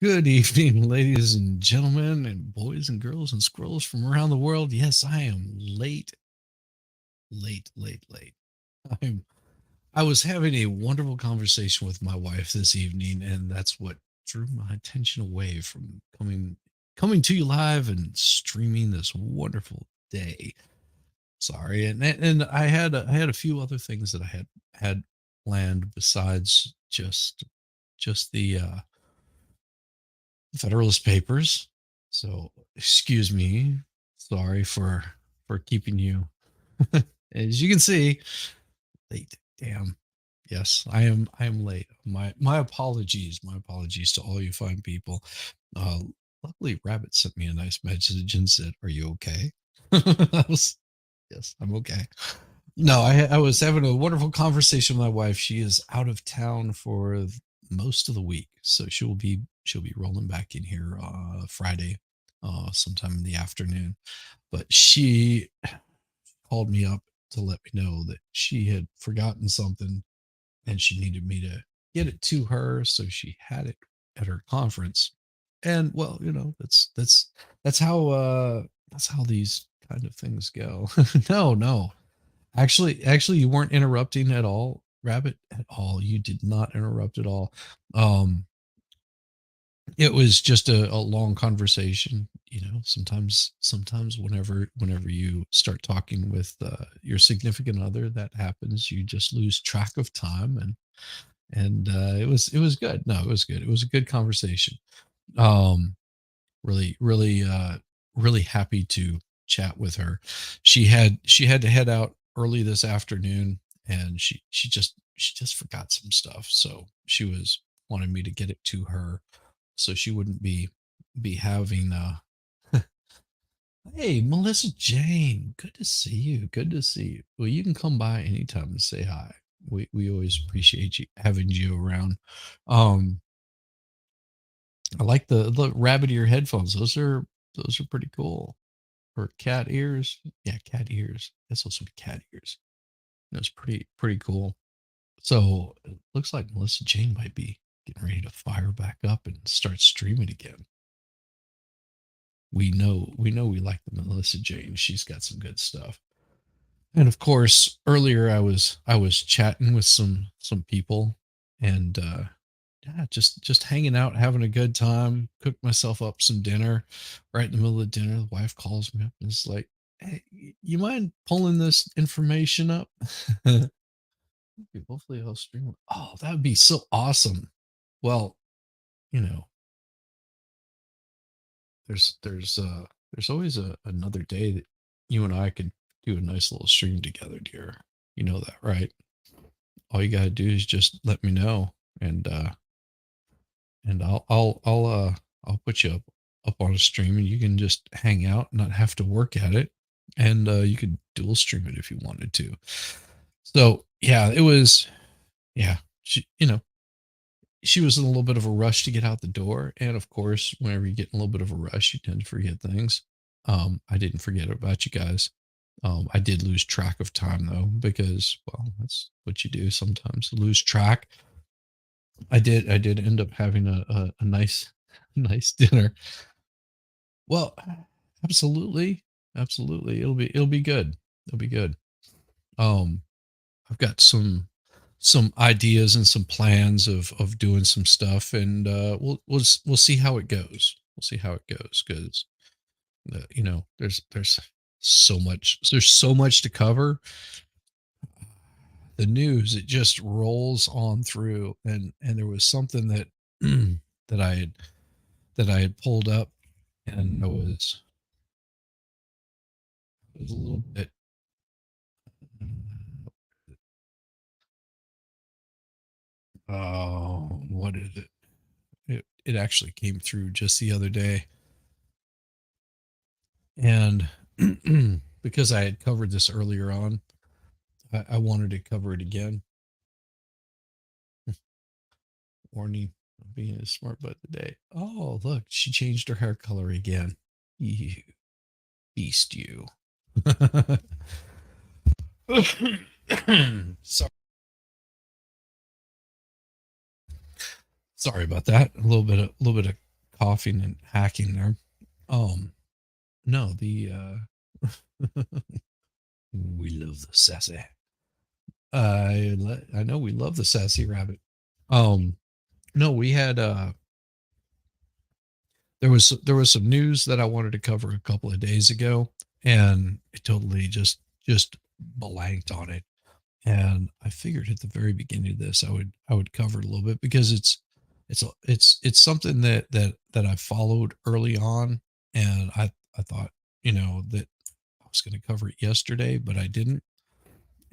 Good evening, ladies and gentlemen, and boys and girls and squirrels from around the world. Yes, I am late, late. I'm, I was having a wonderful conversation with my wife this evening, and that's what drew my attention away from coming to you live and streaming this wonderful day. Sorry, and I had a few other things that I had planned besides just the Federalist Papers. So excuse me. Sorry for keeping you. As you can see, late. Damn. Yes, I am late. My apologies. My apologies to all you fine people. Uh Luckily Rabbit sent me a nice message and said, "Are you okay?" I was Yes, I'm okay. No, I was having a wonderful conversation with my wife. She is out of town for most of the week, so she'll be rolling back in here Friday, sometime in the afternoon. But she called me up to let me know that she had forgotten something and she needed me to get it to her, so she had it at her conference. And well, that's how these kind of things go. No, actually, you weren't interrupting at all, Rabbit, at all. You did not interrupt at all. Um, it was just a long conversation. Sometimes whenever you start talking with your significant other, that happens. You just lose track of time, and it was good. No, it was good. It was a good conversation. Um, really happy to chat with her. She had to head out early this afternoon, and she just forgot some stuff, so she was wanting me to get it to her so she wouldn't be having hey, Melissa Jane, good to see you. Good to see you. Well, you can come by anytime and say hi. We always appreciate you having you around. um I like the rabbit ear headphones. Those are pretty cool. Or cat ears. Yeah, cat ears. That's also cat ears. That's pretty cool. So it looks like Melissa Jane might be getting ready to fire back up and start streaming again. We know we like the Melissa Jane. She's got some good stuff. And of course, earlier I was chatting with some people, and yeah, just hanging out, having a good time. Cooked myself up some dinner. Right in the middle of dinner, the wife calls me up and is like, "Hey, you mind pulling this information up?" Hopefully I'll stream it. Oh, that would be so awesome. Well, you know, there's always another day that you and I could do a nice little stream together, dear. You know that, right? All you gotta do is just let me know, and I'll put you up on a stream, and you can just hang out, not have to work at it, and you could dual stream it if you wanted to. So yeah, it was yeah. She was in a little bit of a rush to get out the door, and of course, whenever you get in a little bit of a rush, you tend to forget things. I didn't forget about you guys. I did lose track of time though, because well, that's what you do sometimes, lose track. I did end up having a nice nice dinner. Well, absolutely, absolutely. It'll be good. It'll be good. Um, I've got some ideas and some plans of doing some stuff, and we'll see how it goes. We'll see how it goes, because there's so much to cover. The news, it just rolls on through, and there was something that that I had pulled up, and it was a little bit. Oh, what is it? It actually came through just the other day, and because I had covered this earlier on, I wanted to cover it again. Warning of being a smart butt today. Oh, look, she changed her hair color again. You beast, you. So, sorry about that. A little bit of coughing and hacking there. Um, no, the we love the sassy. I know we love the sassy rabbit. Um, no, we had there was some news that I wanted to cover a couple of days ago, and it totally just blanked on it. And I figured at the very beginning of this I would cover it a little bit because it's something that I followed early on, and I thought that I was going to cover it yesterday, but I didn't.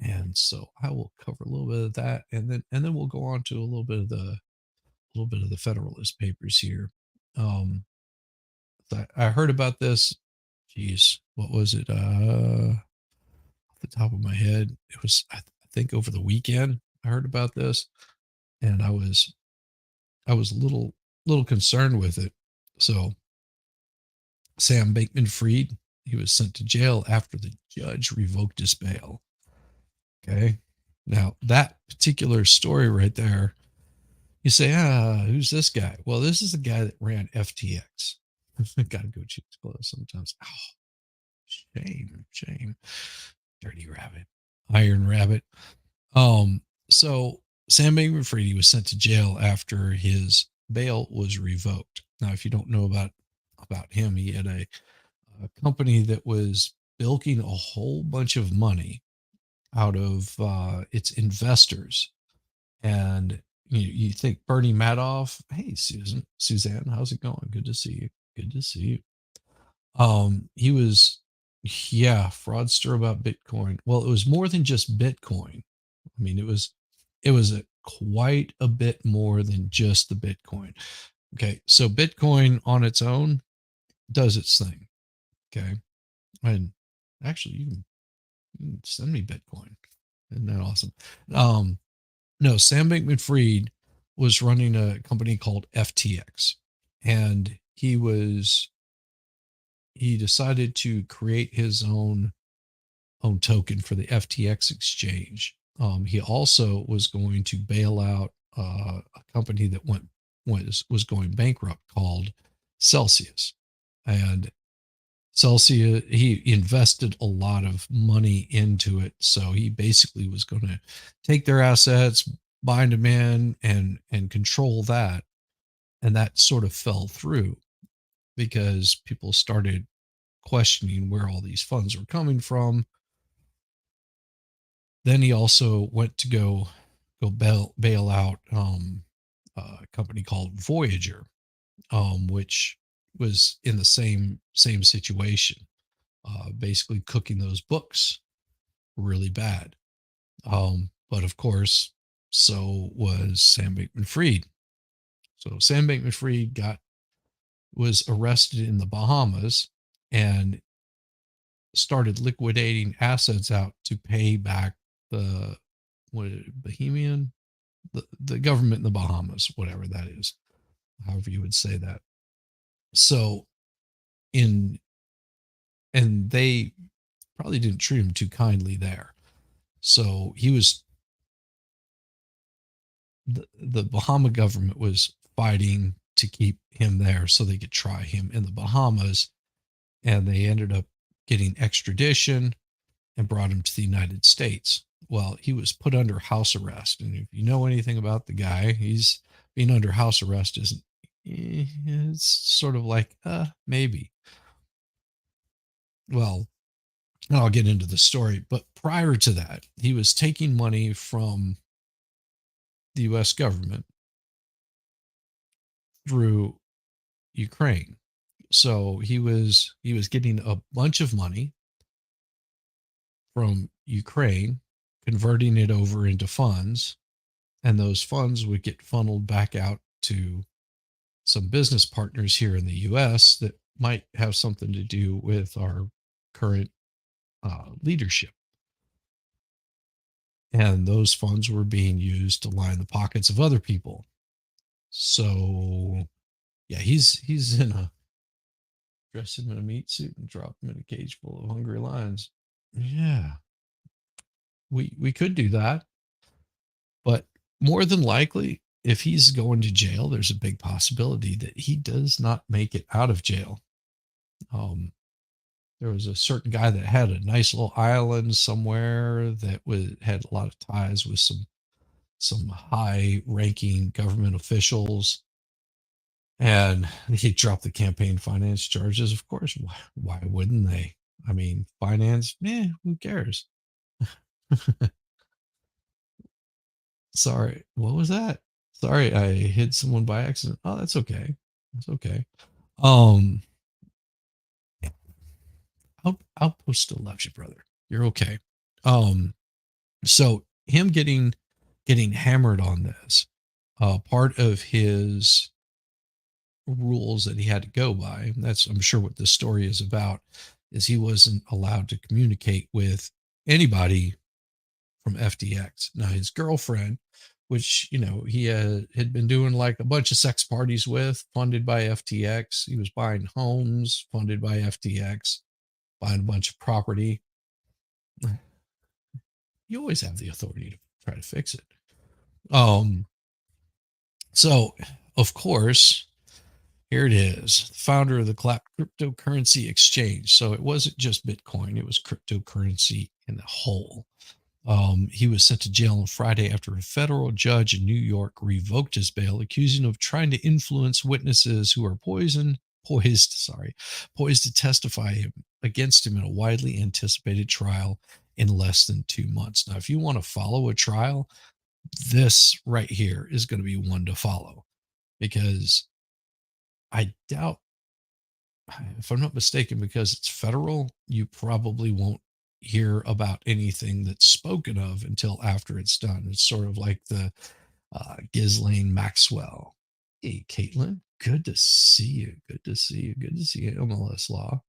And so I will cover a little bit of that, and then we'll go on to a little bit of the Federalist Papers here. Um, I heard about this. Geez, what was it? Off the top of my head, it was I think over the weekend I heard about this, and I was a little concerned with it. So Sam Bankman-Fried, he was sent to jail after the judge revoked his bail. Okay, now that particular story right there, you say, who's this guy? Well, this is the guy that ran FTX. Gotta go cheap clothes sometimes. Oh, shame. Dirty rabbit. Iron rabbit. So Sam Bankman-Fried was sent to jail after his bail was revoked. Now, if you don't know about him, he had a company that was bilking a whole bunch of money out of its investors. And you think Bernie Madoff, hey Suzanne, how's it going? Good to see you. Good to see you. He was, yeah, fraudster about Bitcoin. Well, it was more than just Bitcoin. I mean, it was quite a bit more than just the Bitcoin. Okay, so Bitcoin on its own does its thing. Okay, and actually, you can send me Bitcoin. Isn't that awesome? No, Sam Bankman-Fried was running a company called FTX, and he decided to create his own token for the FTX exchange. He also was going to bail out a company that was going bankrupt called Celsius, and Celsius, he invested a lot of money into it, so he basically was going to take their assets, bind them in, and control that, and that sort of fell through because people started questioning where all these funds were coming from. Then he also went to go bail out a company called Voyager, which was in the same situation, basically cooking those books really bad. But of course, so was Sam Bankman-Fried. So Sam Bankman-Fried was arrested in the Bahamas and started liquidating assets out to pay back the Bahamian, the government in the Bahamas, whatever that is, however you would say that. So in and they probably didn't treat him too kindly there. So the Bahama government was fighting to keep him there so they could try him in the Bahamas, and they ended up getting extradition and brought him to the United States. Well, he was put under house arrest, and if you know anything about the guy, he's being under house arrest isn't it's sort of like maybe. Well, I'll get into the story, but prior to that, he was taking money from the US government through Ukraine. So he was getting a bunch of money from Ukraine, converting it over into funds, and those funds would get funneled back out to some business partners here in the US that might have something to do with our current leadership. And those funds were being used to line the pockets of other people. So yeah, he's in a dress him in a meat suit and drop him in a cage full of hungry lions. Yeah, we could do that, but more than likely, if he's going to jail, there's a big possibility that he does not make it out of jail. Um, there was a certain guy that had a nice little island somewhere that had a lot of ties with some high ranking government officials, and he dropped the campaign finance charges. Of course, why wouldn't they? I mean, finance, who cares? Sorry, what was that? Sorry, I hit someone by accident. Oh, that's okay. That's okay. Um, Outpost still loves you, brother. You're okay. Um, so him getting hammered on this, part of his rules that he had to go by, and that's I'm sure what this story is about, is he wasn't allowed to communicate with anybody from FTX. Now his girlfriend, which he had been doing like a bunch of sex parties with, funded by FTX. He was buying homes funded by FTX, buying a bunch of property. You always have the authority to try to fix it. So of course, here it is, founder of the cryptocurrency exchange. So it wasn't just Bitcoin, it was cryptocurrency in the whole. He was sent to jail on Friday after a federal judge in New York revoked his bail, accusing him of trying to influence witnesses who are poised to testify against him in a widely anticipated trial in less than 2 months. Now, if you want to follow a trial, this right here is going to be one to follow, because I doubt, if I'm not mistaken, because it's federal, you probably won't hear about anything that's spoken of until after it's done. It's sort of like the Ghislaine Maxwell. Hey, Caitlin, good to see you. Good to see you. Good to see you, MLS Law.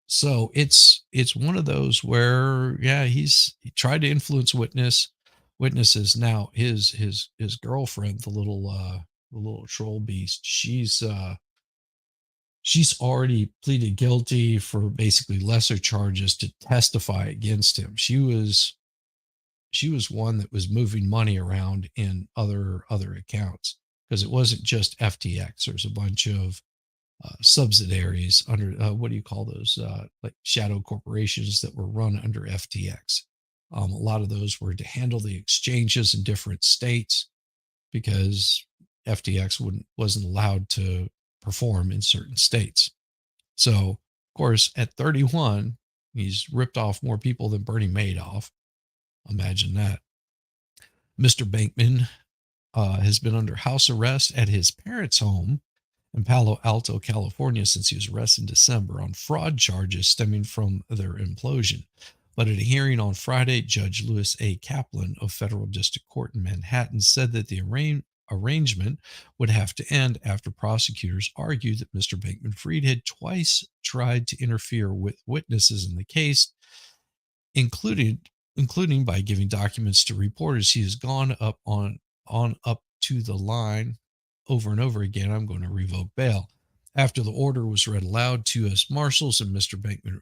So it's one of those where, yeah, he tried to influence witnesses. Now his girlfriend, the little troll beast, she's already pleaded guilty for basically lesser charges to testify against him. She was one that was moving money around in other accounts, because it wasn't just FTX. There's a bunch of subsidiaries under, what do you call those, like shadow corporations that were run under FTX. A lot of those were to handle the exchanges in different states, because FTX wasn't allowed to perform in certain states. So, of course, at 31, he's ripped off more people than Bernie Madoff. Imagine that. Mr. Bankman has been under house arrest at his parents' home in Palo Alto, California, since he was arrested in December on fraud charges stemming from their implosion. But at a hearing on Friday, Judge Lewis A. Kaplan of Federal District Court in Manhattan said that the arrangement would have to end after prosecutors argued that Mr. Bankman-Fried had twice tried to interfere with witnesses in the case, including by giving documents to reporters. He has gone up to the line over and over again, "I'm going to revoke bail." After the order was read aloud to U.S. Marshals and Mr. Bankman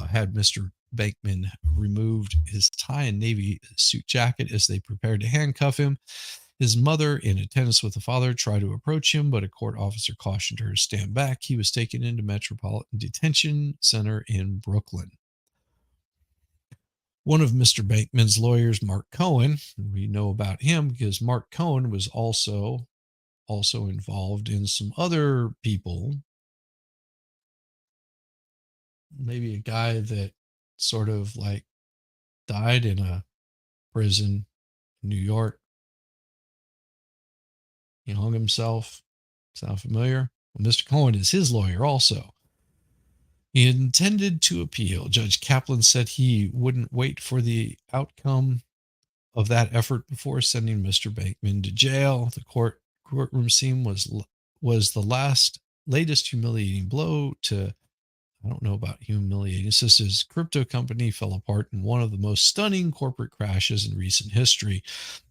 had Mr. Bankman removed his tie and navy suit jacket as they prepared to handcuff him. His mother, in attendance with the father, tried to approach him, but a court officer cautioned her to stand back. He was taken into Metropolitan Detention Center in Brooklyn. One of Mr. Bankman's lawyers, Mark Cohen, we know about him because Mark Cohen was also involved in some other people. Maybe a guy that sort of like died in a prison in New York. He hung himself. Sound familiar? Well, Mr. Cohen is his lawyer also. He intended to appeal. Judge Kaplan said he wouldn't wait for the outcome of that effort before sending Mr. Bankman to jail. The courtroom scene was the latest humiliating blow to, I don't know about humiliating. It's just his crypto company fell apart in one of the most stunning corporate crashes in recent history.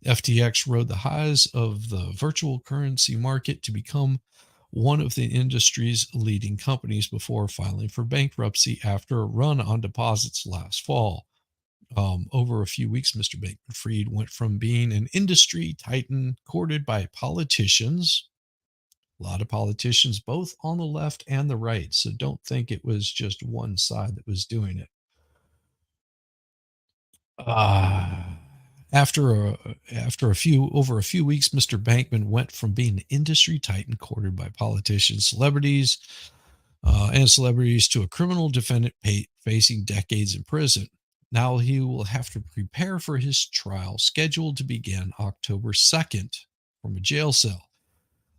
FTX rode the highs of the virtual currency market to become one of the industry's leading companies before filing for bankruptcy after a run on deposits last fall. Over a few weeks, Mr. Bankman-Fried went from being an industry titan courted by politicians, a lot of politicians, both on the left and the right. So don't think it was just one side that was doing it. Uh, after a few weeks, Mr. Bankman went from being an industry titan courted by politicians, celebrities to a criminal defendant facing decades in prison. Now he will have to prepare for his trial, scheduled to begin October 2nd from a jail cell.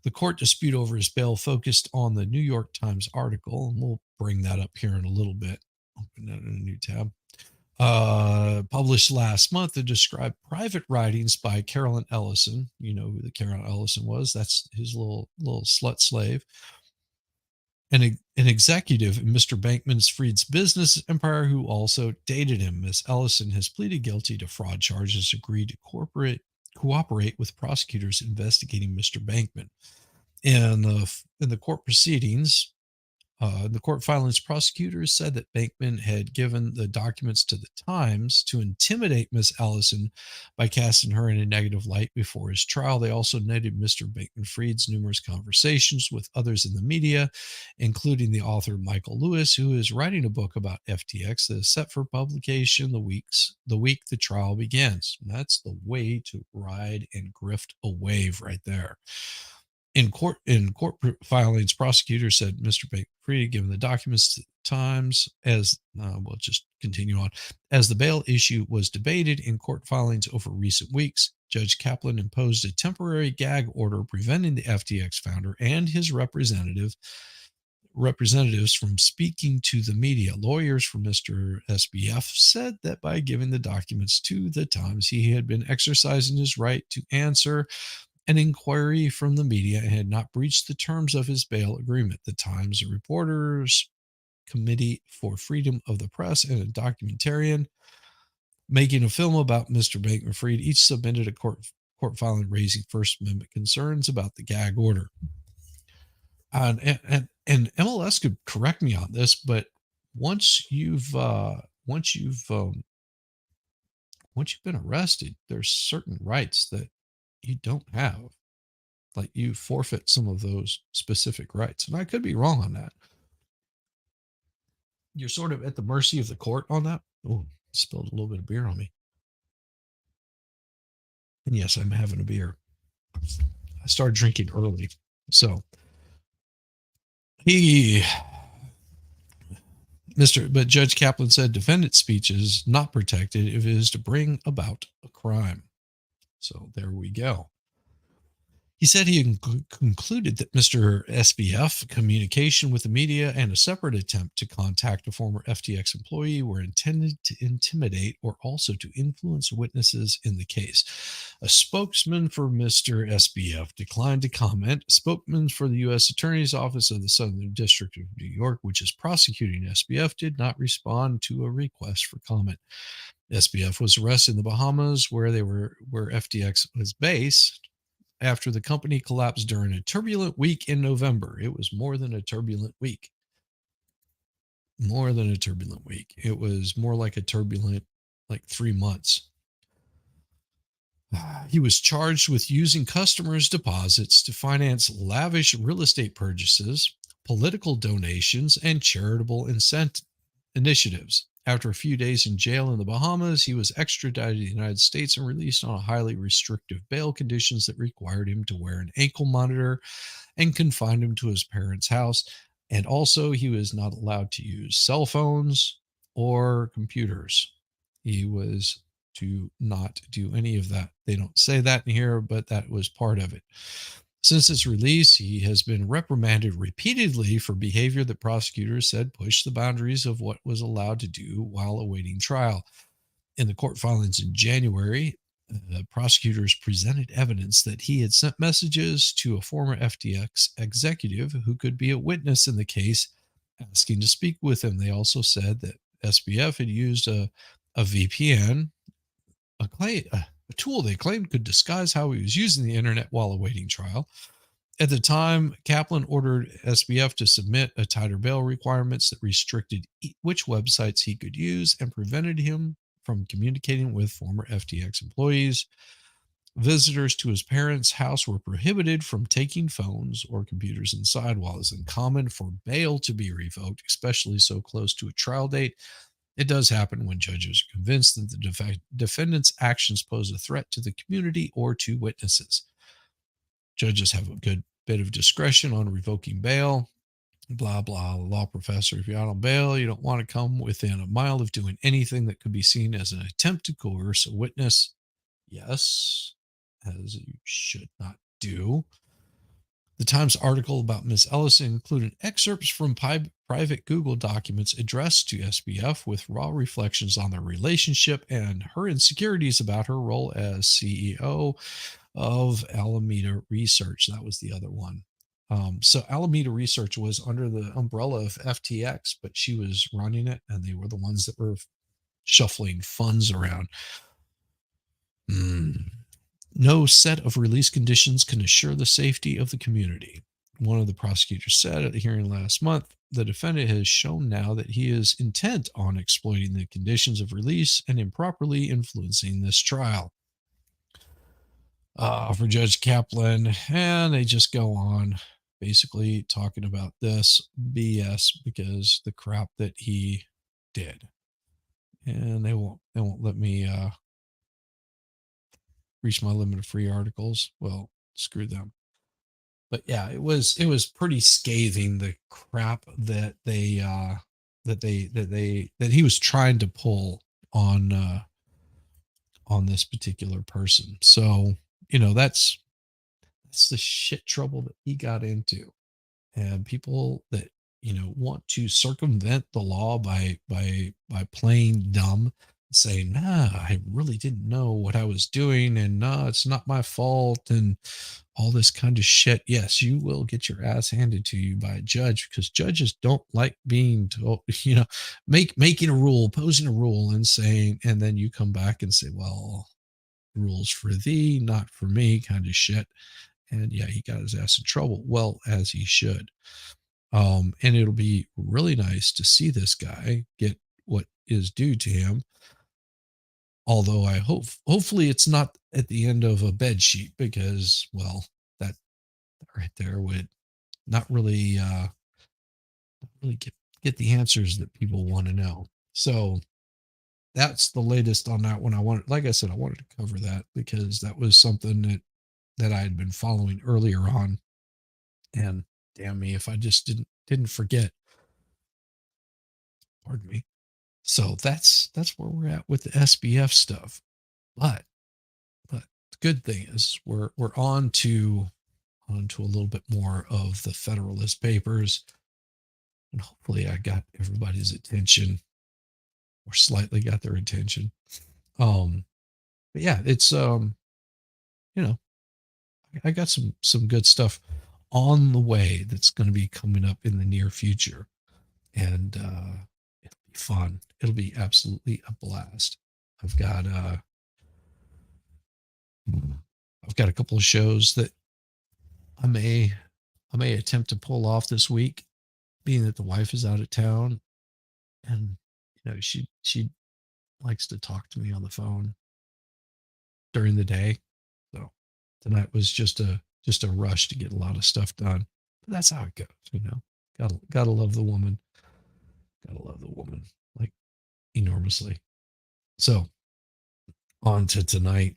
The court dispute over his bail focused on the New York Times article, and we'll bring that up here in a little bit. Open that in a new tab. Published last month that described private writings by Carolyn Ellison. You know who the Carolyn Ellison was? That's his little slut slave. An executive in Mr. Bankman-Fried's business empire who also dated him. Miss Ellison has pleaded guilty to fraud charges, agreed to cooperate with prosecutors investigating Mr. Bankman. In the court proceedings, the court filings, prosecutors said that Bankman had given the documents to the Times to intimidate Miss Ellison by casting her in a negative light before his trial. They also noted Mr. Bankman-Fried's numerous conversations with others in the media, including the author Michael Lewis, who is writing a book about FTX that is set for publication the week the trial begins. And that's the way to ride and grift a wave right there. In court filings, prosecutors said Mr. Bankman-Fried given the documents to the Times as we'll just continue on. As the bail issue was debated in court filings over recent weeks, Judge Kaplan imposed a temporary gag order preventing the FTX founder and his representatives from speaking to the media. Lawyers for Mr. SBF said that by giving the documents to the Times, he had been exercising his right to answer an inquiry from the media and had not breached the terms of his bail agreement. The Times, a Reporters Committee for Freedom of the Press, and a documentarian making a film about Mr. Bankman-Fried each submitted a court filing raising First Amendment concerns about the gag order. And MLS could correct me on this, but once you've been arrested, there's certain rights that you don't have. Like you forfeit some of those specific rights. And I could be wrong on that. You're sort of at the mercy of the court on that. Oh, spilled a little bit of beer on me. And yes, I'm having a beer. I started drinking early. So but Judge Kaplan said defendant's speech is not protected if it is to bring about a crime. So there we go. He said he concluded that Mr. SBF communication with the media and a separate attempt to contact a former FTX employee were intended to intimidate or also to influence witnesses in the case. A spokesman for Mr. SBF declined to comment. A spokesman for the U.S. Attorney's Office of the Southern District of New York, which is prosecuting SBF, did not respond to a request for comment. SBF was arrested in the Bahamas, where FTX was based, after the company collapsed during a turbulent week in November. It was more than a turbulent week. More than a turbulent week. It was more like a turbulent, 3 months. He was charged with using customers' deposits to finance lavish real estate purchases, political donations, and charitable initiatives. After a few days in jail in the Bahamas, he was extradited to the United States and released on a highly restrictive bail conditions that required him to wear an ankle monitor and confined him to his parents' house. And also, he was not allowed to use cell phones or computers. He was to not do any of that. They don't say that in here, but that was part of it. Since his release, he has been reprimanded repeatedly for behavior that prosecutors said pushed the boundaries of what was allowed to do while awaiting trial. In the court filings in January, the prosecutors presented evidence that he had sent messages to a former FTX executive who could be a witness in the case, asking to speak with him. They also said that SBF had used a VPN, a tool they claimed could disguise how he was using the internet while awaiting trial. At the time, Kaplan ordered SBF to submit a tighter bail requirements that restricted which websites he could use and prevented him from communicating with former FTX employees. Visitors to his parents' house were prohibited from taking phones or computers inside, while it's uncommon for bail to be revoked, especially so close to a trial date. It does happen when judges are convinced that the defendant's actions pose a threat to the community or to witnesses. Judges have a good bit of discretion on revoking bail. Blah, blah, law professor. If you're out on bail, you don't want to come within a mile of doing anything that could be seen as an attempt to coerce a witness. Yes, as you should not do. The Times article about Miss Ellison included excerpts from private Google documents addressed to SBF with raw reflections on their relationship and her insecurities about her role as CEO of Alameda Research. That was the other one. So Alameda Research was under the umbrella of FTX, but she was running it, and they were the ones that were shuffling funds around. No set of release conditions can assure the safety of the community. One of the prosecutors said at the hearing last month, the defendant has shown now that he is intent on exploiting the conditions of release and improperly influencing this trial. For Judge Kaplan, and they just go on basically talking about this BS because the crap that he did. And they won't let me reach my limit of free articles. Well, screw them. But yeah, it was pretty scathing, the crap that he was trying to pull on this particular person. So, that's the shit trouble that he got into. And people that, want to circumvent the law by playing dumb, saying, nah, I really didn't know what I was doing, and no, it's not my fault, and all this kind of shit. Yes, you will get your ass handed to you by a judge, because judges don't like being told, making a rule, posing a rule, and saying, and then you come back and say, well, rules for thee, not for me, kind of shit. And yeah, he got his ass in trouble. Well, as he should. And it'll be really nice to see this guy get what is due to him. Although I hopefully it's not at the end of a bed sheet, because, well, that right there would not really get the answers that people want to know. So that's the latest on that one. Like I said, I wanted to cover that because that was something that I had been following earlier on, and damn me if I just didn't forget. Pardon me. So that's where we're at with the SBF stuff. But the good thing is we're on to a little bit more of the Federalist Papers, and hopefully I got everybody's attention, or slightly got their attention. But yeah, it's I got some good stuff on the way that's going to be coming up in the near future, and it'll be fun. It'll be absolutely a blast. I've got a couple of shows that I may attempt to pull off this week, being that the wife is out of town, and she likes to talk to me on the phone during the day. So tonight was just a rush to get a lot of stuff done. But that's how it goes, Gotta love the woman. Gotta love the woman, like, enormously. So on to tonight.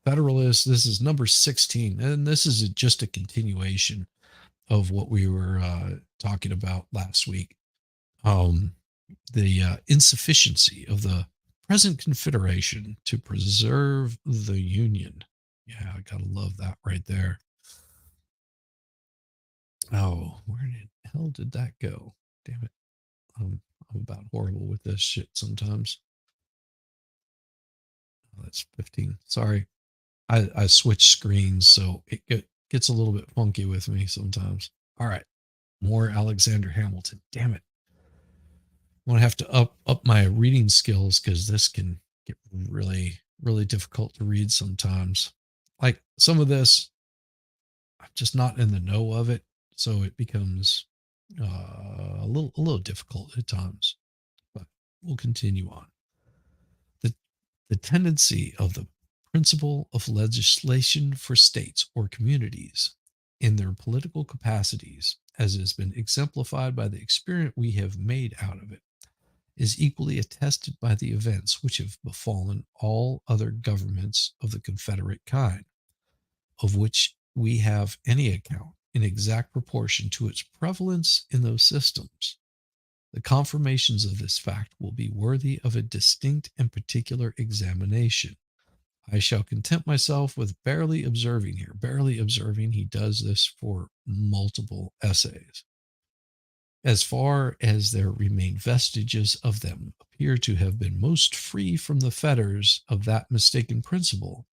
Federalist, this is number 16, and this is just a continuation of what we were talking about last week. The insufficiency of the present Confederation to preserve the Union. Yeah, I gotta love that right there. Oh, where the hell did that go? Damn it. I'm about horrible with this shit sometimes. Oh, that's 15. Sorry. I switch screens, so it gets a little bit funky with me sometimes. All right. More Alexander Hamilton. Damn it. I'm going to have to up my reading skills, because this can get really, really difficult to read sometimes. Like some of this, I'm just not in the know of it, so it becomes a little difficult at times. But we'll continue on. The tendency of the principle of legislation for states or communities in their political capacities, as has been exemplified by the experiment we have made out of it, is equally attested by the events which have befallen all other governments of the Confederate kind, of which we have any account in exact proportion to its prevalence in those systems. The confirmations of this fact will be worthy of a distinct and particular examination. I shall content myself with barely observing here. Barely observing, he does this for multiple essays. As far as there remain vestiges of them appear to have been most free from the fetters of that mistaken principle,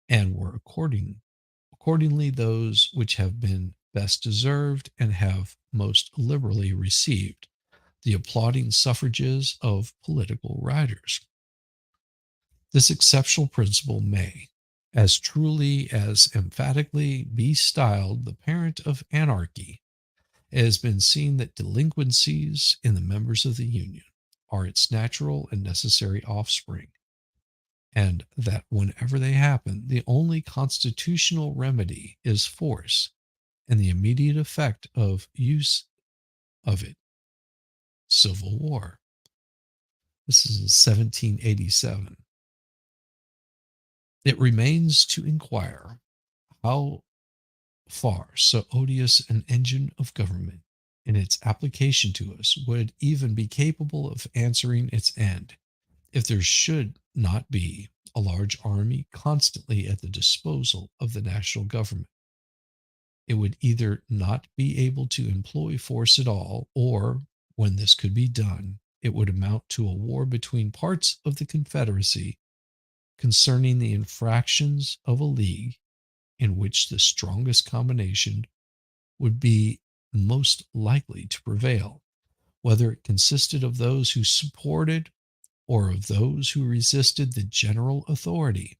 and were accordingly those which have been best deserved and have most liberally received the applauding suffrages of political writers. This exceptional principle may, as truly as emphatically, be styled the parent of anarchy. It has been seen that delinquencies in the members of the Union are its natural and necessary offspring, and that whenever they happen, the only constitutional remedy is force, and the immediate effect of use of it, civil war. This is in 1787. It remains to inquire how far so odious an engine of government in its application to us would even be capable of answering its end if there should not be a large army constantly at the disposal of the national government. It would either not be able to employ force at all, or, when this could be done, it would amount to a war between parts of the Confederacy concerning the infractions of a league in which the strongest combination would be most likely to prevail, whether it consisted of those who supported or of those who resisted the general authority.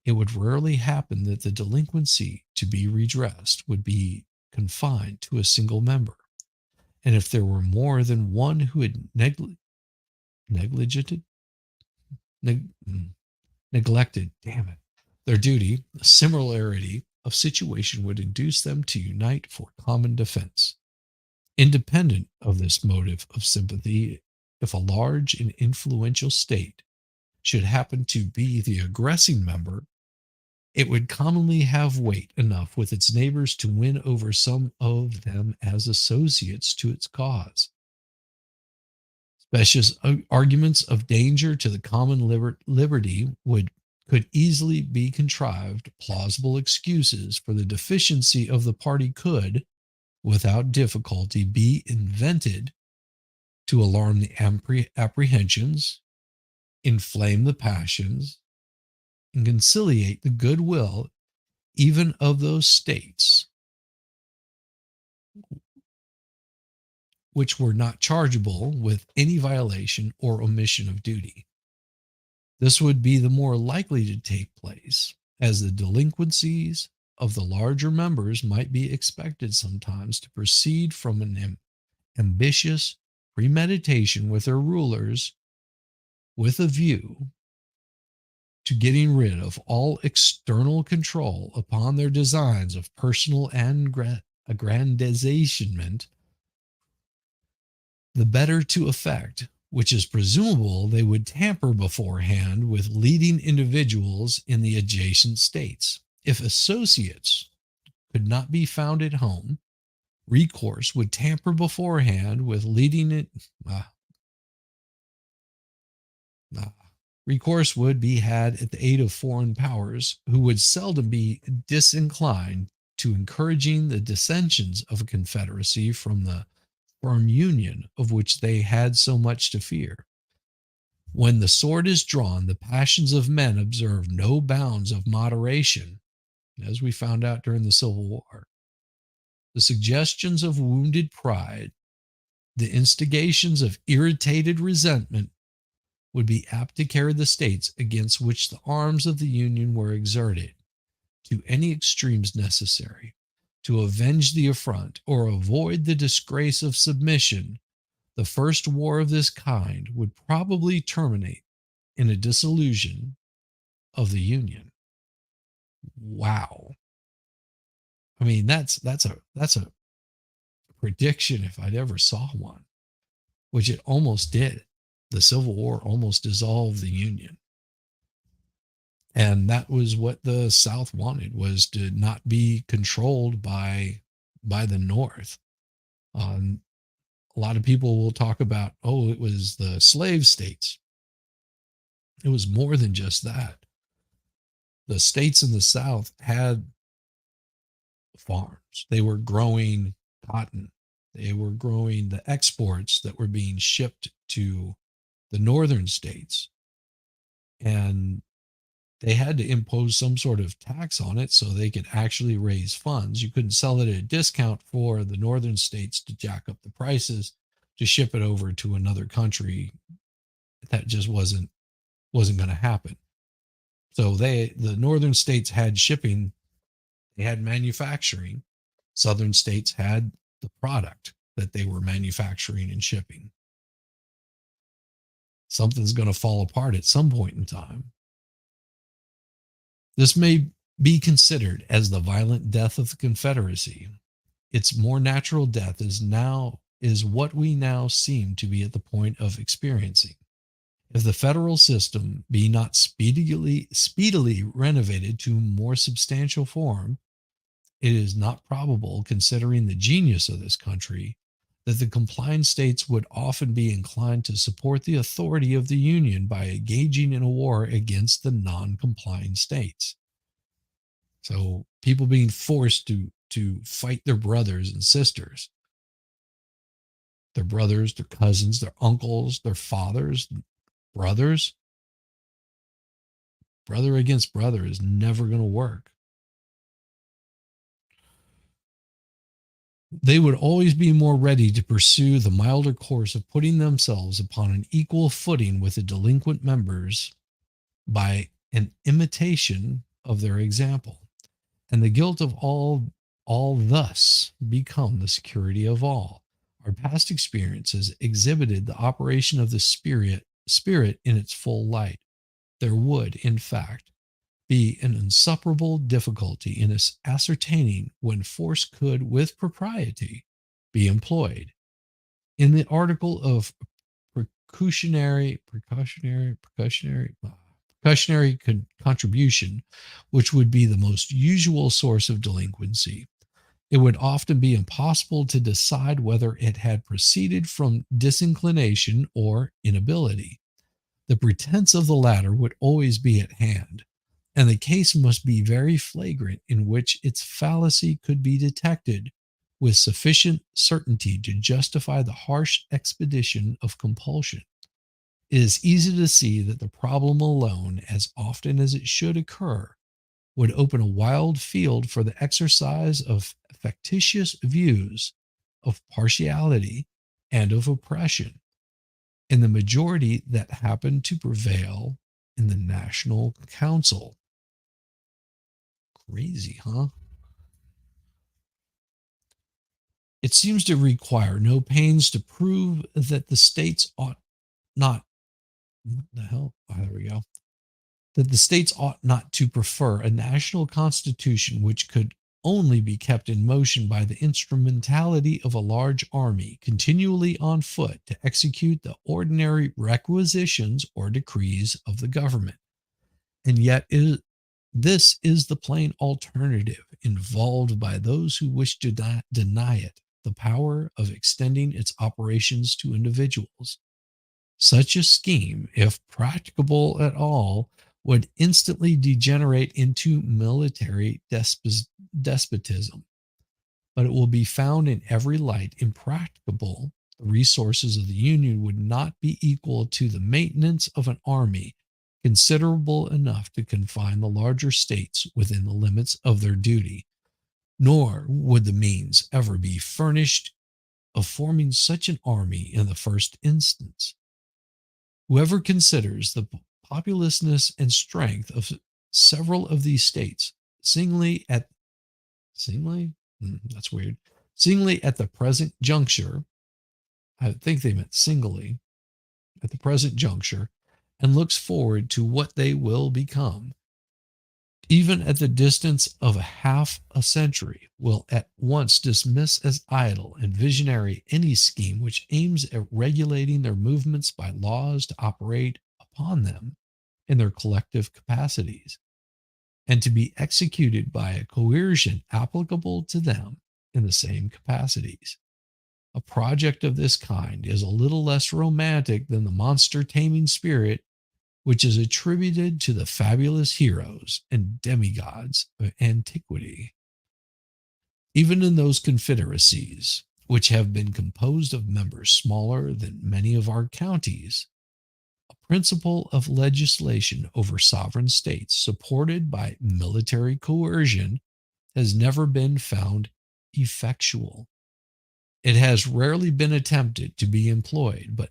It would rarely happen that the delinquency to be redressed would be confined to a single member. And if there were more than one who had neglected, damn it, their duty, a similarity of situation would induce them to unite for common defense. Independent of this motive of sympathy, if a large and influential state should happen to be the aggressing member, it would commonly have weight enough with its neighbors to win over some of them as associates to its cause. Specious arguments of danger to the common liberty could easily be contrived. Plausible excuses for the deficiency of the party could, without difficulty, be invented to alarm the apprehensions, inflame the passions, and conciliate the goodwill even of those states which were not chargeable with any violation or omission of duty. This would be the more likely to take place, as the delinquencies of the larger members might be expected sometimes to proceed from an ambitious premeditation with their rulers, with a view to getting rid of all external control upon their designs of personal aggrandizement, the better to effect, which is presumable they would tamper beforehand with leading individuals in the adjacent states. If associates could not be found at home, recourse would tamper beforehand with leading it. Recourse would be had at the aid of foreign powers, who would seldom be disinclined to encouraging the dissensions of a confederacy from the firm union of which they had so much to fear. When the sword is drawn, the passions of men observe no bounds of moderation, as we found out during the Civil War. The suggestions of wounded pride, the instigations of irritated resentment, would be apt to carry the states against which the arms of the Union were exerted to any extremes necessary to avenge the affront or avoid the disgrace of submission. The first war of this kind would probably terminate in a dissolution of the Union. Wow. I mean, that's a prediction if I'd ever saw one, which it almost did. The Civil War almost dissolved the Union. And that was what the South wanted, was to not be controlled by the North. Um, a lot of people will talk about, oh, it was the slave states. It was more than just that. The states in the South had farms. They were growing cotton. They were growing the exports that were being shipped to the northern states. And they had to impose some sort of tax on it so they could actually raise funds. You couldn't sell it at a discount for the northern states to jack up the prices to ship it over to another country. That just wasn't going to happen. So the northern states had shipping, they had manufacturing. Southern states had the product that they were manufacturing and shipping. Something's going to fall apart at some point in time. This may be considered as the violent death of the Confederacy. Its more natural death is what we now seem to be at the point of experiencing. If the federal system be not speedily renovated to more substantial form, it is not probable, considering the genius of this country, that the compliant states would often be inclined to support the authority of the Union by engaging in a war against the non-compliant states. So people being forced to fight their brothers and sisters, their brothers, their cousins, their uncles, their fathers, brothers. Brother against brother is never going to work. They would always be more ready to pursue the milder course of putting themselves upon an equal footing with the delinquent members by an imitation of their example, and the guilt of all thus become the security of all. Our past experiences exhibited the operation of the spirit in its full light. There would, in fact, be an insuperable difficulty in ascertaining when force could, with propriety, be employed. In the article of precautionary contribution, which would be the most usual source of delinquency, it would often be impossible to decide whether it had proceeded from disinclination or inability. The pretense of the latter would always be at hand, and the case must be very flagrant in which its fallacy could be detected with sufficient certainty to justify the harsh expedition of compulsion. It is easy to see that the problem alone, as often as it should occur, would open a wild field for the exercise of factitious views, of partiality, and of oppression, in the majority that happened to prevail in the National Council. Crazy, huh? It seems to require no pains to prove that the states ought not, what the hell? Oh, there we go. That the states ought not to prefer a national constitution which could only be kept in motion by the instrumentality of a large army continually on foot to execute the ordinary requisitions or decrees of the government. And yet this is the plain alternative involved by those who wish to deny it the power of extending its operations to individuals. Such a scheme, if practicable at all, would instantly degenerate into military despotism. But it will be found in every light impracticable. The resources of the Union would not be equal to the maintenance of an army considerable enough to confine the larger states within the limits of their duty, nor would the means ever be furnished of forming such an army in the first instance. Whoever considers the populousness and strength of several of these states singly at the present juncture, I think they meant singly, at the present juncture, and looks forward to what they will become, even at the distance of half a century, will at once dismiss as idle and visionary any scheme which aims at regulating their movements by laws to operate upon them in their collective capacities, and to be executed by a coercion applicable to them in the same capacities. A project of this kind is a little less romantic than the monster taming spirit which is attributed to the fabulous heroes and demigods of antiquity. Even in those confederacies, which have been composed of members smaller than many of our counties, a principle of legislation over sovereign states supported by military coercion has never been found effectual. It has rarely been attempted to be employed, but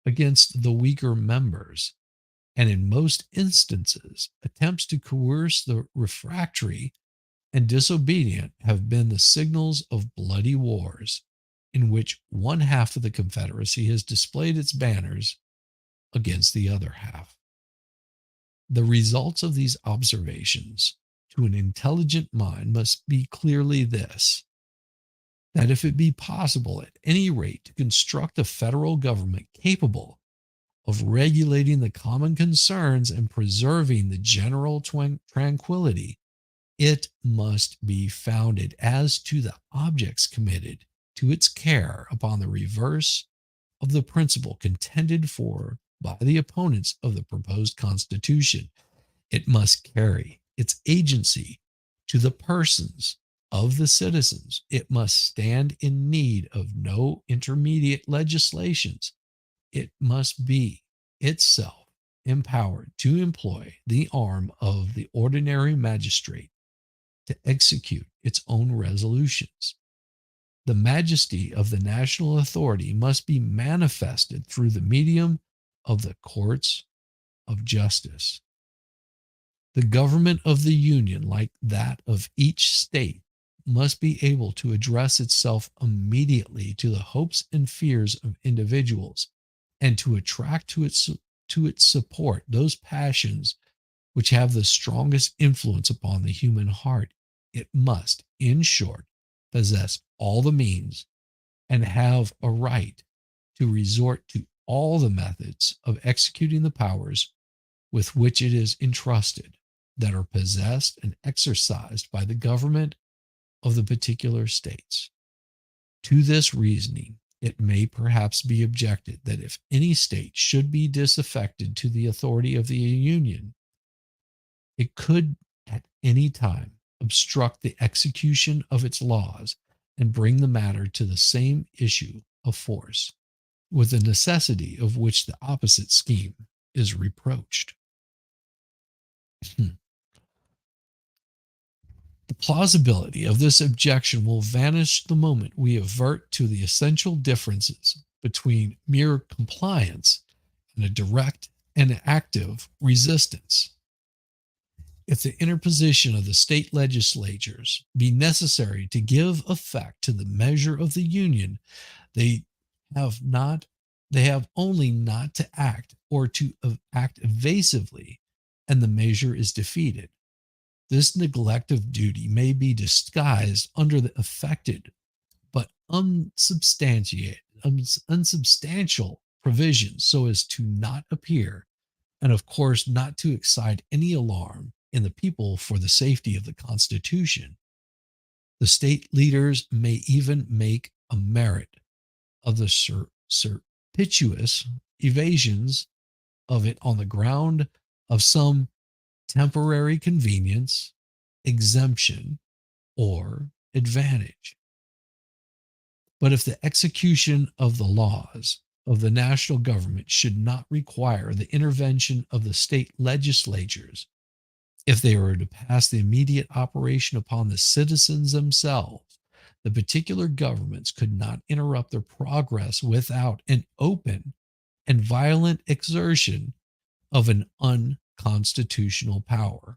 against the weaker members, and in most instances, attempts to coerce the refractory and disobedient have been the signals of bloody wars, in which one half of the Confederacy has displayed its banners against the other half. The results of these observations to an intelligent mind must be clearly this: that if it be possible at any rate to construct a federal government capable of regulating the common concerns and preserving the general tranquility, it must be founded as to the objects committed to its care upon the reverse of the principle contended for by the opponents of the proposed Constitution. It must carry its agency to the persons of the citizens. It must stand in need of no intermediate legislations. It must be itself empowered to employ the arm of the ordinary magistrate to execute its own resolutions. The majesty of the national authority must be manifested through the medium of the courts of justice. The government of the Union, like that of each state, must be able to address itself immediately to the hopes and fears of individuals, and to attract to its support those passions which have the strongest influence upon the human heart. It must, in short, possess all the means and have a right to resort to all the methods of executing the powers with which it is entrusted, that are possessed and exercised by the government of the particular states. To this reasoning, it may perhaps be objected that if any state should be disaffected to the authority of the Union, it could at any time obstruct the execution of its laws and bring the matter to the same issue of force, with the necessity of which the opposite scheme is reproached. The plausibility of this objection will vanish the moment we avert to the essential differences between mere compliance and a direct and active resistance. If the interposition of the state legislatures be necessary to give effect to the measure of the Union, they have only not to act, or to act evasively, and the measure is defeated. This neglect of duty may be disguised under the affected but unsubstantial provisions so as to not appear, and of course not to excite any alarm in the people for the safety of the Constitution. The state leaders may even make a merit of the surreptitious evasions of it on the ground of some temporary convenience, exemption, or advantage. But if the execution of the laws of the national government should not require the intervention of the state legislatures, if they were to pass the immediate operation upon the citizens themselves, the particular governments could not interrupt their progress without an open and violent exertion of an unconstitutional power.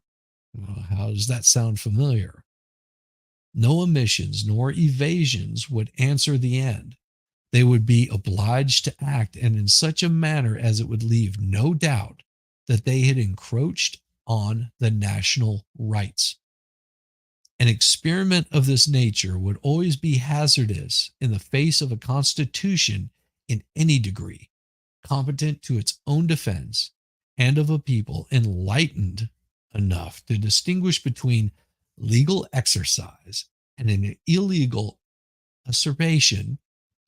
Well, how does that sound familiar? No omissions nor evasions would answer the end. They would be obliged to act, and in such a manner as it would leave no doubt that they had encroached on the national rights. An experiment of this nature would always be hazardous in the face of a constitution in any degree competent to its own defense and of a people enlightened enough to distinguish between legal exercise and an illegal usurpation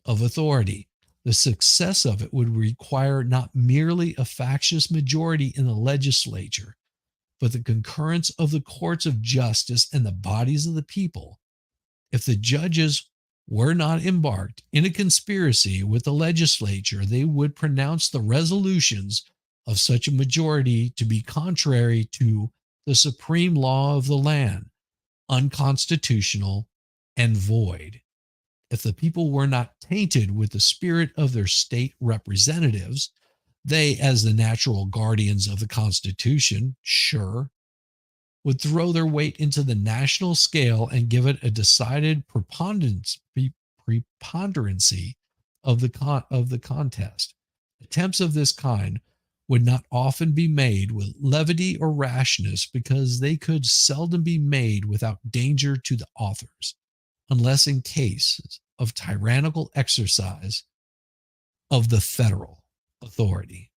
of authority. The success of it would require not merely a factious majority in the legislature, but the concurrence of the courts of justice and the bodies of the people. If the judges were not embarked in a conspiracy with the legislature, they would pronounce the resolutions of such a majority to be contrary to the supreme law of the land, unconstitutional, and void. If the people were not tainted with the spirit of their state representatives, they, as the natural guardians of the Constitution, sure, would throw their weight into the national scale and give it a decided preponderancy of the contest. Attempts of this kind would not often be made with levity or rashness because they could seldom be made without danger to the authors, unless in cases of tyrannical exercise of the federal authority.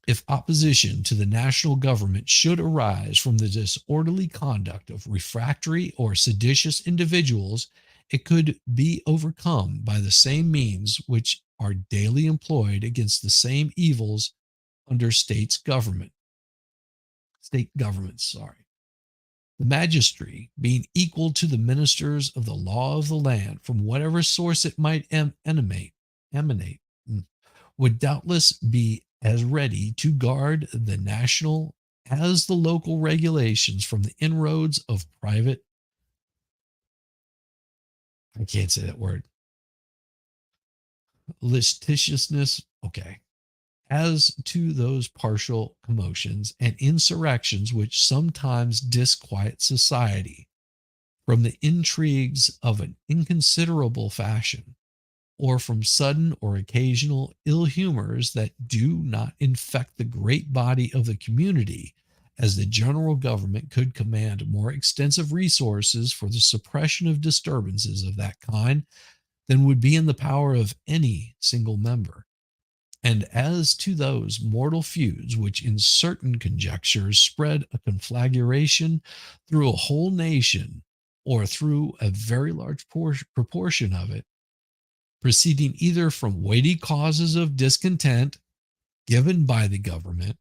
If opposition to the national government should arise from the disorderly conduct of refractory or seditious individuals, it could be overcome by the same means which are daily employed against the same evils under state governments. The magistracy, being equal to the ministers of the law of the land from whatever source it might emanate, would doubtless be as ready to guard the national as the local regulations from the inroads of private, I can't say that word, litigiousness, okay, as to those partial commotions and insurrections which sometimes disquiet society from the intrigues of an inconsiderable fashion, or from sudden or occasional ill humors that do not infect the great body of the community, as the general government could command more extensive resources for the suppression of disturbances of that kind than would be in the power of any single member. And as to those mortal feuds which in certain conjunctures spread a conflagration through a whole nation, or through a very large proportion of it, proceeding either from weighty causes of discontent given by the government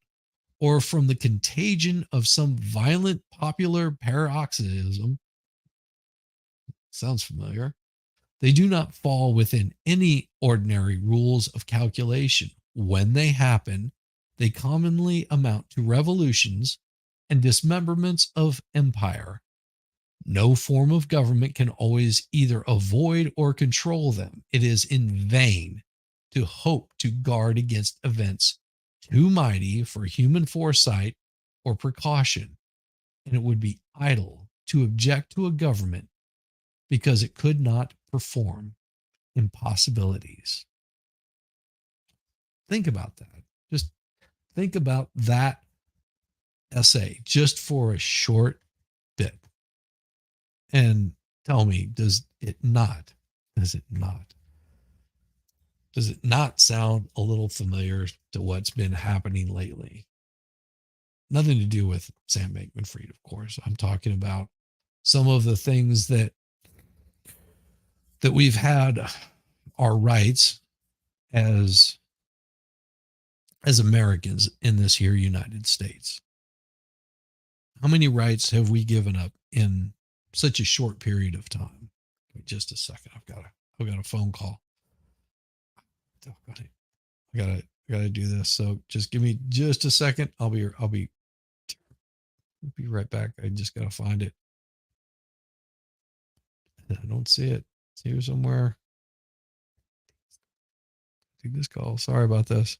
or from the contagion of some violent popular paroxysm, sounds familiar, they do not fall within any ordinary rules of calculation. When they happen, they commonly amount to revolutions and dismemberments of empire. No form of government can always either avoid or control them. It is in vain to hope to guard against events too mighty for human foresight or precaution, and it would be idle to object to a government because it could not perform impossibilities. Think about that. Just think about that essay just for a short bit. And tell me, does it not sound a little familiar to what's been happening lately? Nothing to do with Sam Bankman-Fried, of course. I'm talking about some of the things that we've had our rights as Americans in this here United States. How many rights have we given up in such a short period of time? Just a second. I've got a phone call. I gotta do this. So just give me just a second. I'll be right back. I just gotta find it. I don't see it. It's here somewhere. Take this call. Sorry about this.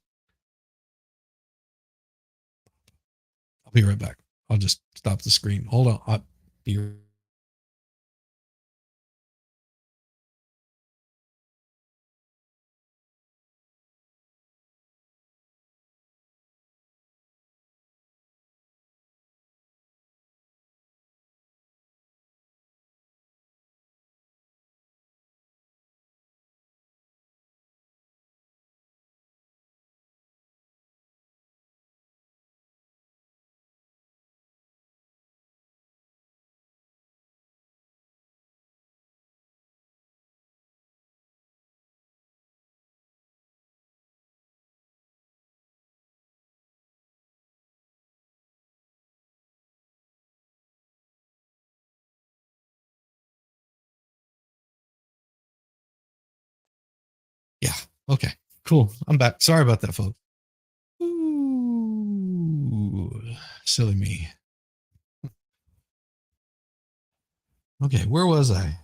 I'll be right back. I'll just stop the screen. Hold on. I'll be Okay, cool. I'm back. Sorry about that, folks. Ooh, silly me. Okay, where was I?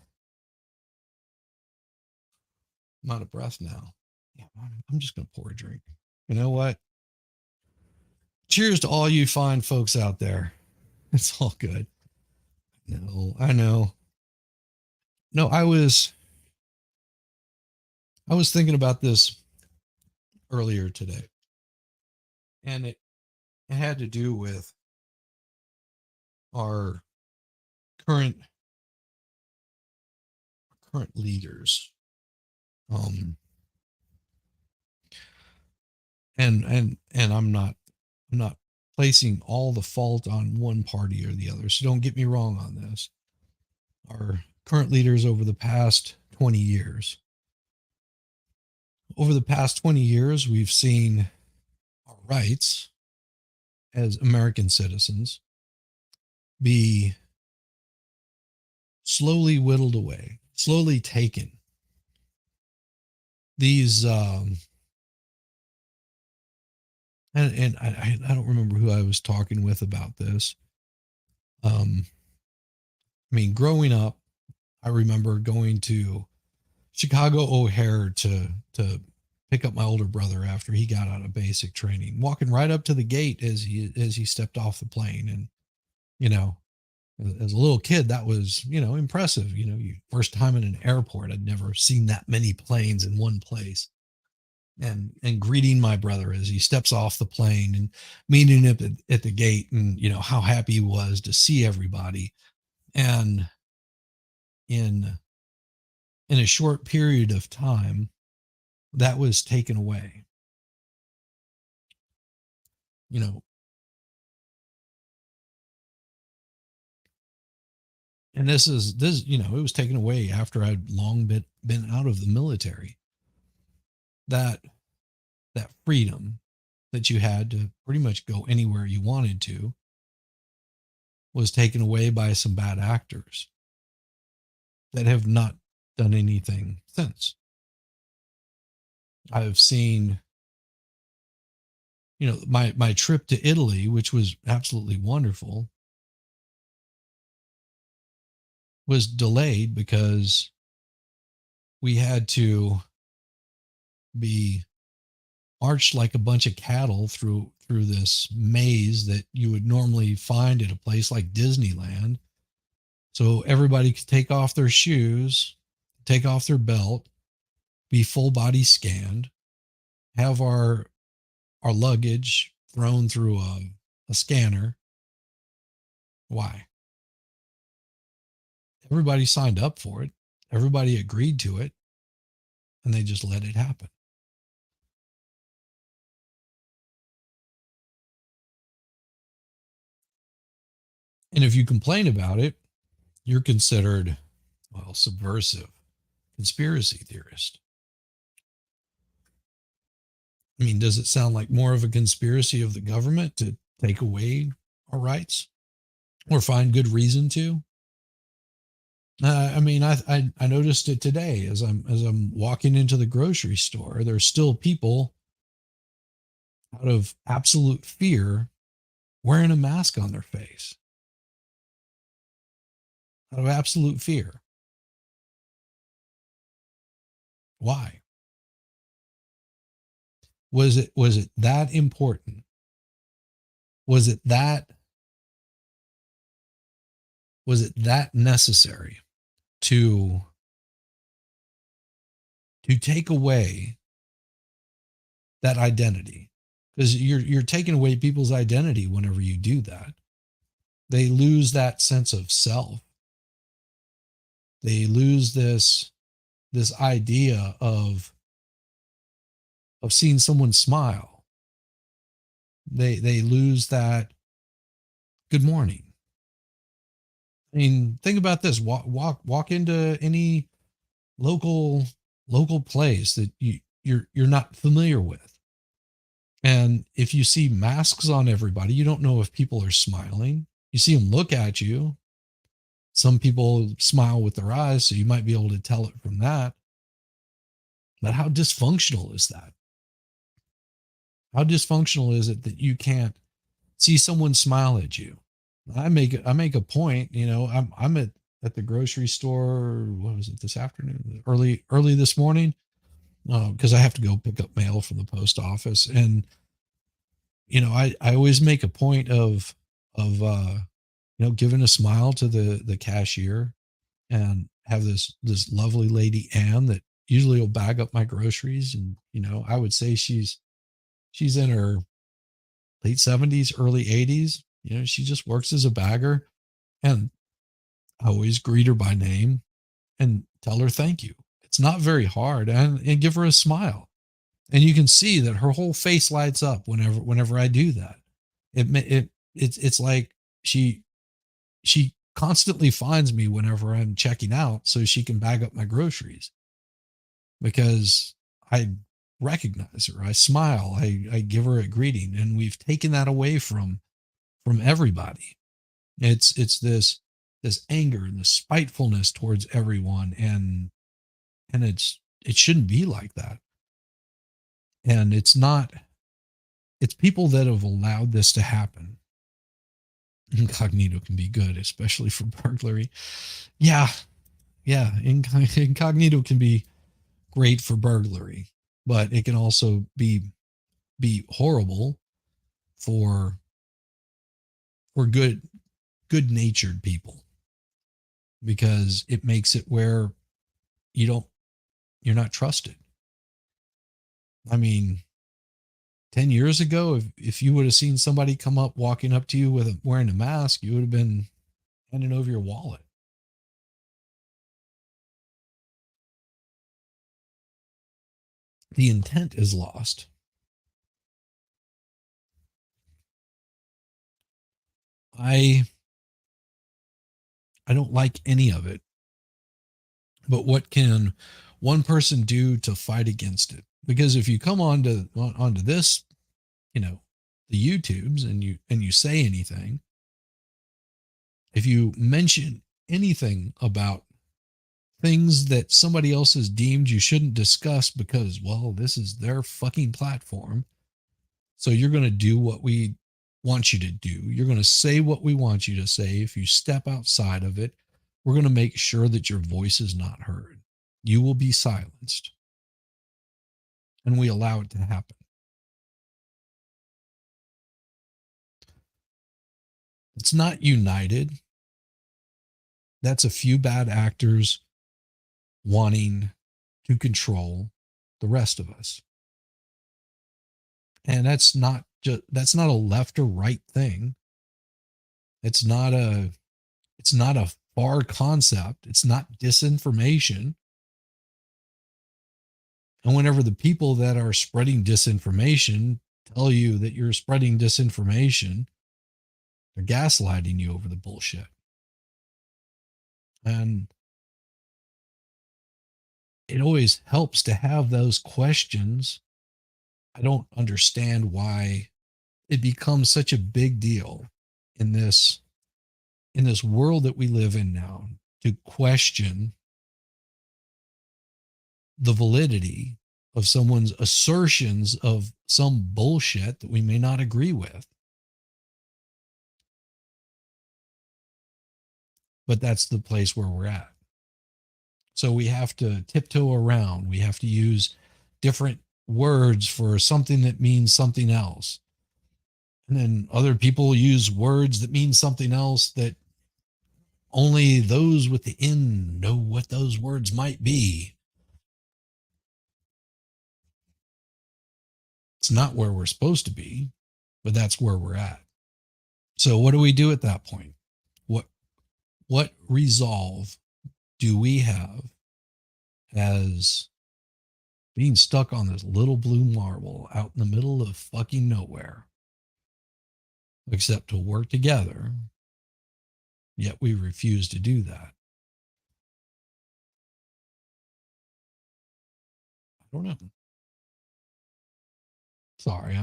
I'm out of breath now. Yeah, I'm just gonna pour a drink. You know what? Cheers to all you fine folks out there. It's all good. No, I know. No, I was thinking about this earlier today, and it had to do with our current current leaders. Um, and I'm not placing all the fault on one party or the other. So don't get me wrong on this. Our current leaders over the past 20 years. Over the past 20 years, we've seen our rights as American citizens be slowly whittled away, slowly taken. These and I don't remember who I was talking with about this. Um, I mean, growing up, I remember going to Chicago O'Hare to pick up my older brother after he got out of basic training, walking right up to the gate as he stepped off the plane. And you know, as a little kid, that was impressive. First time in an airport, I'd never seen that many planes in one place. And greeting my brother as he steps off the plane and meeting him at the gate, and how happy he was to see everybody. And in in a short period of time, that was taken away. You know, and it was taken away after I'd long been out of the military. That that freedom that you had to pretty much go anywhere you wanted to was taken away by some bad actors that have not done anything since. I've seen, my trip to Italy, which was absolutely wonderful, was delayed because we had to be marched like a bunch of cattle through this maze that you would normally find at a place like Disneyland. So everybody could take off their shoes, take off their belt, be full body scanned, have our luggage thrown through a scanner. Why? Everybody signed up for it. Everybody agreed to it, and they just let it happen. And if you complain about it, you're considered, well, subversive, conspiracy theorist. I mean, does it sound like more of a conspiracy of the government to take away our rights or find good reason to? I mean, I noticed it today as I'm walking into the grocery store. There's still people out of absolute fear wearing a mask on their face, out of absolute fear. Why? Was it that important? Was it that was it that necessary to take away that identity? Because you're taking away people's identity whenever you do that. They lose that sense of self. They lose this idea of seeing someone smile. They lose that good morning. I mean, think about this. Walk into any local local place that you're not familiar with. And if you see masks on everybody, you don't know if people are smiling. You see them look at you. Some people smile with their eyes, so you might be able to tell it from that. But how dysfunctional is that? How dysfunctional is it that you can't see someone smile at you? I make a point, I'm at the grocery store, what was it, this afternoon, early this morning, because I have to go pick up mail from the post office. And I always make a point of giving a smile to the cashier, and have this lovely lady Anne that usually will bag up my groceries. And I would say she's in her late 70s, early 80s. She just works as a bagger, and I always greet her by name and tell her thank you. It's not very hard, and give her a smile. And you can see that her whole face lights up whenever I do that. It's like she she constantly finds me whenever I'm checking out so she can bag up my groceries, because I recognize her. I smile. I give her a greeting, and we've taken that away from everybody. It's this anger and this spitefulness towards everyone, and it shouldn't be like that. And it's people that have allowed this to happen. Incognito can be good, especially for burglary. Yeah, yeah, incognito can be great for burglary, but it can also be horrible for good natured people, because it makes it where you don't you're not trusted. I mean, 10 years ago, if you would have seen somebody come up walking up to you wearing a mask, you would have been handing over your wallet. The intent is lost. I I don't like any of it. But what can one person do to fight against it? Because if you come onto this, you know, the YouTubes, and you say anything, if you mention anything about things that somebody else has deemed you shouldn't discuss because, well, this is their fucking platform. So you're going to do what we want you to do. You're going to say what we want you to say. If you step outside of it, we're going to make sure that your voice is not heard. You will be silenced. And we allow it to happen. It's not united. That's a few bad actors wanting to control the rest of us. And that's not a left or right thing. It's not a far concept. It's not disinformation. And whenever the people that are spreading disinformation tell you that you're spreading disinformation, they're gaslighting you over the bullshit. And it always helps to have those questions. I don't understand why it becomes such a big deal in this world that we live in now to question the validity of someone's assertions of some bullshit that we may not agree with. But that's the place where we're at. So we have to tiptoe around. We have to use different words for something that means something else. And then other people use words that mean something else that only those with the N know what those words might be. It's not where we're supposed to be, but that's where we're at. So what do we do at that point? What resolve do we have as being stuck on this little blue marble out in the middle of fucking nowhere, except to work together? Yet we refuse to do that. I don't know. Sorry,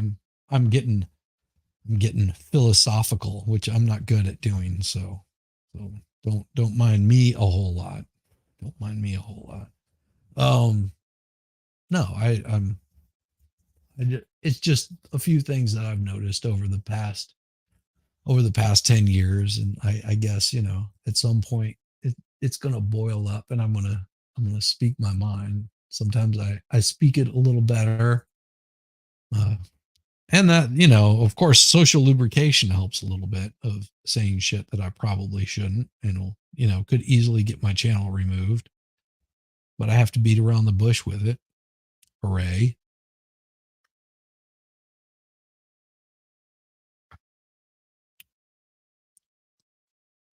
I'm getting philosophical, which I'm not good at doing. So don't mind me a whole lot. Don't mind me a whole lot. No, it's just a few things that I've noticed over the past 10 years. And I guess, at some point it's going to boil up and I'm going to speak my mind. Sometimes I speak it a little better. Uh, and that, of course, social lubrication helps a little bit of saying shit that I probably shouldn't and, could easily get my channel removed, but I have to beat around the bush with it. Hooray.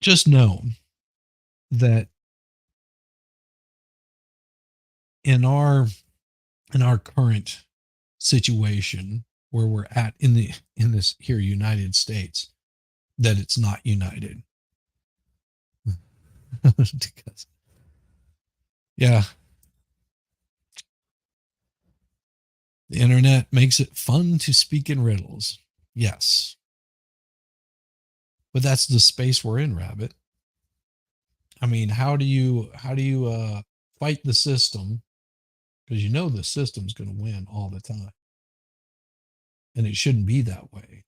Just know that in our current situation where we're at in this here United States, that it's not united. Because, yeah, the internet makes it fun to speak in riddles. Yes, but that's the space we're in, Rabbit. I mean, how do you fight the system? Because the system's going to win all the time, and it shouldn't be that way.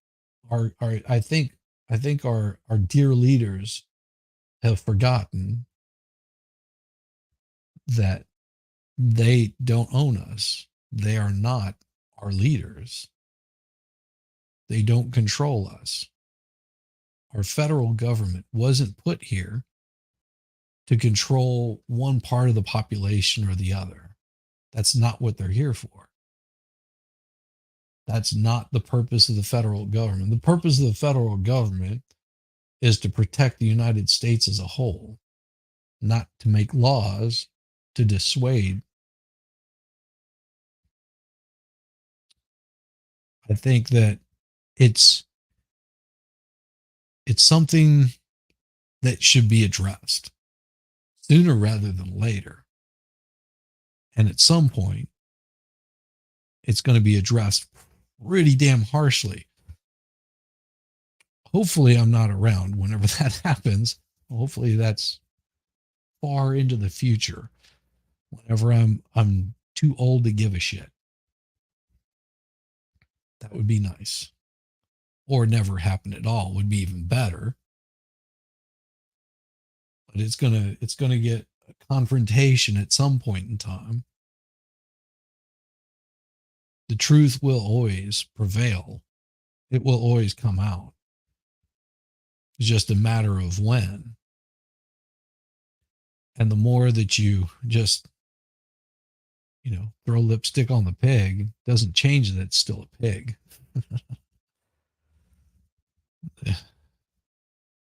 Our I think our dear leaders have forgotten that they don't own us. They are not our leaders. They don't control us. Our federal government wasn't put here to control one part of the population or the other. That's not what they're here for. That's not the purpose of the federal government. The purpose of the federal government is to protect the United States as a whole, not to make laws to dissuade. I think that it's it's something that should be addressed sooner rather than later. And at some point, it's going to be addressed pretty damn harshly. Hopefully, I'm not around whenever that happens. Hopefully, that's far into the future. Whenever I'm too old to give a shit. That would be nice. Or never happen at all would be even better. But it's gonna get a confrontation at some point in time. The truth will always prevail. It will always come out. It's just a matter of when. And the more that you just, throw lipstick on the pig, doesn't change that it's still a pig.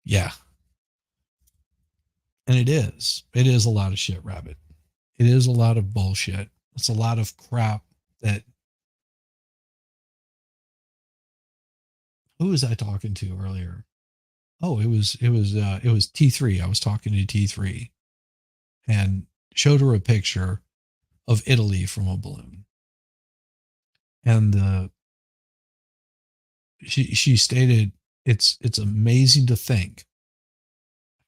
Yeah. And it is. It is a lot of shit, Rabbit. It is a lot of bullshit. It's a lot of crap that who was I talking to earlier? Oh, it was T3. I was talking to T3 and showed her a picture of Italy from a balloon. And she stated it's amazing to think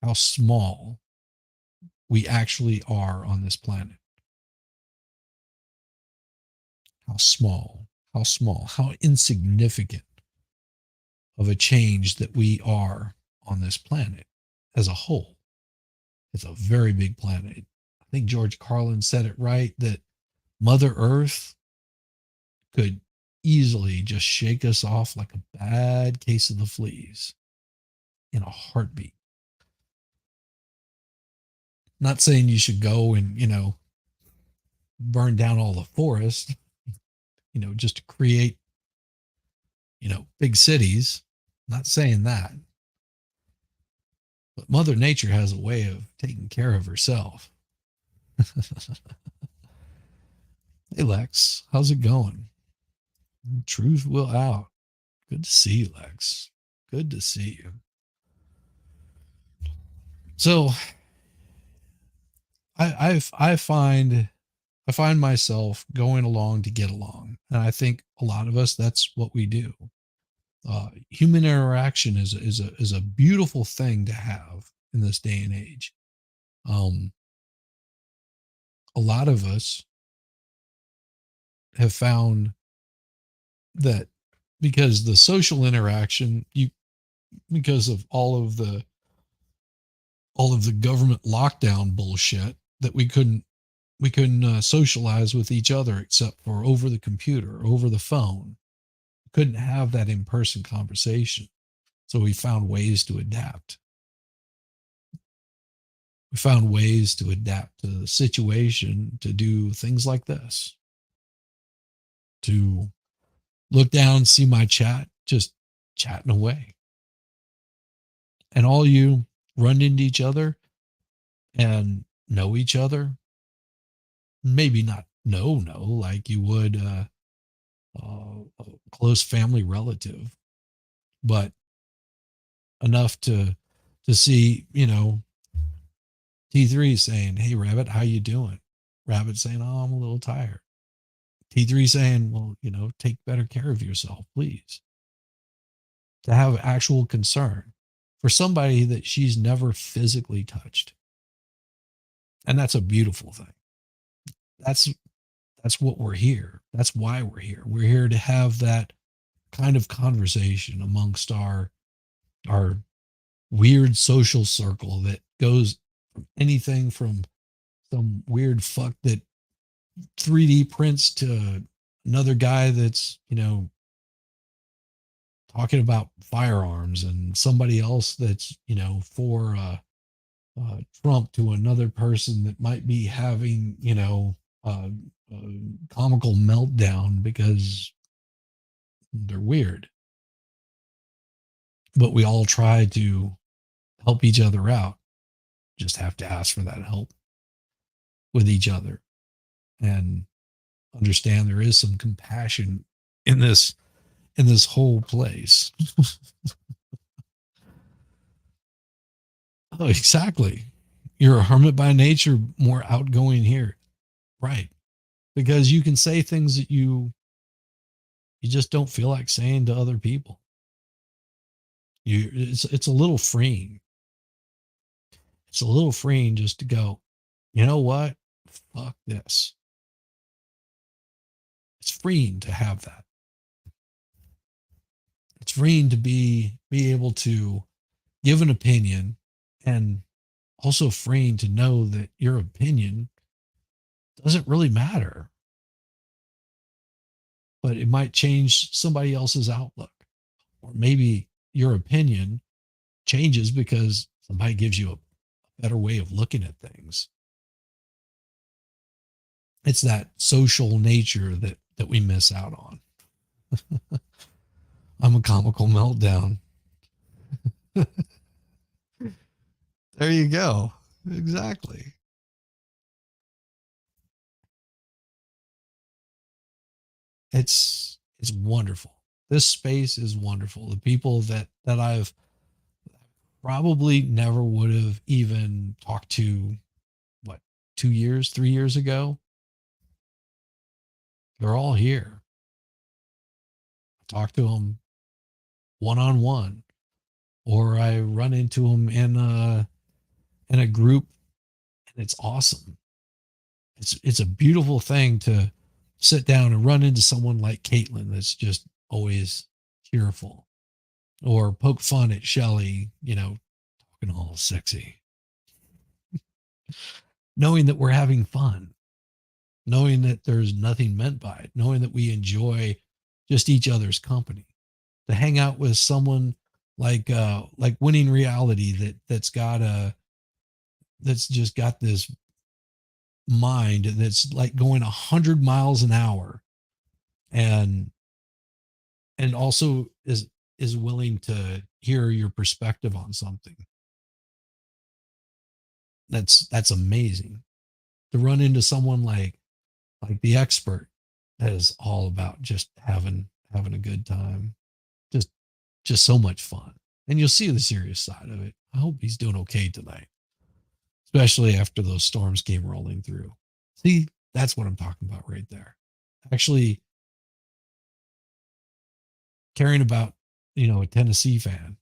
how small we actually are on this planet. How insignificant of a change that we are on this planet as a whole. It's a very big planet. I think George Carlin said it right that Mother Earth could easily just shake us off like a bad case of the fleas in a heartbeat. Not saying you should go and, burn down all the forest, just to create, big cities. Not saying that. But Mother Nature has a way of taking care of herself. Hey, Lex, how's it going? Truth will out. Good to see you, Lex. Good to see you. So I find myself going along to get along, and I think a lot of us that's what we do. Human interaction is a beautiful thing to have in this day and age. Um, a lot of us have found that because the social interaction, because of all of the government lockdown bullshit, that we couldn't socialize with each other except for over the computer, over the phone. We couldn't have that in-person conversation. So we found ways to adapt. We found ways to adapt to the situation, to do things like this, to look down, see my chat, just chatting away. And all you run into each other and know each other, maybe not know, like you would a close family relative, but enough to see, T3 saying, "Hey, Rabbit, how you doing?" Rabbit saying, "Oh, I'm a little tired." T3 saying, "Well, take better care of yourself, please." To have actual concern for somebody that she's never physically touched. And that's a beautiful thing. That's that's what we're here. That's why we're here. We're here to have that kind of conversation amongst our weird social circle that goes from anything from some weird fuck that 3D prints to another guy that's, talking about firearms, and somebody else that's, for Trump, to another person that might be having, a comical meltdown because they're weird. But we all try to help each other out. Just have to ask for that help with each other and understand there is some compassion in this whole place. Oh, exactly. You're a hermit by nature, more outgoing here. Right. Because you can say things that you just don't feel like saying to other people. It's a little freeing. It's a little freeing just to go, you know what? Fuck this. It's freeing to have that. It's freeing to be able to give an opinion, and also freeing to know that your opinion doesn't really matter, but it might change somebody else's outlook. Or maybe your opinion changes because somebody gives you a better way of looking at things. It's that social nature that we miss out on. I'm a comical meltdown. There you go. Exactly. It's wonderful. This space is wonderful. The people that I've probably never would have even talked to, what, 2 years, 3 years ago, they're all here. I talk to them one on one, or I run into them in a group, and it's awesome. It's a beautiful thing to sit down and run into someone like Caitlin that's just always cheerful, or poke fun at Shelly, talking all sexy, knowing that we're having fun, knowing that there's nothing meant by it, knowing that we enjoy just each other's company. To hang out with someone like Winning Reality, that's just got this mind that's like going 100 miles an hour, and also is willing to hear your perspective on something. That's amazing. To run into someone like the expert, that is all about just having a good time. Just just so much fun. And you'll see the serious side of it. I hope he's doing okay tonight, especially after those storms came rolling through. See, that's what I'm talking about right there. Actually caring about, a Tennessee fan.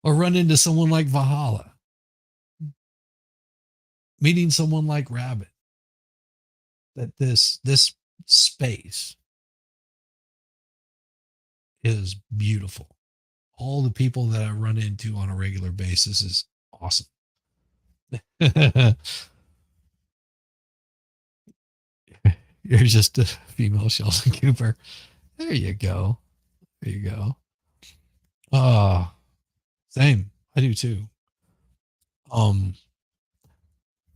Or run into someone like Valhalla, meeting someone like Rabbit. that this space is beautiful. All the people that I run into on a regular basis is awesome. You're just a female Sheldon Cooper. There you go. There you go. Ah, same. I do too. Um,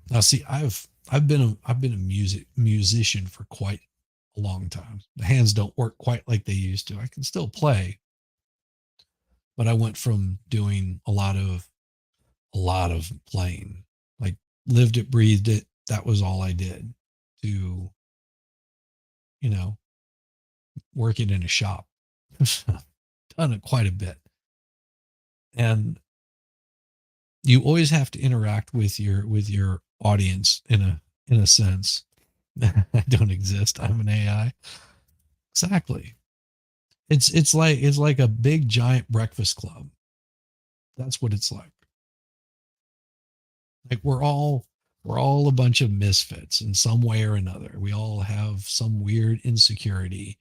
Now see, I've been a musician for quite a long time. The hands don't work quite like they used to. I can still play, but I went from doing a lot of playing, like lived it, breathed it. That was all I did, to, you know, working in a shop. Done it quite a bit. And you always have to interact with your audience in a sense. I don't exist. I'm an AI. Exactly. It's like a big giant breakfast club. That's what it's like. Like we're all a bunch of misfits in some way or another. We all have some weird insecurity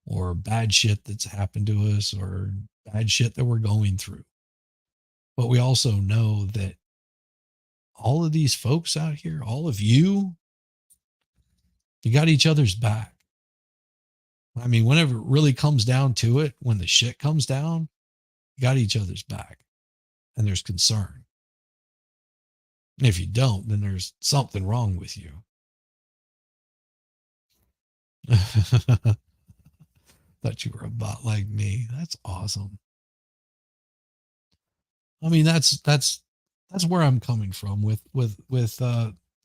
or bad shit that's happened to us or bad shit that we're going through. But we also know that all of these folks out here, all of you, you got each other's back. I mean, whenever it really comes down to it, when the shit comes down, you got each other's back and there's concern. And if you don't, then there's something wrong with you. Thought you were a bot like me. That's awesome. I mean, that's where I'm coming from with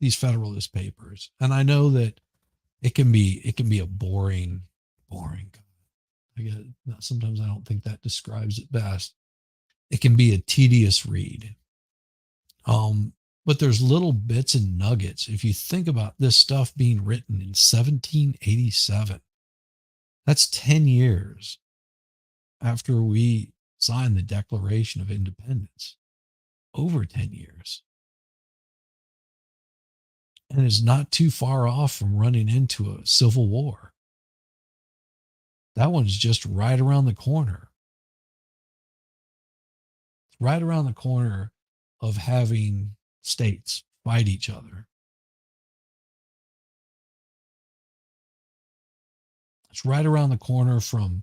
these Federalist Papers, and I know that it can be a boring. I get sometimes I don't think that describes it best. It can be a tedious read. Um, but there's little bits and nuggets. If you think about this stuff being written in 1787, that's 10 years after we signed the Declaration of Independence. Over 10 years. And is not too far off from running into a civil war. That one's just right around the corner. It's right around the corner of having states fight each other. It's right around the corner from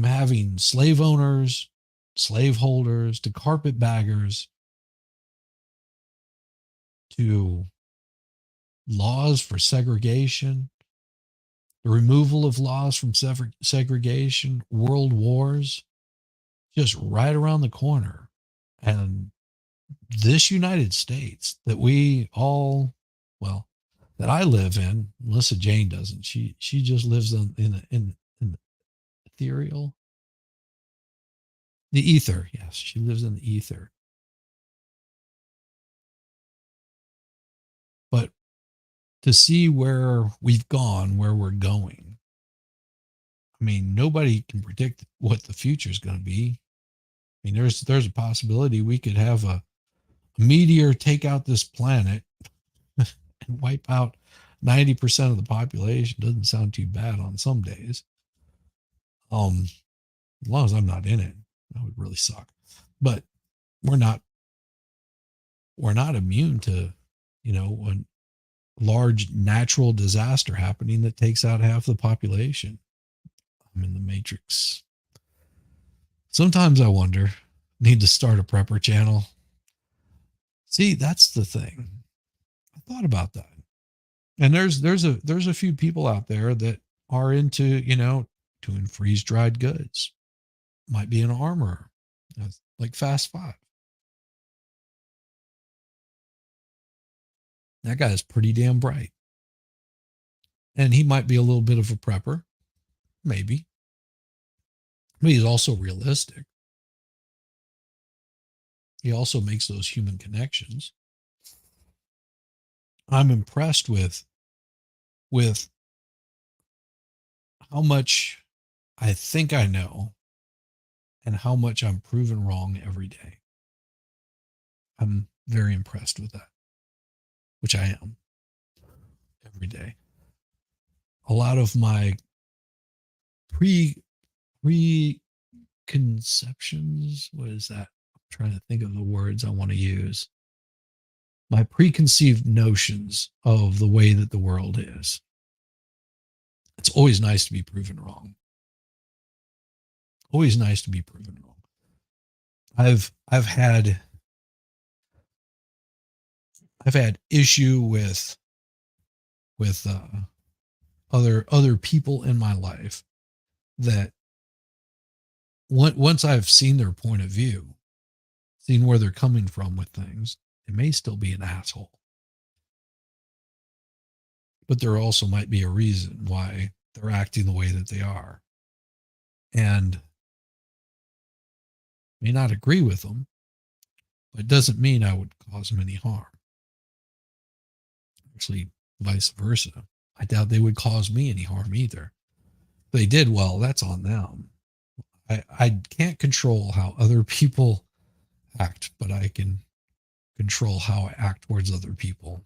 having slave owners, slave holders, to carpetbaggers, to laws for segregation, the removal of laws from segregation, world wars, just right around the corner. And this United States that we all, well, that I live in, Melissa Jane doesn't. She just lives in the ethereal, the ether. Yes, she lives in the ether. But to see where we've gone, where we're going, I mean, nobody can predict what the future is going to be. I mean, there's a possibility we could have a meteor take out this planet and wipe out 90% of the population. Doesn't sound too bad on some days. As long as I'm not in it, that would really suck. But we're not we're not immune to, a large natural disaster happening that takes out half the population. I'm in the matrix. Sometimes I wonder, need to start a prepper channel. See, that's the thing. I thought about that. And there's a few people out there that are into, doing freeze dried goods. Might be an armorer, like Fast Five. That guy is pretty damn bright. And he might be a little bit of a prepper, maybe. But he's also realistic. He also makes those human connections. I'm impressed with how much I think I know and how much I'm proven wrong every day. I'm very impressed with that, which I am every day. a lot of my pre preconceptions, what is that? I'm trying to think of the words I want to use. My preconceived notions of the way that the world is. It's always nice to be proven wrong. Always nice to be proven wrong. I've had issue with other people in my life that once I've seen their point of view, seen where they're coming from with things, it may still be an asshole. But there also might be a reason why they're acting the way that they are. And may not agree with them, but it doesn't mean I would cause them any harm. Actually, vice versa. I doubt they would cause me any harm either. If they did, well, that's on them. I can't control how other people act, but I can control how I act towards other people.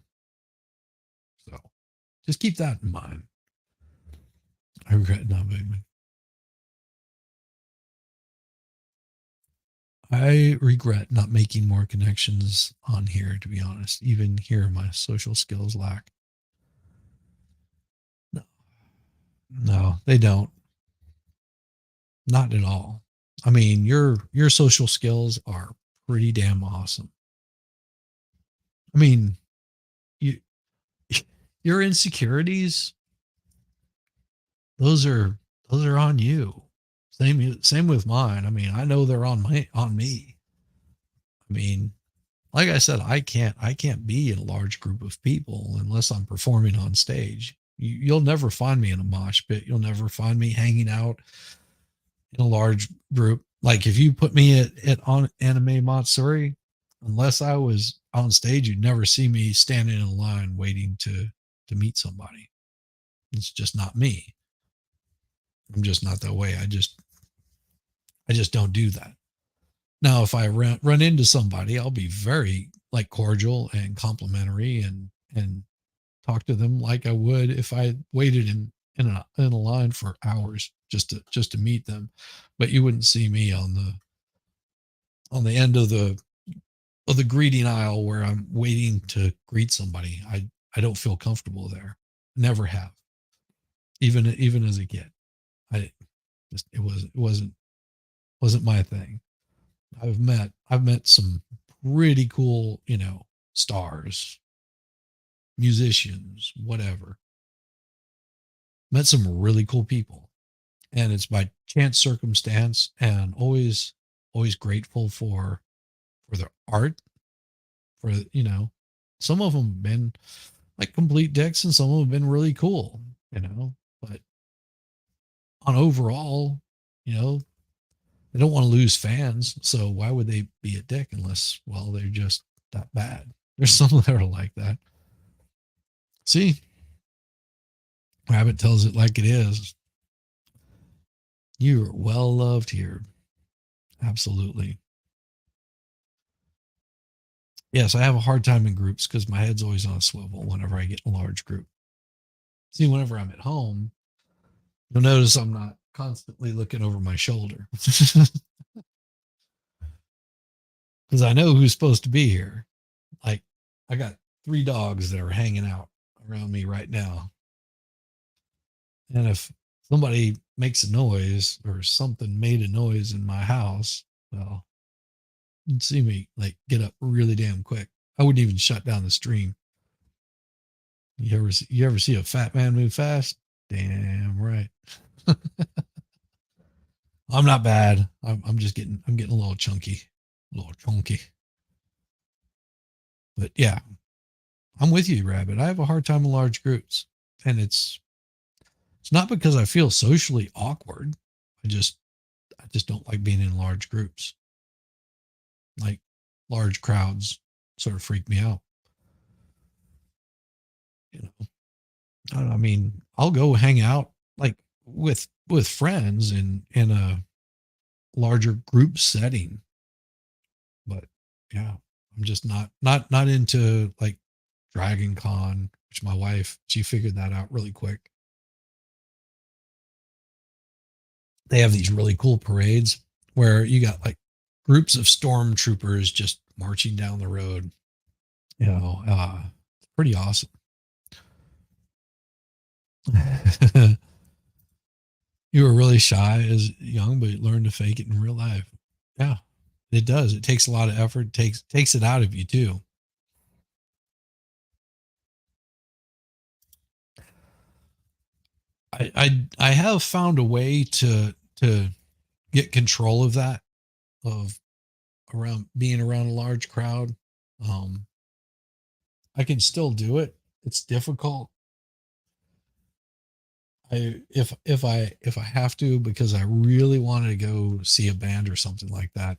So just keep that in mind. I regret not being. I regret not making more connections on here, to be honest. Even here, my social skills lack. No, no, they don't. Not at all. I mean, your social skills are pretty damn awesome. I mean, you your insecurities, those are on you. Same with mine. I mean, I know they're on me. I mean, like I said, I can't be in a large group of people unless I'm performing on stage. You'll never find me in a mosh pit. You'll never find me hanging out in a large group. Like if you put me at on Anime Matsuri, unless I was on stage, you'd never see me standing in a line waiting to meet somebody. It's just not me. I'm just not that way. I just don't do that. Now, if I run into somebody, I'll be very like cordial and complimentary and talk to them like I would if I waited in a line for hours just to meet them. But you wouldn't see me on the end of the greeting aisle where I'm waiting to greet somebody. I don't feel comfortable there. Never have. Even as a kid. I just it wasn't my thing. I've met some pretty cool, stars, musicians, whatever. Met some really cool people. And it's by chance circumstance and always grateful for their art, for some of them have been like complete dicks and some of them have been really cool, but on overall, you know, they don't want to lose fans. So why would they be a dick unless, well, they're just that bad? There's some that are like that. See, Rabbit tells it like it is. You are well loved here. Absolutely. Yes, I have a hard time in groups because my head's always on a swivel whenever I get in a large group. See, whenever I'm at home, you'll notice I'm not constantly looking over my shoulder because I know who's supposed to be here. Like, I got 3 dogs that are hanging out around me right now. And if somebody makes a noise or something made a noise in my house, well, you'd see me like get up really damn quick. I wouldn't even shut down the stream. You ever see a fat man move fast? Damn right. I'm not bad. I'm just getting a little chunky, a little chunky. But yeah, I'm with you, Rabbit. I have a hard time in large groups, and it's not because I feel socially awkward. I just don't like being in large groups. Like large crowds sort of freak me out. You know, I mean, I'll go hang out like with friends in a larger group setting, but yeah, I'm just not into like Dragon Con, which my wife, she figured that out really quick. they have these really cool parades where you got like groups of stormtroopers just marching down the road. Pretty awesome. You were really shy as young, but you learned to fake it in real life. Yeah, it does. It takes a lot of effort. Takes it out of you too. I have found a way to get control of that, of around being around a large crowd. Um, I can still do it. It's difficult. If I have to, because I really want to go see a band or something like that,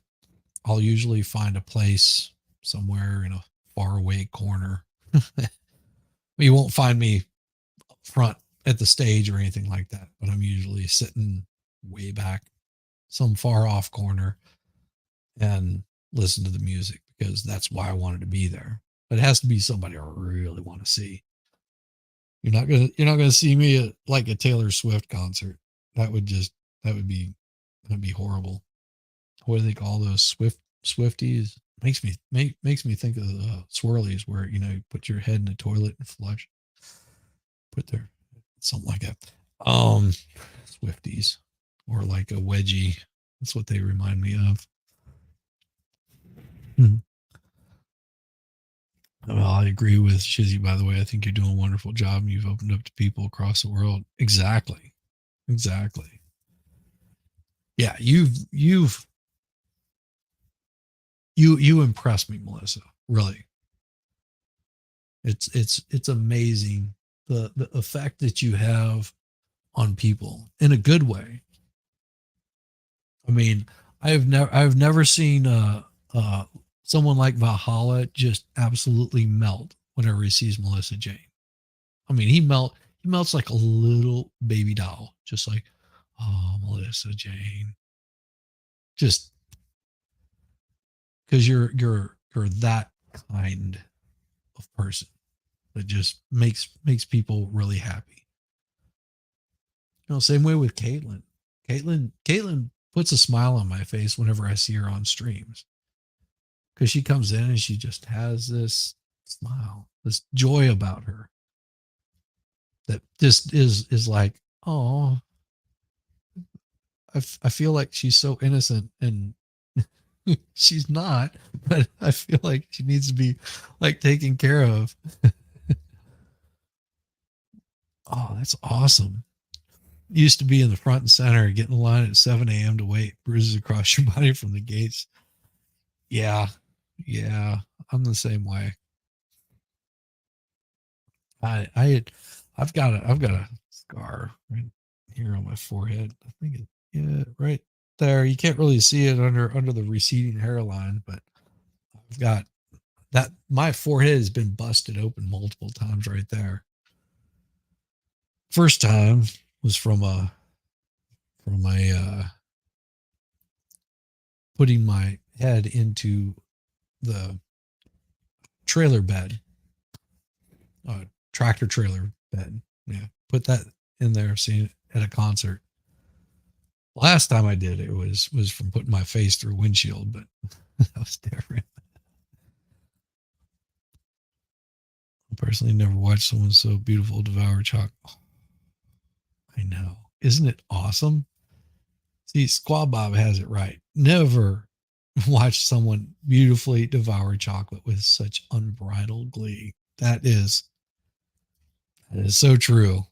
I'll usually find a place somewhere in a far away corner. You won't find me front at the stage or anything like that, but I'm usually sitting way back, some far off corner, and listen to the music because that's why I wanted to be there. But it has to be somebody I really want to see. You're not gonna see me at like a Taylor Swift concert. That would just that'd be horrible. What do they call those Swifties? Makes me think of the swirlies where you put your head in the toilet and flush. Put there something like that. Um, Swifties or like a wedgie. That's what they remind me of. Mhm. Well, I agree with Shizzy, by the way. I think you're doing a wonderful job. You've opened up to people across the world. Exactly. Exactly. Yeah, you impressed me, Melissa. Really. It's amazing the effect that you have on people in a good way. I mean, I've never seen someone like Valhalla just absolutely melt whenever he sees Melissa Jane. I mean, he melts like a little baby doll, just like, oh, Melissa Jane. Just because you're that kind of person that just makes people really happy. Same way with Caitlin. Caitlin puts a smile on my face whenever I see her on streams because she comes in and she just has this smile, this joy about her that just is like, oh, I feel like she's so innocent and she's not, but I feel like she needs to be like taken care of. Oh, that's awesome. Used to be in the front and center, get in the line at 7 a.m. to wait, bruises across your body from the gates. Yeah. Yeah. I'm the same way. I I've got a scar right here on my forehead. I think yeah, right there. You can't really see it under the receding hairline, but I've got that. My forehead has been busted open multiple times right there. First time was from a putting my head into the trailer bed, tractor trailer bed. Yeah, put that in there. Seeing it at a concert. Last time I did it was from putting my face through a windshield, but that was different. I personally never watched someone so beautiful devour chocolate. Oh, I know. Isn't it awesome? See, Squaw Bob has it right. Never watch someone beautifully devour chocolate with such unbridled glee. That is so true.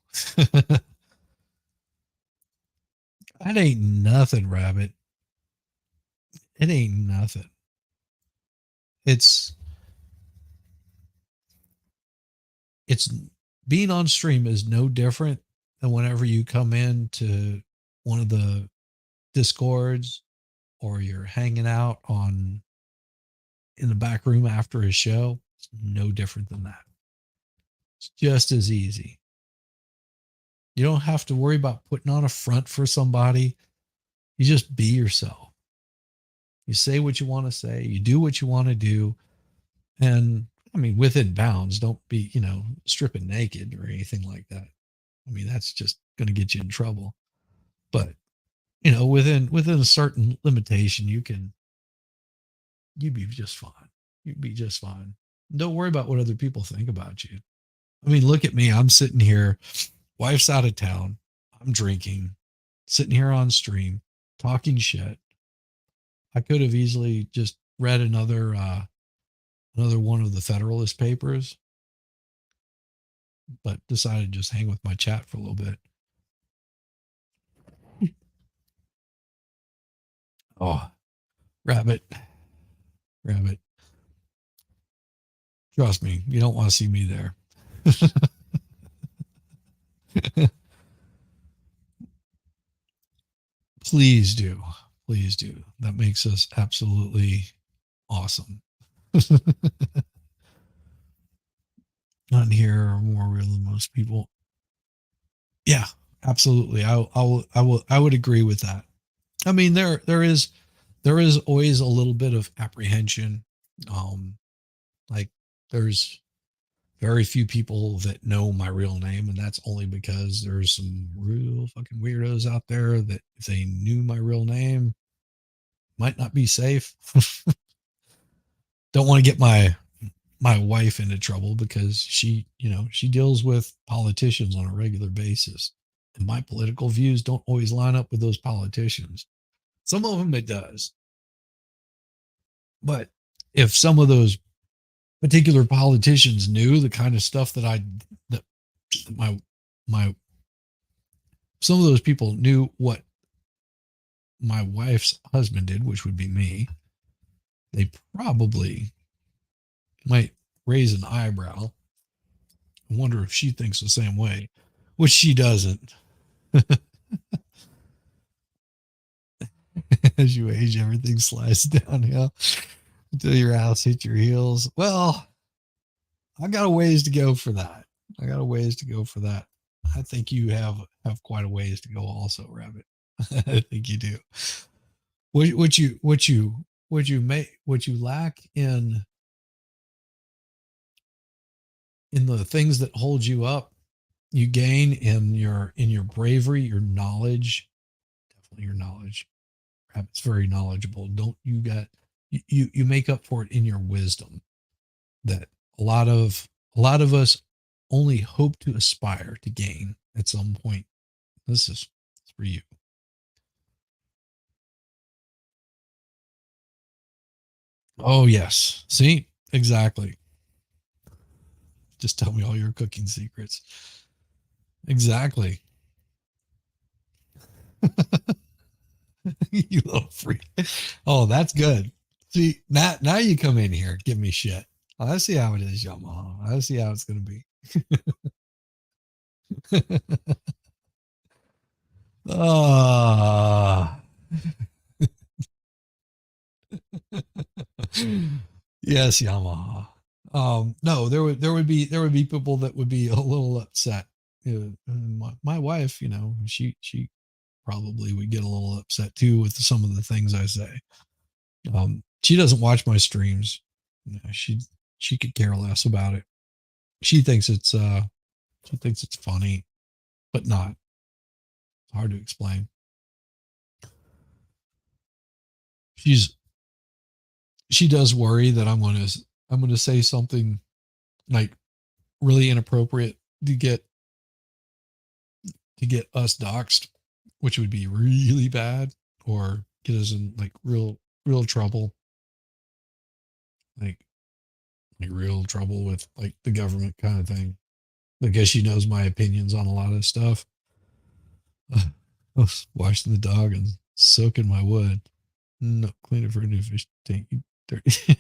That ain't nothing, Rabbit. It ain't nothing. It's it's being on stream is no different than whenever you come in to one of the discords or you're hanging out on in the back room after a show. It's no different than that. It's just as easy. You don't have to worry about putting on a front for somebody. You just be yourself. You say what you want to say, you do what you want to do, and I mean within bounds. Don't be stripping naked or anything like that. I mean that's just going to get you in trouble. But within a certain limitation, you'd be just fine. You'd be just fine. Don't worry about what other people think about you. I mean, look at me. I'm sitting here, wife's out of town. I'm drinking, sitting here on stream, talking shit. I could have easily just read another one of the Federalist Papers, but decided to just hang with my chat for a little bit. Oh, rabbit, rabbit. Trust me, you don't want to see me there. Please do. Please do. That makes us absolutely awesome. On here are more real than most people. Yeah, absolutely. I would agree with that. I mean, there is always a little bit of apprehension. Um, like there's very few people that know my real name, and that's only because there's some real fucking weirdos out there that if they knew my real name, might not be safe. Don't want to get my wife into trouble because she deals with politicians on a regular basis, and my political views don't always line up with those politicians. Some of them it does, but if some of those particular politicians knew the kind of stuff that my my some of those people knew what my wife's husband did, which would be me, they probably might raise an eyebrow. I wonder if she thinks the same way, which she doesn't. As you age, everything slides downhill until your ass hits your heels. Well, I got a ways to go for that. I got a ways to go for that. I think you have quite a ways to go, also, Rabbit. I think you do. What you lack in the things that hold you up, you gain in your bravery, your knowledge, definitely your knowledge. Rabbit's very knowledgeable. Don't you got you make up for it in your wisdom that a lot of us only hope to aspire to gain at some point. This is for you. Oh yes. See? Exactly. Just tell me all your cooking secrets. Exactly. You little freak. Oh, that's good. See, now you come in here, give me shit. I see how it is, Yamaha. I see how it's gonna be. Ah. Yes, Yamaha. No, there would be people that would be a little upset. My wife, she probably would get a little upset too with some of the things I say. She doesn't watch my streams. She could care less about it. She thinks it's funny, but not. It's hard to explain. She does worry that I'm gonna say something like really inappropriate to get us doxxed, which would be really bad, or get us in like real trouble, like real trouble with like the government kind of thing. Because she knows my opinions on a lot of stuff. I was washing the dog and soaking my wood. No, clean it for a new fish tank. You dirty.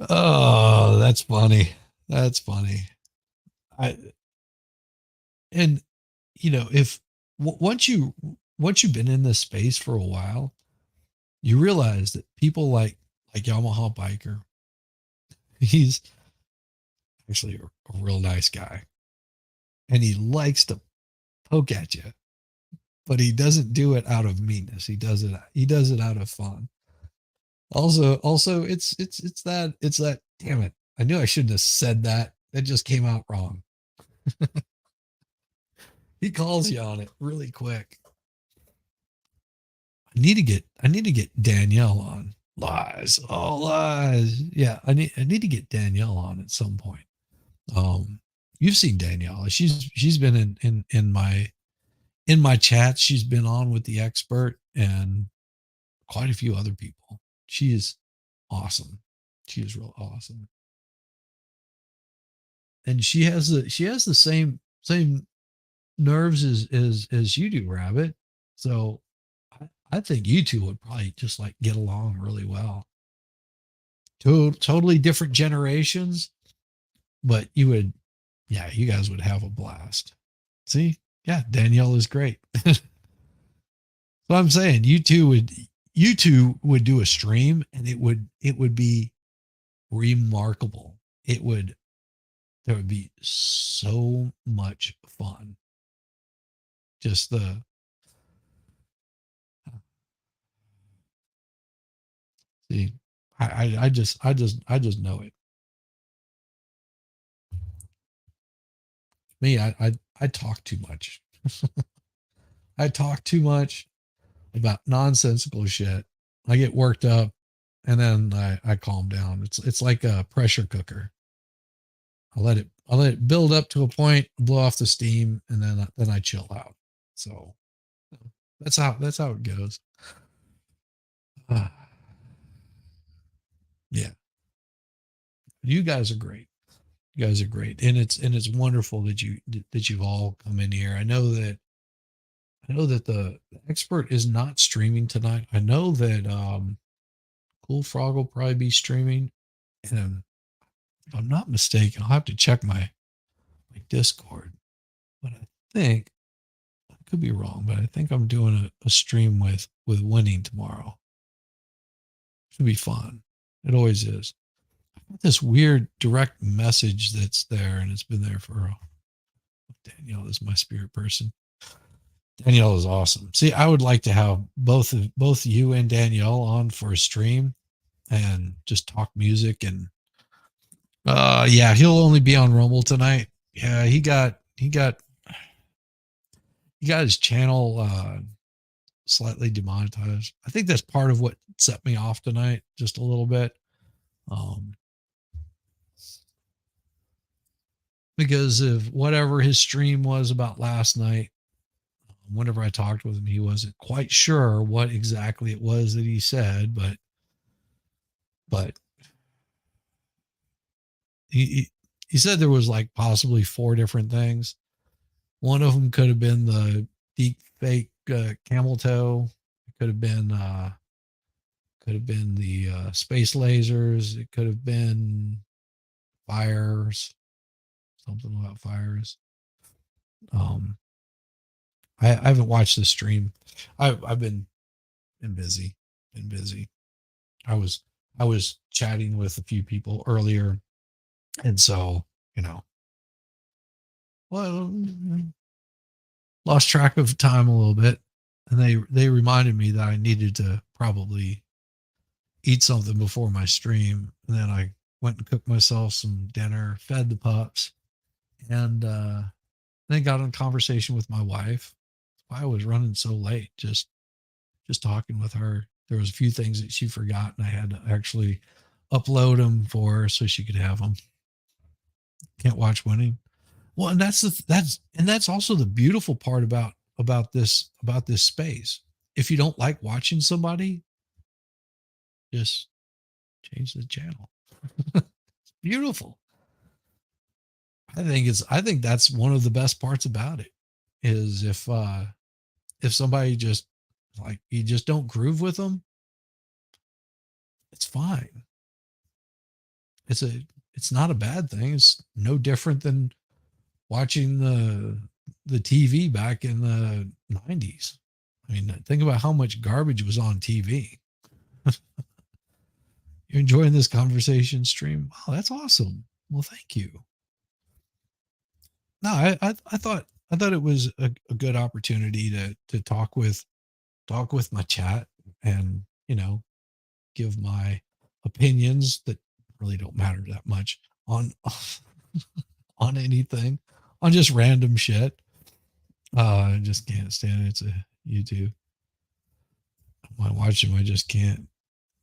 Oh, that's funny. That's funny. I and if once you've been in this space for a while, you realize that people like Yamaha Biker, he's actually a real nice guy, and he likes to poke at you, but he doesn't do it out of meanness. He does it out of fun. Also, it's that. Damn it! I knew I shouldn't have said that. That just came out wrong. He calls you on it really quick. I need to get Danielle on. Lies. Oh, lies. Yeah, I need to get Danielle on at some point. Um, you've seen Danielle. She's been in my chats. She's been on with the expert and quite a few other people. She is awesome. She is real awesome. And she has the same nerves as you do, Rabbit. So I think you two would probably just like get along really well. Totally different generations, but yeah, you guys would have a blast. See, yeah, Danielle is great. So I'm saying you two would do a stream and it would be remarkable. There would be so much fun. Just the see, I just know it. Me, I talk too much. I talk too much about nonsensical shit. I get worked up and then I calm down. It's like a pressure cooker. I let it build up to a point, blow off the steam, and then I chill out. So that's how it goes. Yeah, you guys are great. You guys are great, and it's wonderful that you've all come in here. I know that the expert is not streaming tonight. I know that Cool Frog will probably be streaming, and if I'm not mistaken, I'll have to check my Discord. But I think I could be wrong, but I think I'm doing a stream with Winning tomorrow. Should be fun. It always is. This weird direct message that's there, and it's been there for Danielle is my spirit person. Danielle is awesome. See, I would like to have both you and Danielle on for a stream and just talk music and yeah, he'll only be on Rumble tonight. Yeah, he got his channel slightly demonetized. I think that's part of what set me off tonight just a little bit. Um because of whatever his stream was about last night. Whenever I talked with him, he wasn't quite sure what exactly it was that he said, but he said there was like possibly four different things. One of them could have been the deep fake camel toe. It could have been the space lasers. It could have been fires. Something about fires. Um, I haven't watched the stream. I've been busy. Been busy. I was I was chatting with a few people earlier, and so well, lost track of time a little bit, and they reminded me that I needed to probably eat something before my stream, and then I went and cooked myself some dinner, fed the pups, and then got in a conversation with my wife. Why I was running so late, just talking with her. There was a few things that she forgot, and I had to actually upload them for her so she could have them. Can't watch Winning. Well, and that's also the beautiful part about this space. If you don't like watching somebody, just change the channel. Beautiful. I think that's one of the best parts about it is if somebody just like you just don't groove with them, it's fine. It's not a bad thing. It's no different than watching the TV back in the 90s. I mean, think about how much garbage was on TV. You're enjoying this conversation stream? Wow, that's awesome. Well, thank you. No, I thought it was a good opportunity to talk with my chat and give my opinions that really don't matter that much on on anything, on just random shit. I just can't stand it. It's a YouTube. I watch him. I just can't.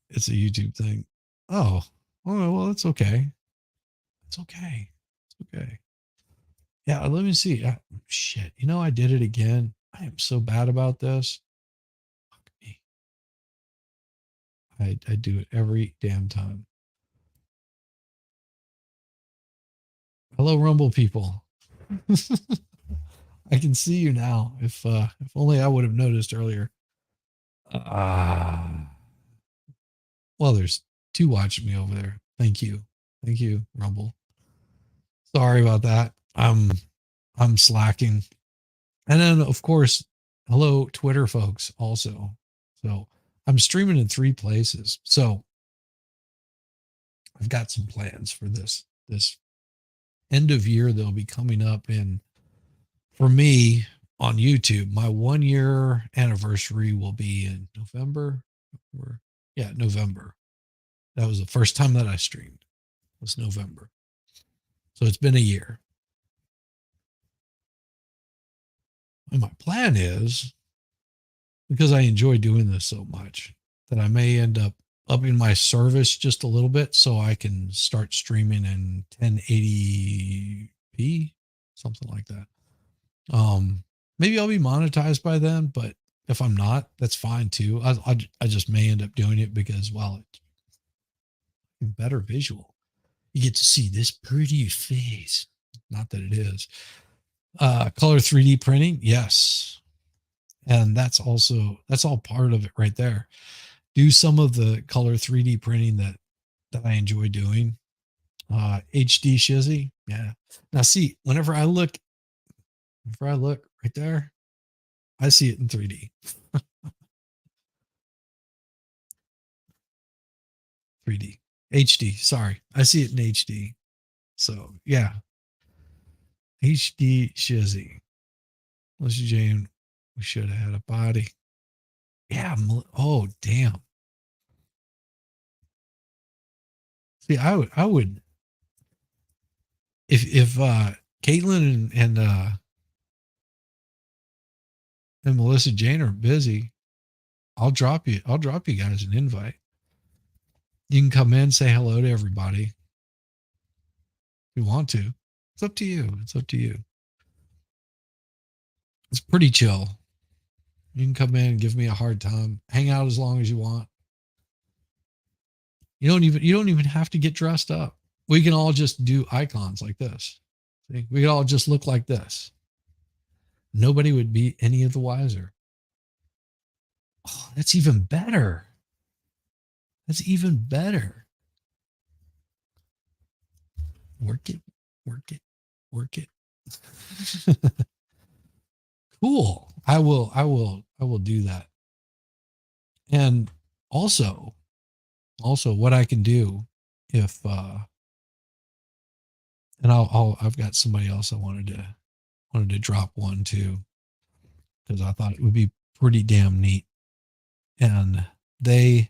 It's a YouTube thing. Oh, well, it's okay. It's okay. It's okay. Yeah, let me see. Shit. I did it again. I am so bad about this. Fuck me. I do it every damn time. Hello, Rumble people. I can see you now. If only I would have noticed earlier. Ah, well, there's two watching me over there. Thank you, Rumble. Sorry about that. I'm slacking. And then of course, hello Twitter folks also. So I'm streaming in three places. So I've got some plans for this end of year that'll be coming up in for me on YouTube. My 1 year anniversary will be in November. Or, yeah, November. That was the first time that I streamed. It was November. So it's been a year. And my plan is because I enjoy doing this so much that I may end up upping my service just a little bit so I can start streaming in 1080p, something like that. Maybe I'll be monetized by then, but if I'm not, that's fine too. I just may end up doing it because, well, it's better visual. You get to see this pretty face. Not that it is. Color 3D printing, yes. And that's all part of it right there. Do some of the color 3D printing that I enjoy doing. HD shizzy, yeah. Now see, whenever I look right there, I see it in 3D. 3D. HD, sorry. I see it in HD. So yeah. HD shizzy. Melissa Jane, we should have had a body. Yeah. Oh, damn. See, I would if Caitlin and Melissa Jane are busy, I'll drop you guys an invite. You can come in, say hello to everybody if you want to. It's up to you. It's up to you. It's pretty chill. You can come in and give me a hard time. Hang out as long as you want. You don't even have to get dressed up. We can all just do icons like this. See? We could all just look like this. Nobody would be any of the wiser. Oh, that's even better. That's even better. Work it, work it, work it. Cool. I will do that. And also, what I can do if and I've got somebody else I wanted to drop one too because I thought it would be pretty damn neat. And they'll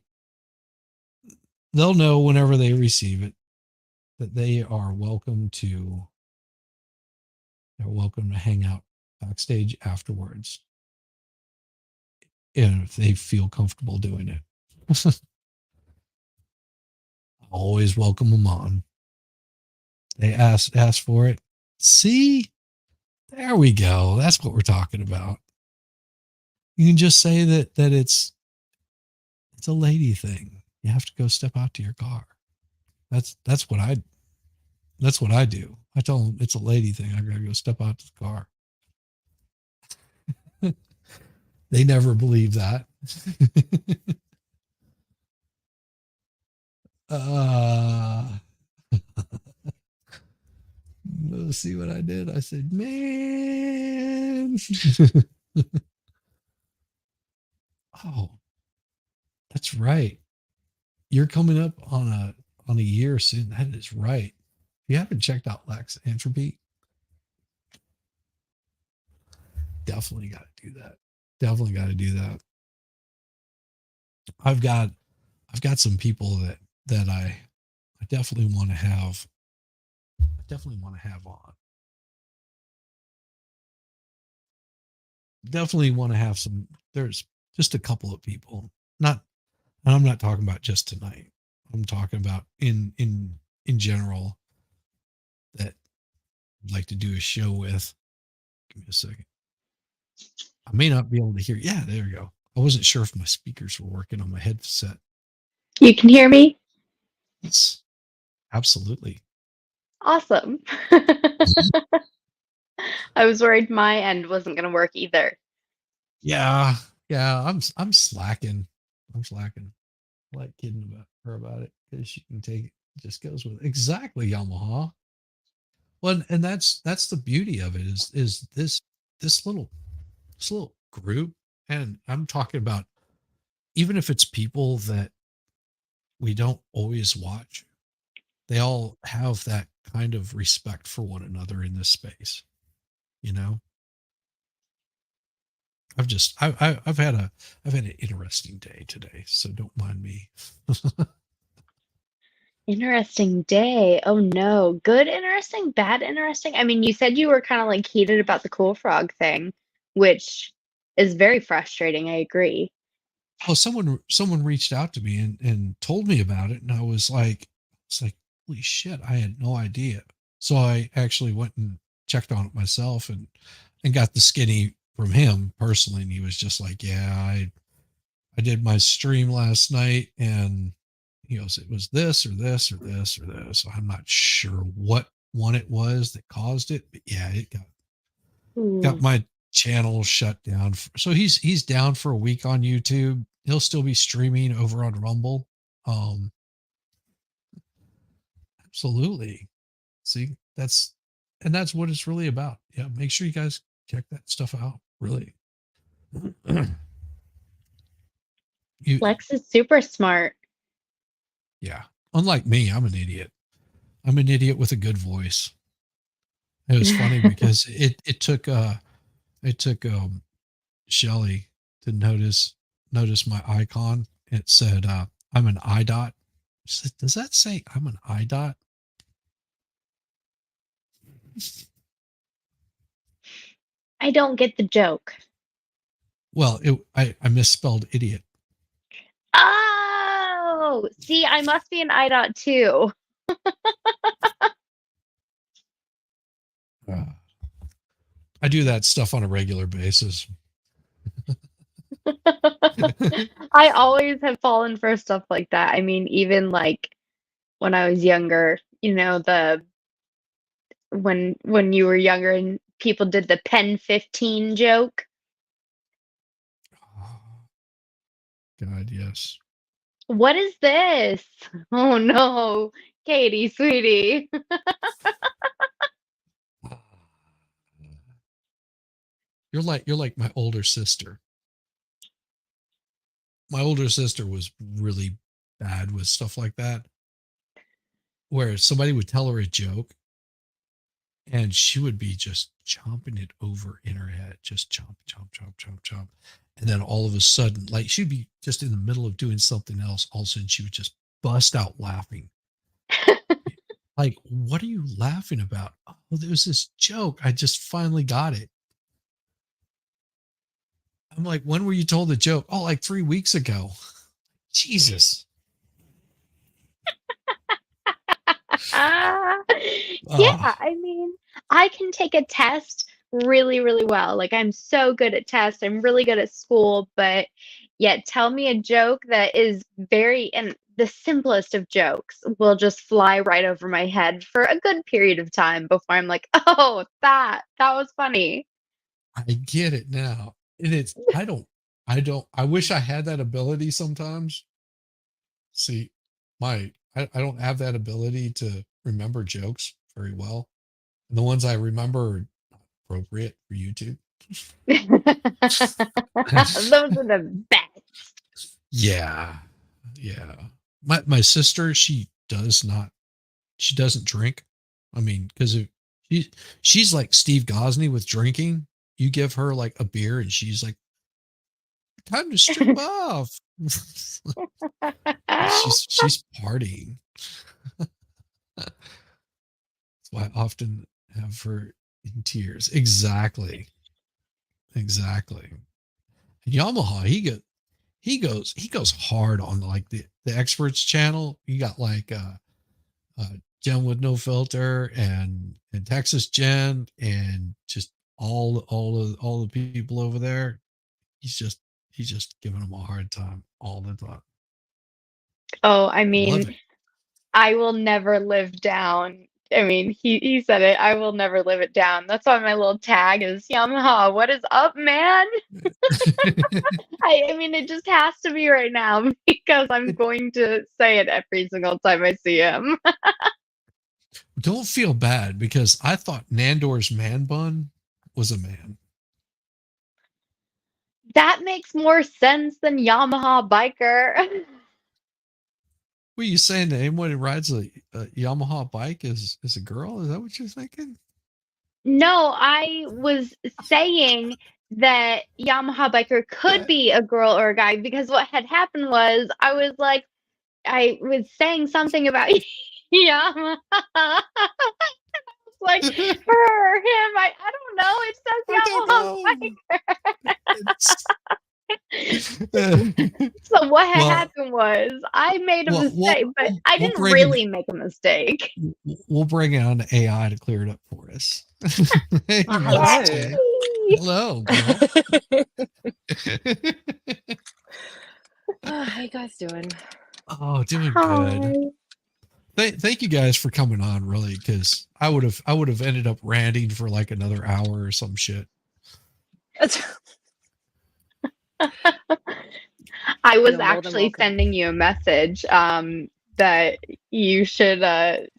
know whenever they receive it that they're welcome to hang out backstage afterwards. And if they feel comfortable doing it. Always welcome them on. They ask for it. See? There we go. That's what we're talking about. You can just say that it's a lady thing. You have to go step out to your car. That's what I do. I tell them it's a lady thing. I gotta go step out to the car. They never believe that. uh see what I did? I said, man. Oh, that's right. You're coming up on a year soon. That is right. If you haven't checked out Lex Entropy, definitely got to do that. Definitely got to do that. I've got some people that I definitely want to have. I definitely want to have on. definitely want to have some. There's just a couple of people, not, and I'm not talking about just tonight. I'm talking about in general that I'd like to do a show with. Give me a second. I may not be able to hear. Yeah, there we go. I wasn't sure if my speakers were working on my headset. You can hear me? Yes, absolutely. Awesome. I was worried my end wasn't going to work either. Yeah, yeah. I'm slacking. I'm slacking. I like kidding about her about it because she can take it. Just goes with it. Exactly, Yamaha. Well, and that's the beauty of it is this little this little group, and I'm talking about even if it's people that we don't always watch, they all have that kind of respect for one another in this space. You know, I've had an interesting day today, so don't mind me. Interesting day. Oh no. Good interesting, bad interesting. I mean, you said you were kind of like heated about the cool frog thing, which is very frustrating. I agree. Well, someone reached out to me and told me about it, and I was like, holy shit, I had no idea. So I actually went and checked on it myself and got the skinny from him personally, and he was just like, yeah, I did my stream last night, and he goes, it was this or this or this or this. I'm not sure what one it was that caused it, but yeah, it got Ooh. my channel shut down. So he's down for a week on YouTube. He'll still be streaming over on Rumble. Um, absolutely. See, that's what it's really about. Yeah, make sure you guys check that stuff out. Really. you Lex is super smart. yeah. Unlike me, I'm an idiot. I'm an idiot with a good voice. It was funny because it took Shelly to notice my icon. It said I'm an I dot. Said, does that say I'm an I dot? I don't get the joke. Well, I misspelled idiot. Oh, see, I must be an I dot too. Uh, I do that stuff on a regular basis. I always have fallen for stuff like that. I mean, even like when I was younger, the when you were younger and people did the pen 15 joke. God, yes. What is this? Oh no, Katie, sweetie. You're like my older sister. My older sister was really bad with stuff like that, where somebody would tell her a joke and she would be just chomping it over in her head, just chomp, chomp, chomp, chomp, chomp. And then all of a sudden, like she'd be just in the middle of doing something else. All of a sudden, she would just bust out laughing. Like, what are you laughing about? Oh, there was this joke. I just finally got it. I'm like, when were you told the joke? Oh, like 3 weeks ago. Jesus. Ah, yeah, Oh, I mean, I can take a test really, really well. Like, I'm so good at tests. I'm really good at school, but yet tell me a joke that is and the simplest of jokes will just fly right over my head for a good period of time before I'm like, oh, that was funny. I get it now. And I wish I had that ability sometimes. See, I don't have that ability to remember jokes very well. And the ones I remember are not appropriate for YouTube. Those are the best. Yeah. Yeah. My sister, she doesn't drink. I mean, because she she's like Steve Gosney with drinking. You give her like a beer and she's like, time to strip off. She's partying. That's why I often have her in tears. Exactly. Exactly. Yamaha, he goes hard on like the experts channel. You got like Jen with no filter and Texas Jen and just all the people over there. He's just giving them a hard time all the time. Oh, I Love mean, it. I will never live down. I mean, he said it. I will never live it down. That's why my little tag is Yamaha. What is up, man? I mean, it just has to be right now because I'm going to say it every single time I see him. Don't feel bad because I thought Nandor's man bun was a man. That makes more sense than Yamaha biker. Were you saying that anyone who rides a Yamaha bike is a girl? Is that what you're thinking? No, I was saying that Yamaha biker could be a girl or a guy because what had happened was I was saying something about Yamaha. Like her, him, I don't know. It I don't says know. Yamaha. So what had happened was I made a mistake, but I didn't really make a mistake. We'll bring on AI to clear it up for us. Hey, Hello. hello, girl. How you guys doing? Oh, doing Hi. good. Thank you guys for coming on, really, because I would have ended up ranting for like another hour or some shit. I was actually sending you a message that you should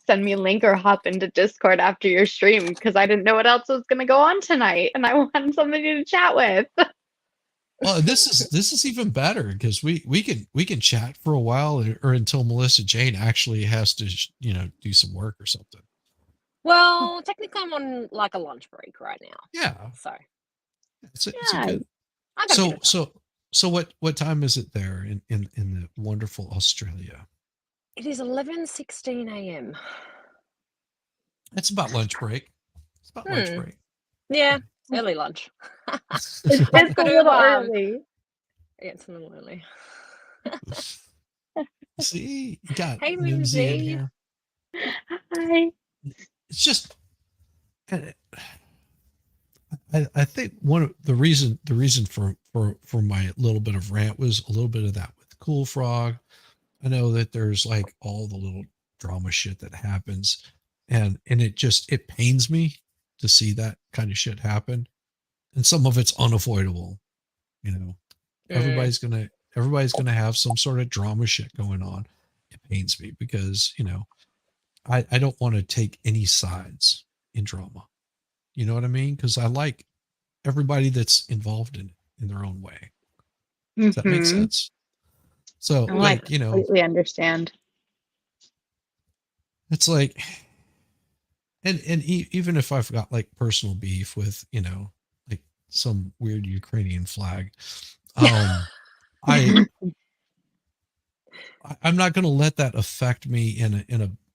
send me a link or hop into Discord after your stream because I didn't know what else was going to go on tonight and I wanted somebody to chat with. Well, this is even better because we can chat for a while or until Melissa Jane actually has to do some work or something. Well, technically I'm on like a lunch break right now. Yeah. So It's a good. So what time is it there in the wonderful Australia? It is 11:16 a.m. That's about lunch break. It's about lunch break. Yeah, early lunch. It's just a little early. Yeah, it's a little early. See, you got hey, Mimsy in here. Hi. It's just, I think one of the reason for my little bit of rant was a little bit of that with Cool Frog. I know that there's like all the little drama shit that happens, and it pains me to see that kind of shit happen, and some of it's unavoidable. Everybody's gonna have some sort of drama shit going on. It pains me because I don't want to take any sides in drama. You know what I mean? Because I like everybody that's involved in it in their own way. Does that make sense? So I completely understand. It's like, and even if I've got like personal beef with like some weird Ukrainian flag, I'm not going to let that affect me in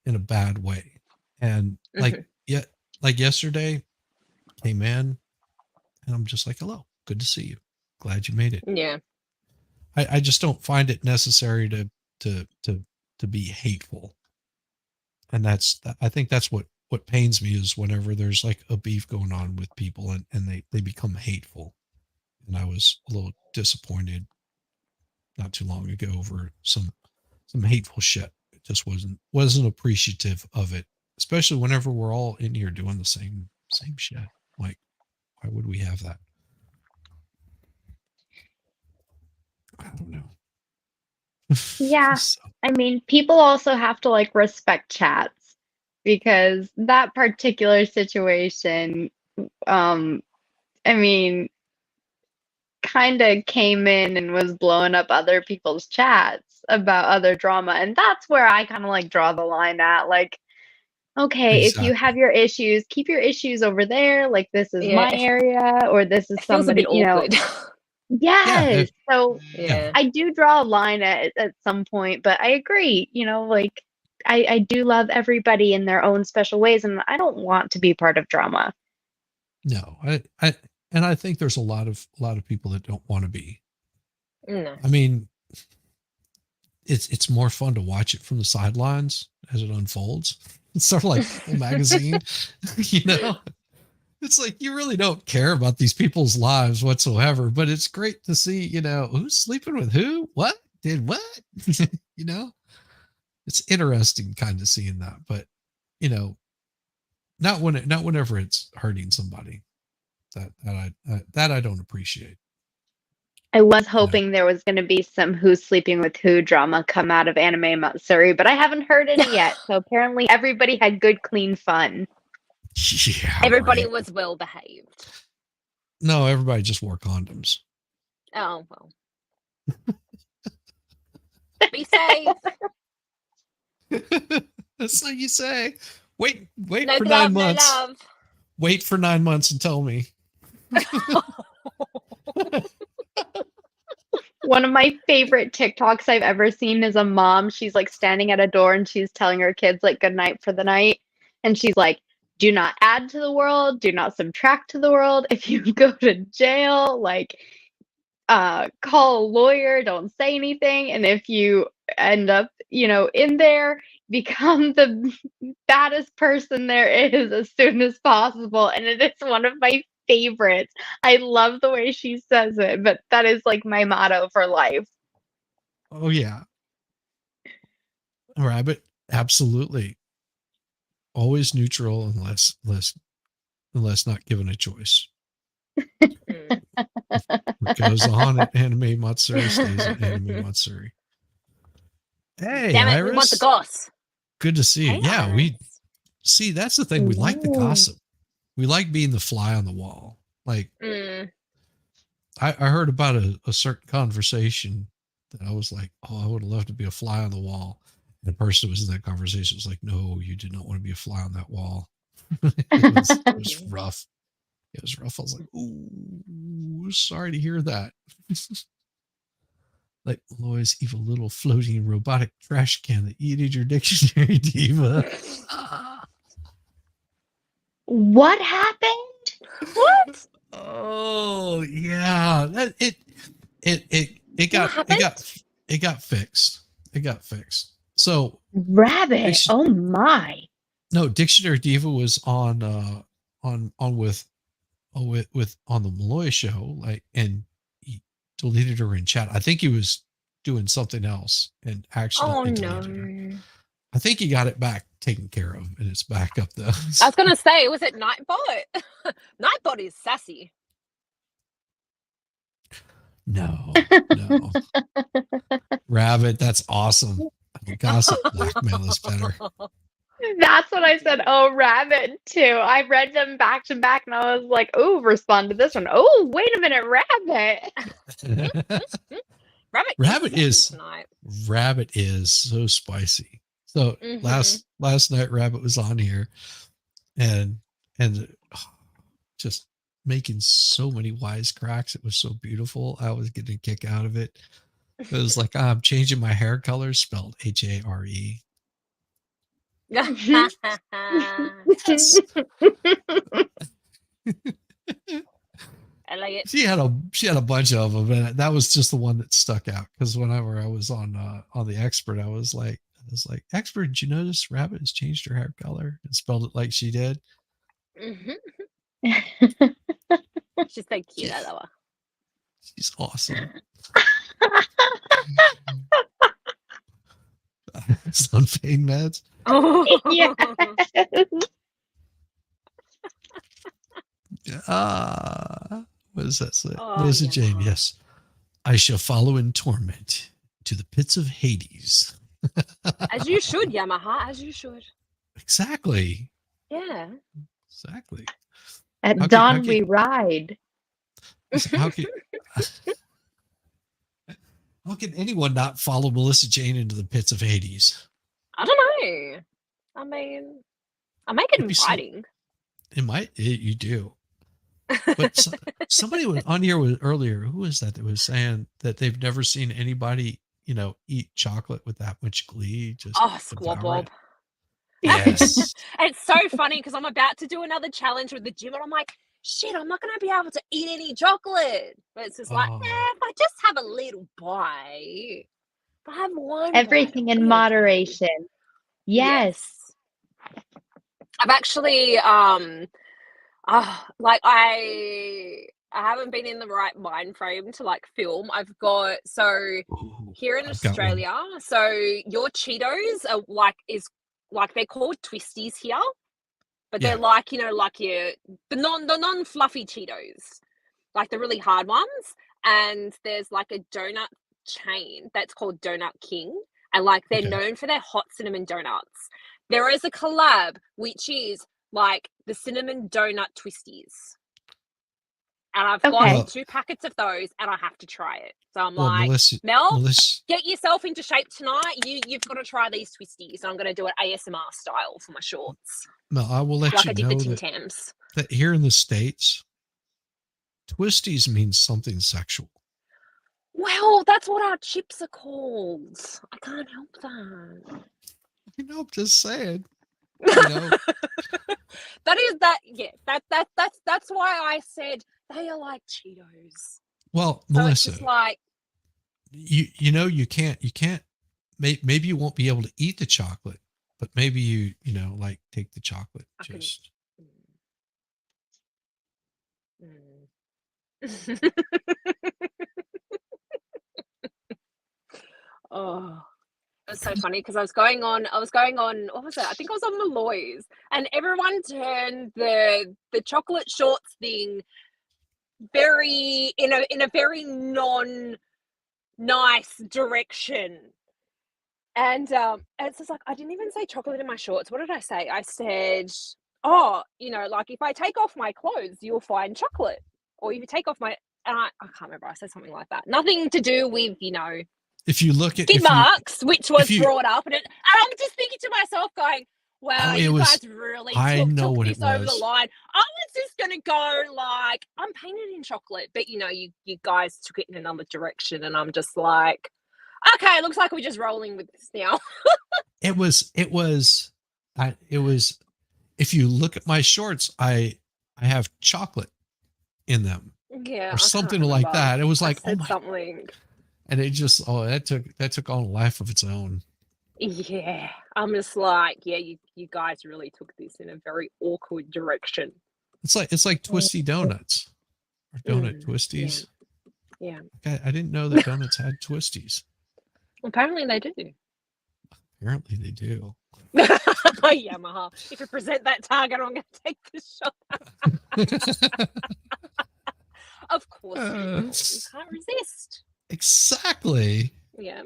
a bad way. And like yesterday, came in, and I'm just like, hello, good to see you, glad you made it. Yeah. I just don't find it necessary to be hateful, and I think that's what pains me is whenever there's like a beef going on with people and they become hateful. And I was a little disappointed not too long ago over some hateful shit. It just wasn't appreciative of it, especially whenever we're all in here doing the same shit. Like, why would we have that? I don't know. Yeah. I mean, people also have to like respect chats because that particular situation, I mean, kind of came in and was blowing up other people's chats about other drama. And that's where I kind of like draw the line at. Like, okay, if you have your issues, keep your issues over there. Like, this is my area, or this is somebody, Yes. So I do draw a line at some point, but I agree, like I do love everybody in their own special ways, and I don't want to be part of drama. No, and I think there's a lot of people that don't want to be. No. I mean, it's more fun to watch it from the sidelines as it unfolds. It's sort of like People magazine, you know. It's like you really don't care about these people's lives whatsoever, but it's great to see, you know, who's sleeping with who, what did what, you know. It's interesting kind of seeing that, but you know, not whenever it's hurting somebody. That I don't appreciate. I was hoping there was going to be some who's sleeping with who drama come out of Anime Matsuri, but I haven't heard any yet. So apparently everybody had good, clean fun. Yeah, Everybody right. was well behaved. No, everybody just wore condoms. Oh, well. Be safe. That's what you say. Wait No for glove, 9 months. no love. Wait for 9 months and tell me. One of my favorite TikToks I've ever seen is a mom. She's like standing at a door and she's telling her kids like good night for the night. And she's like, do not add to the world, do not subtract to the world. If you go to jail, like call a lawyer, don't say anything. And if you end up, you know, in there, become the baddest person there is as soon as possible. And it is one of my favorites. I love the way she says it, but that is like my motto for life. Oh yeah. Rabbit, absolutely. Always neutral unless not given a choice. What goes on at Anime Matsuri stays at Anime Matsuri. Hey, Damn it, Iris. we want the goss. Good to see you. Hey, Yeah, Iris. we see. That's the thing. We like the Ooh. gossip. We like being the fly on the wall. Like I heard about a certain conversation that I was like, oh, I would love to be a fly on the wall. And the person who was in that conversation was like, no, you did not want to be a fly on that wall. It was rough. It was rough. I was like, ooh, sorry to hear that. Like Lois, evil little floating robotic trash can that eated your dictionary, diva. What happened? What? Oh yeah, that it got fixed. It got fixed. So Rabbit. Oh my. no, Dictionary Diva was on with on the Malloy show, like, and he deleted her in chat. I think he was doing something else and accidentally deleted her. I think he got it back taken care of, and it's back up though. I was gonna say, was it Nightbot? Nightbot is sassy. No. Rabbit, that's awesome. Gossip blackmail is better. That's what I said. Oh, Rabbit too. I read them back to back, and I was like, "Oh, respond to this one. Oh, wait a minute, Rabbit." Rabbit is so spicy. So last night Rabbit was on here and just making so many wisecracks. It was so beautiful. I was getting a kick out of it. It was like, I'm changing my hair color, spelled Hare. Yes. I like it. She had a bunch of them, and that was just the one that stuck out. Because whenever I was on the Expert, I was like, Expert, did you notice Rabbit has changed her hair color and spelled it like she did? She's so cute. I love her. She's awesome. Sun pain meds. Oh Yes. What does that say? Oh, There's a Jane. Yamaha. Yes. I shall follow in torment to the pits of Hades. As you should, Yamaha. As you should. Exactly. Yeah. Exactly. At How dawn can- we ride. How can anyone not follow Melissa Jane into the pits of Hades? I don't know. I mean, I make it It'd be so- inviting. You do. But somebody was on here earlier. Who was that was saying that they've never seen anybody, eat chocolate with that much glee? Just Squab devour Bob. it. Yes. It's so funny because I'm about to do another challenge with the gym, and I'm like, shit, I'm not going to be able to eat any chocolate. But it's just like, Oh. if I just have a little bite, if I have one Everything bite, I'll in be okay. moderation. Yes. I've actually, like I haven't been in the right mind frame to like film. I've got, so Ooh, here in I've got one. Australia, so your Cheetos are like, they're called Twisties here, but Yeah. they're like, you know, like the non-fluffy Cheetos, like the really hard ones. And there's like a donut chain that's called Donut King, and like they're Okay. known for their hot cinnamon donuts. There is a collab which is like the cinnamon donut twisties, and I've Okay. got 2 packets of those, and I have to try it. So I'm Well, like, Melissa, Mel, get yourself into shape tonight. You've got to try these twisties, and I'm going to do it ASMR style for my shorts, Mel, I will let like you I did know the Tim that, Tams. that here in the States, twisties means something sexual. Well, that's what our chips are called. I can't help that. You know, I'm just saying. You know, That's why I said they are like Cheetos. well, So Melissa, it's just like, you know, you can't, maybe you won't be able to eat the chocolate, but maybe you know, like take the chocolate. I can- Just Oh, it's so funny because I was going on, what was it? I think I was on Malloy's, and everyone turned the chocolate shorts thing very in a very non nice direction. And it's just like, I didn't even say chocolate in my shorts. What did I say? I said, oh, you know, like if I take off my clothes, you'll find chocolate. Or if you take off my, and I can't remember, I said something like that. Nothing to do with, you know, if you look at skid marks, which was brought up. And I'm just thinking to myself going, wow, you guys really took this over the line. I was just going to go like, I'm painted in chocolate. But, you know, you guys took it in another direction. And I'm just like, okay, it looks like we're just rolling with this now. it was, if you look at my shorts, I have chocolate in them. Yeah. Or something like that. It was like, oh my, something. And it just, that took on a life of its own. Yeah. I'm just like, yeah, you guys really took this in a very awkward direction. It's like twisty donuts or donut twisties. Yeah. I didn't know that donuts had twisties. Apparently they do. Apparently they do. Yamaha. If you present that target, I'm going to take the shot. Of course you can't resist. Exactly. Yeah.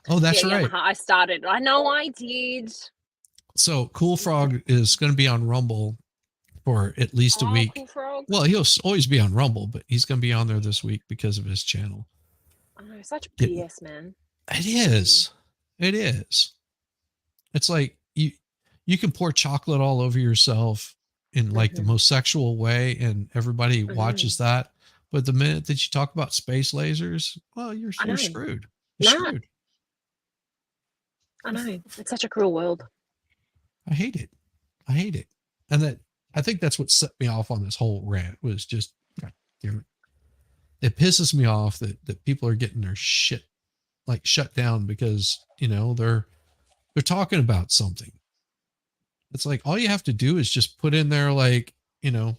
Oh, that's right. Yamaha, I started. I know I did. So Cool Frog is going to be on Rumble for at least a week. Cool Frog. Well, he'll always be on Rumble, but he's going to be on there this week because of his channel. Oh, such BS, man. It is. It is. It's like you can pour chocolate all over yourself in like the most sexual way, and everybody watches that. But the minute that you talk about space lasers, well, you're screwed. You're screwed. I know. It's such a cruel world. I hate it. I hate it. And I think that's what set me off on this whole rant was just, God damn it. It pisses me off that people are getting their shit like shut down because, you know, they're talking about something. It's like, all you have to do is just put in there, like, you know,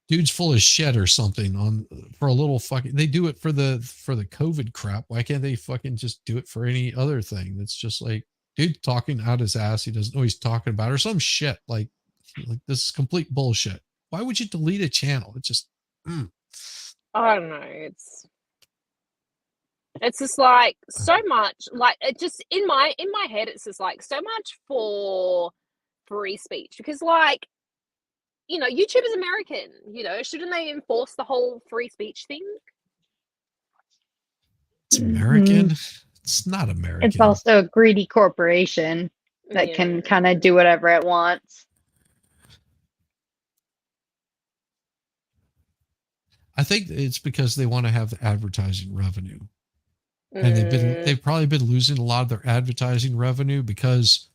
dude's full of shit or something for a little fucking, they do it for the COVID crap. Why can't they fucking just do it for any other thing? That's just like, dude talking out his ass. He doesn't know what he's talking about or some shit. Like this is complete bullshit. Why would you delete a channel? It just, I don't know. It's just like so much, like it just in my head, it's just like so much for free speech because, like, you know, YouTube is American, you know, shouldn't they enforce the whole free speech thing? It's American. It's not American. It's also a greedy corporation that can kind of do whatever it wants. I think it's because they want to have the advertising revenue. And they've probably been losing a lot of their advertising revenue because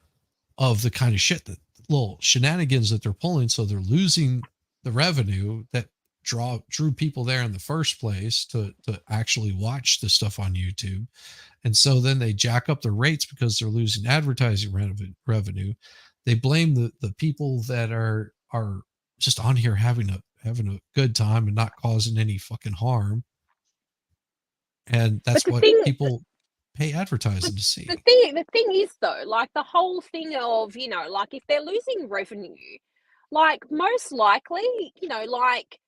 of the kind of shit that little shenanigans that they're pulling. So they're losing the revenue that drew people there in the first place to actually watch the stuff on YouTube. And so then they jack up the rates because they're losing advertising revenue. They blame the people that are just on here having a good time and not causing any fucking harm. And that's what people pay advertising to see. The thing is though, like the whole thing of, you know, like if they're losing revenue, like most likely, you know, like,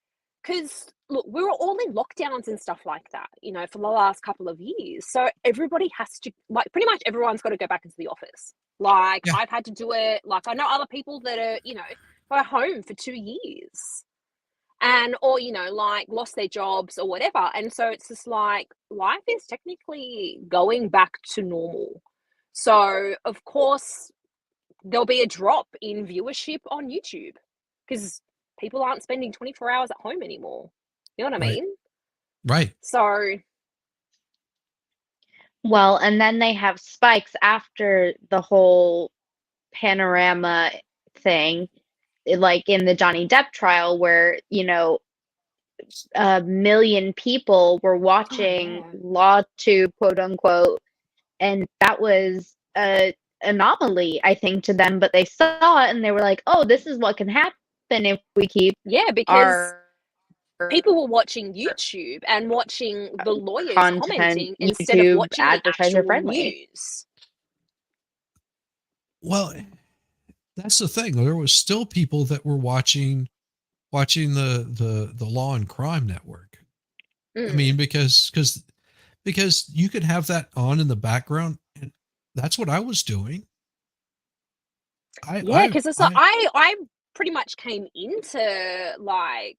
because look, we were all in lockdowns and stuff like that, you know, for the last couple of years. So everybody has to, like, pretty much everyone's got to go back into the office. Like, yeah. I've had to do it. Like, I know other people that are, you know, are home for 2 years and, or, you know, like lost their jobs or whatever. And so it's just like life is technically going back to normal. So, of course, there'll be a drop in viewership on YouTube because people aren't spending 24 hours at home anymore. You know what I mean? Right. So. Well, and then they have spikes after the whole panorama thing, like in the Johnny Depp trial where, you know, 1 million people were watching Law 2, quote unquote, and that was a anomaly, I think, to them, but they saw it and they were like, oh, this is what can happen if we keep because people were watching YouTube and watching the lawyers commenting instead of watching the actual news. Well, that's the thing. There was still people that were watching the Law and Crime Network. I mean, because you could have that on in the background, and that's what I was doing. Because I pretty much came into like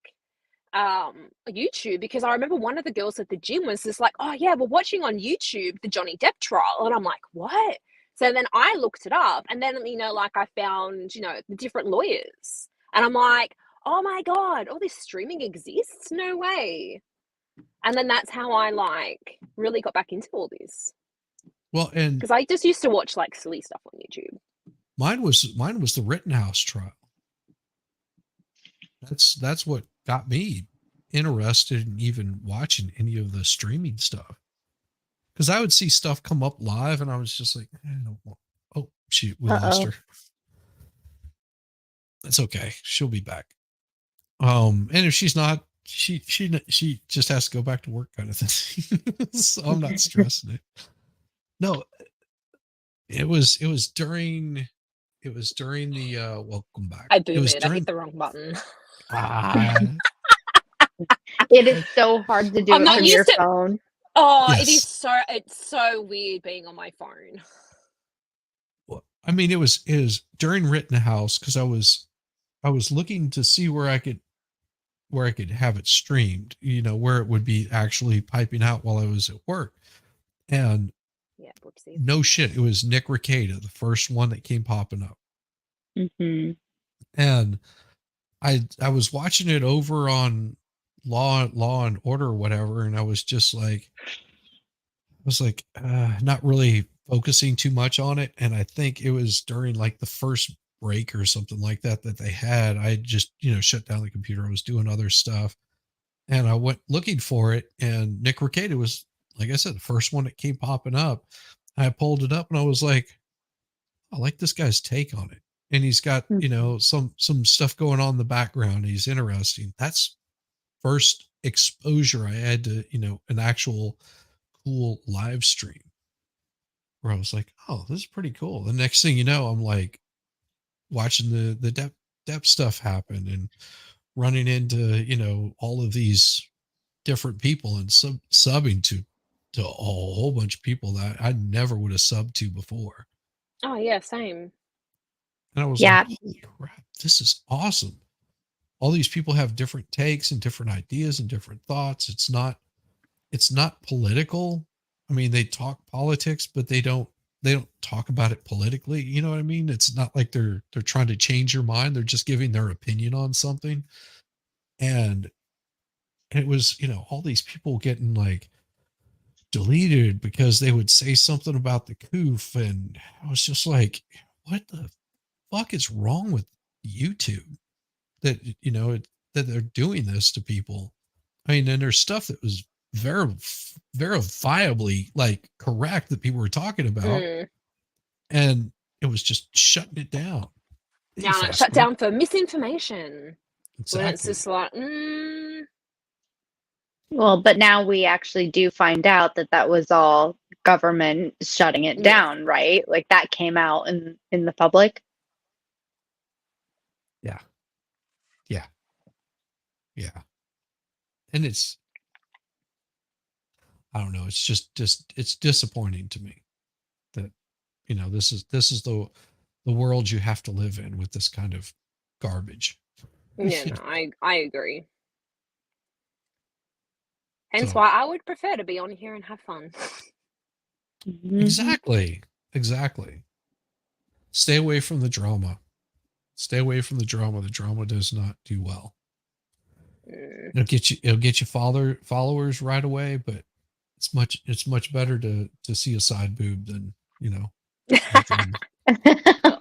YouTube because I remember one of the girls at the gym was just like, oh yeah, we're watching on YouTube the Johnny Depp trial, and I'm like, what? So then I looked it up, and then, you know, like I found, you know, the different lawyers, and I'm like, oh my god, all this streaming exists? No way. And then that's how I like really got back into all this. Well, and because I just used to watch like silly stuff on YouTube. Mine was the Rittenhouse trial. That's what got me interested in even watching any of the streaming stuff. Because I would see stuff come up live, and I was just like, oh, shoot, we lost her. That's okay. She'll be back. And if she's not, she just has to go back to work, kind of thing. So I'm not stressing it. No, it was during the welcome back. I boomed it. I hit the wrong button. It is so hard to do it on your phone. Oh, yes. It's so weird being on my phone. Well, I mean, it was during Rittenhouse because I was looking to see where I could have it streamed, you know, where it would be actually piping out while I was at work. And no shit, it was Nick Rekieta, the first one that came popping up. Mm-hmm. And I was watching it over on Law and Order or whatever, and I was just like, not really focusing too much on it. And I think it was during like the first break or something like that they had. I just, you know, shut down the computer. I was doing other stuff, and I went looking for it, and Nick Rekieta was, like I said, the first one that came popping up. I pulled it up and I was like, I like this guy's take on it. And he's got, you know, some stuff going on in the background. He's interesting. That's first exposure I had to, you know, an actual cool live stream where I was like, oh, this is pretty cool. The next thing you know, I'm like watching the Depp stuff happen and running into, you know, all of these different people and subbing to a whole bunch of people that I never would have subbed to before. Oh yeah, same. And I was like, holy crap, this is awesome. All these people have different takes and different ideas and different thoughts. It's not political. I mean, they talk politics, but they don't talk about it politically. You know what I mean? It's not like they're trying to change your mind. They're just giving their opinion on something. And it was, you know, all these people getting like deleted because they would say something about the coof, and I was just like, what the fuck is wrong with YouTube that, you know, that they're doing this to people. I mean, and there's stuff that was verifiably like correct that people were talking about, and it was just shutting it down. Now it's shut down for misinformation. Exactly. When it's just like, Well, but now we actually do find out that was all government shutting it down, right? Like that came out in the public. Yeah. And it's, I don't know. It's just it's disappointing to me that, this is the world you have to live in with this kind of garbage. Yeah, no, I agree. Hence why I would prefer to be on here and have fun. Exactly. Stay away from the drama. The drama does not do well. It'll get you followers right away, but it's much better to see a side boob than,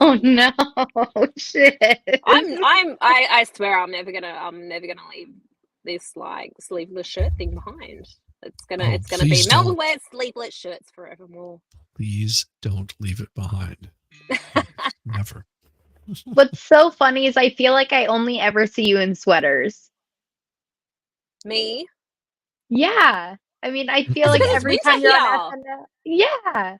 Oh no, shit. I swear I'm never gonna leave this like sleeveless shirt thing behind. It's gonna be Melba wears sleeveless shirts forevermore. Please don't leave it behind. Never. What's so funny is I feel like I only ever see you in sweaters. Me? Yeah. I mean, I feel like every time you're on SNL. Yeah.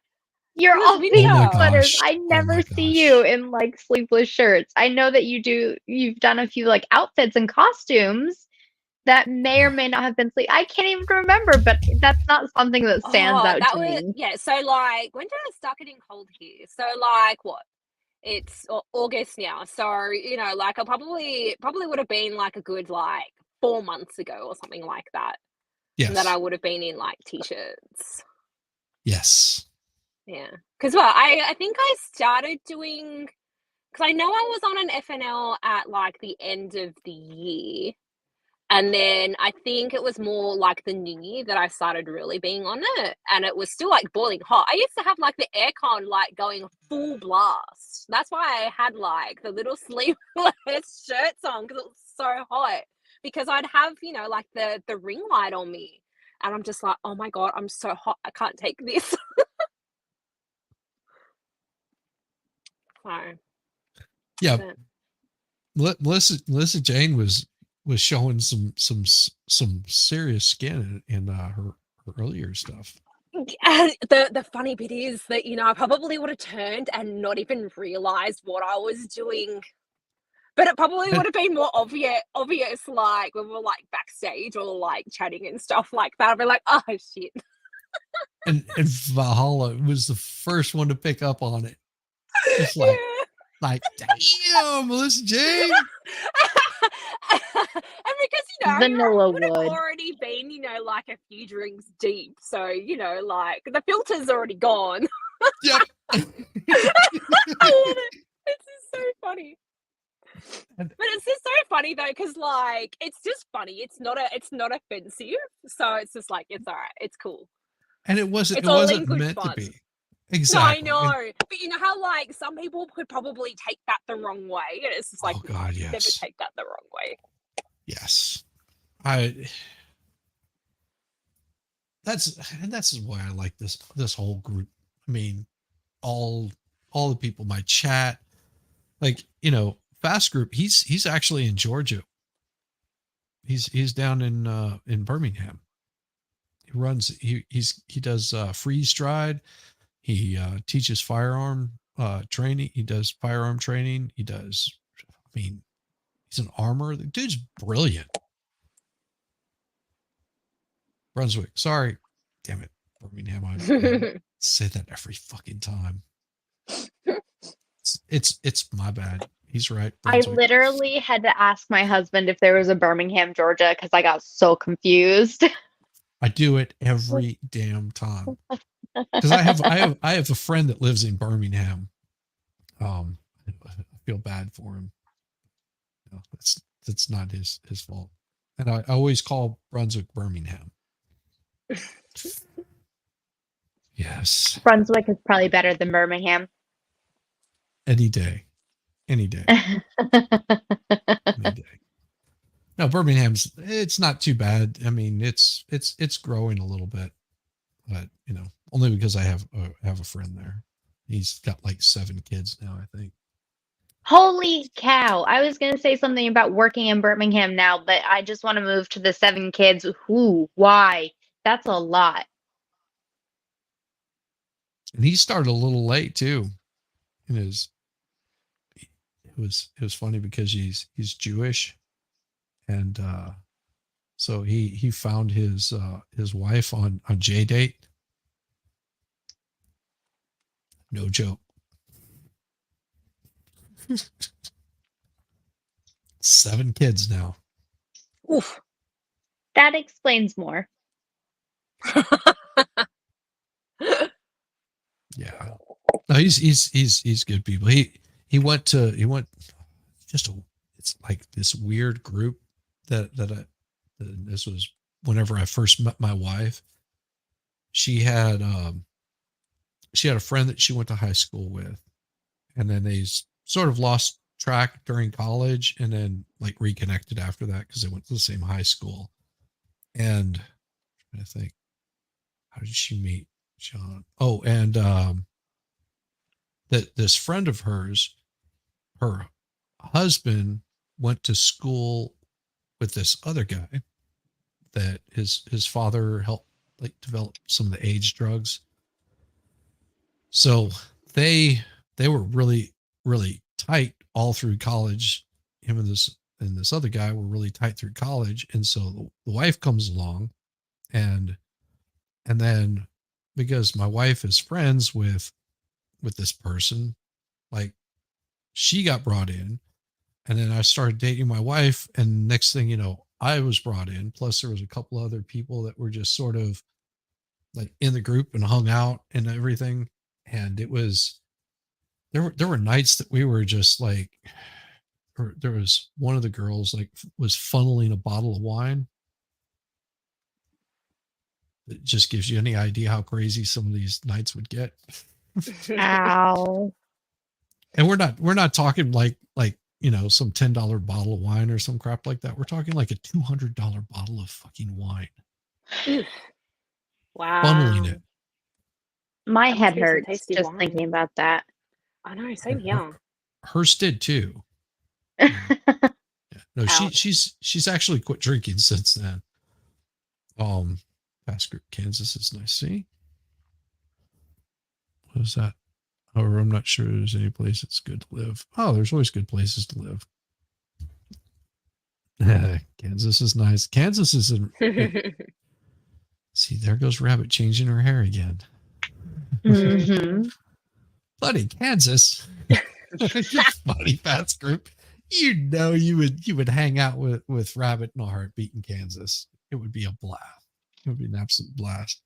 You're always in sweaters. I never see you in like sleeveless shirts. I know that you've done a few like outfits and costumes that may or may not have been I can't even remember, but that's not something that stands out to me. Yeah, so like when did I start getting cold here? So like what? It's August now. So, like I probably would have been like a good like 4 months ago or something like that. Yes. That I would have been in like t-shirts. Yes. Yeah. Because I think I started doing, because I know I was on an FNL at like the end of the year. And then I think it was more like the new year that I started really being on it. And it was still like boiling hot. I used to have like the aircon like going full blast. That's why I had like the little sleeveless shirts on, because it was so hot. Because I'd have, like the ring light on me. And I'm just like, oh my God, I'm so hot. I can't take this. So, yeah. Melissa Jane was showing some serious skin in her earlier stuff. The funny bit is that I probably would have turned and not even realized what I was doing, but it probably would have been more obvious like when we were like backstage or like chatting and stuff like that. I'd be like, oh shit. and Valhalla was the first one to pick up on it. It's like damn, Melissa Jane. And because Vanilla I would have would. already been like a few drinks deep, so like the filter's already gone. Yep. I love it. It's just so funny. But it's just so funny though, because like it's just funny. It's not offensive, so it's just like it's all right. It's cool. And it wasn't meant fun. to be. Exactly. No, I know. But how like some people could probably take that the wrong way, and it's just like, oh God, yes. Never take that the wrong way. Yes. That's why I like this whole group. I mean, all the people, my chat, like, Fast Group, he's actually in Georgia. He's down in Birmingham. He does freeze dried. He teaches firearm training. He does firearm training. He does, he's an armor. The dude's brilliant. Brunswick. Sorry. Damn it. Birmingham. I say that every fucking time. It's my bad. He's right. Brunswick. I literally had to ask my husband if there was a Birmingham, Georgia, because I got so confused. I do it every damn time. Because I have a friend that lives in Birmingham. I feel bad for him. That's not his fault. And I always call Brunswick Birmingham. Yes. Brunswick is probably better than Birmingham. Any day. Any day. Any day. No, Birmingham's it's not too bad. I mean, it's growing a little bit, but only because I have a friend there. He's got like 7 kids now, I think. Holy cow. I was going to say something about working in Birmingham now, but I just want to move to the 7 kids. Who? Why? That's a lot. And he started a little late too. And it was funny because he's Jewish, and so he found his wife on JDate. No joke. 7 kids now. Oof. That explains more. Yeah. No, he's good people. He went just it's like this weird group this was whenever I first met my wife. She had a friend that she went to high school with, and then they sort of lost track during college, and then like reconnected after that because they went to the same high school. And I think, how did she meet John? Oh, and that this friend of hers, her husband went to school with this other guy that his father helped like develop some of the AIDS drugs. So they were really, really tight all through college. Him and this other guy were really tight through college. And so the wife comes along, and then because my wife is friends with this person, like she got brought in, and then I started dating my wife, and next thing you know, I was brought in. Plus there was a couple other people that were just sort of like in the group and hung out and everything. And it was, there were nights that we were just like, there was one of the girls like was funneling a bottle of wine. It just gives you any idea how crazy some of these nights would get. Ow. And we're not talking like some $10 bottle of wine or some crap like that. We're talking like a $200 bottle of fucking wine. Wow. Funneling it. My That head must be some hurts tasty just wine. thinking about that. I know, same here. Hers did too. Yeah. No, Ouch. she's actually quit drinking since then. Past group Kansas is nice. See, what is that? However, I'm not sure there's any place that's good to live. Oh, there's always good places to live. Kansas is nice. Kansas is see, there goes Rabbit changing her hair again. Mm-hmm. Bloody Kansas. Funny Pats group. You would hang out with Rabbit in a heartbeat in Kansas. It would be a blast. It would be an absolute blast.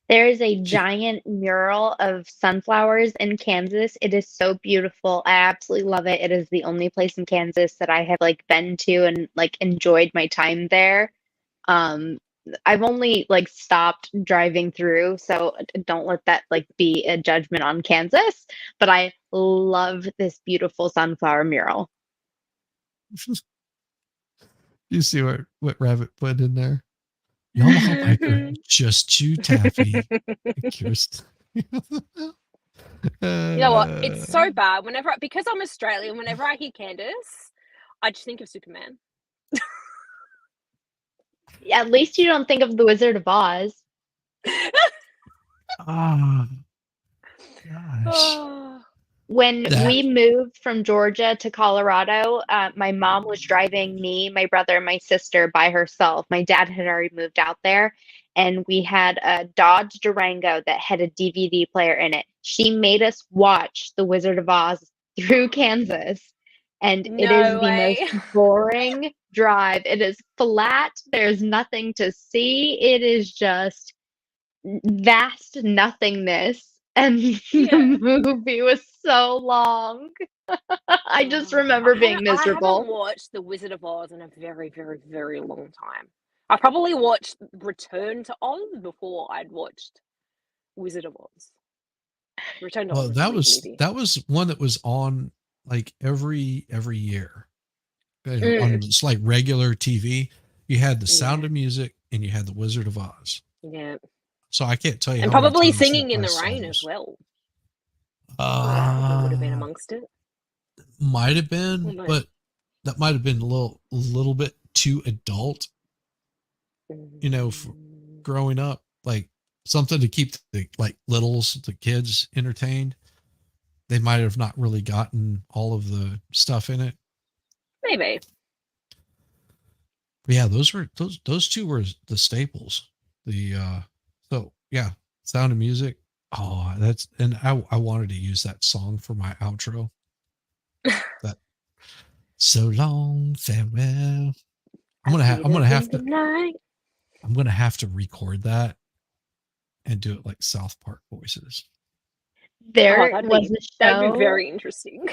There is a giant mural of sunflowers in Kansas. It is so beautiful. I absolutely love it. It is the only place in Kansas that I have like been to and like enjoyed my time there. I've only like stopped driving through, so don't let that like be a judgment on Kansas, but I love this beautiful sunflower mural. You see what Rabbit put in there? Yamaha biker, just chew taffy. You know what? It's so bad. Because I'm Australian, whenever I hear Candace, I just think of Superman. At least you don't think of the Wizard of Oz. Oh, gosh. When we moved from Georgia to Colorado, my mom was driving me, my brother, and my sister by herself. My dad had already moved out there, and we had a Dodge Durango that had a DVD player in it. She made us watch The Wizard of Oz through Kansas, and it is the most boring drive. It is flat. There's nothing to see. It is just vast nothingness. And the movie was so long. I just remember being miserable. I haven't watched The Wizard of Oz in a very, very, very long time. I probably watched Return to Oz before I'd watched Wizard of Oz. Return to Oz. That was one that was on like every year. on just like regular TV. You had The Sound Yeah. of Music and you had The Wizard of Oz. Yeah. So I can't tell you And how many probably times Singing in I the saw Rain as those. well. That would have been amongst it. Might have been, But- but that might have been a little bit too adult, for growing up. Like something to keep the kids entertained. They might have not really gotten all of the stuff in it. Maybe. But yeah, those two were the staples. Sound of Music. Oh, I wanted to use that song for my outro. That so long, farewell. I'm gonna have to record that and do it like South Park voices. There that'd was be- a show. That'd be very interesting.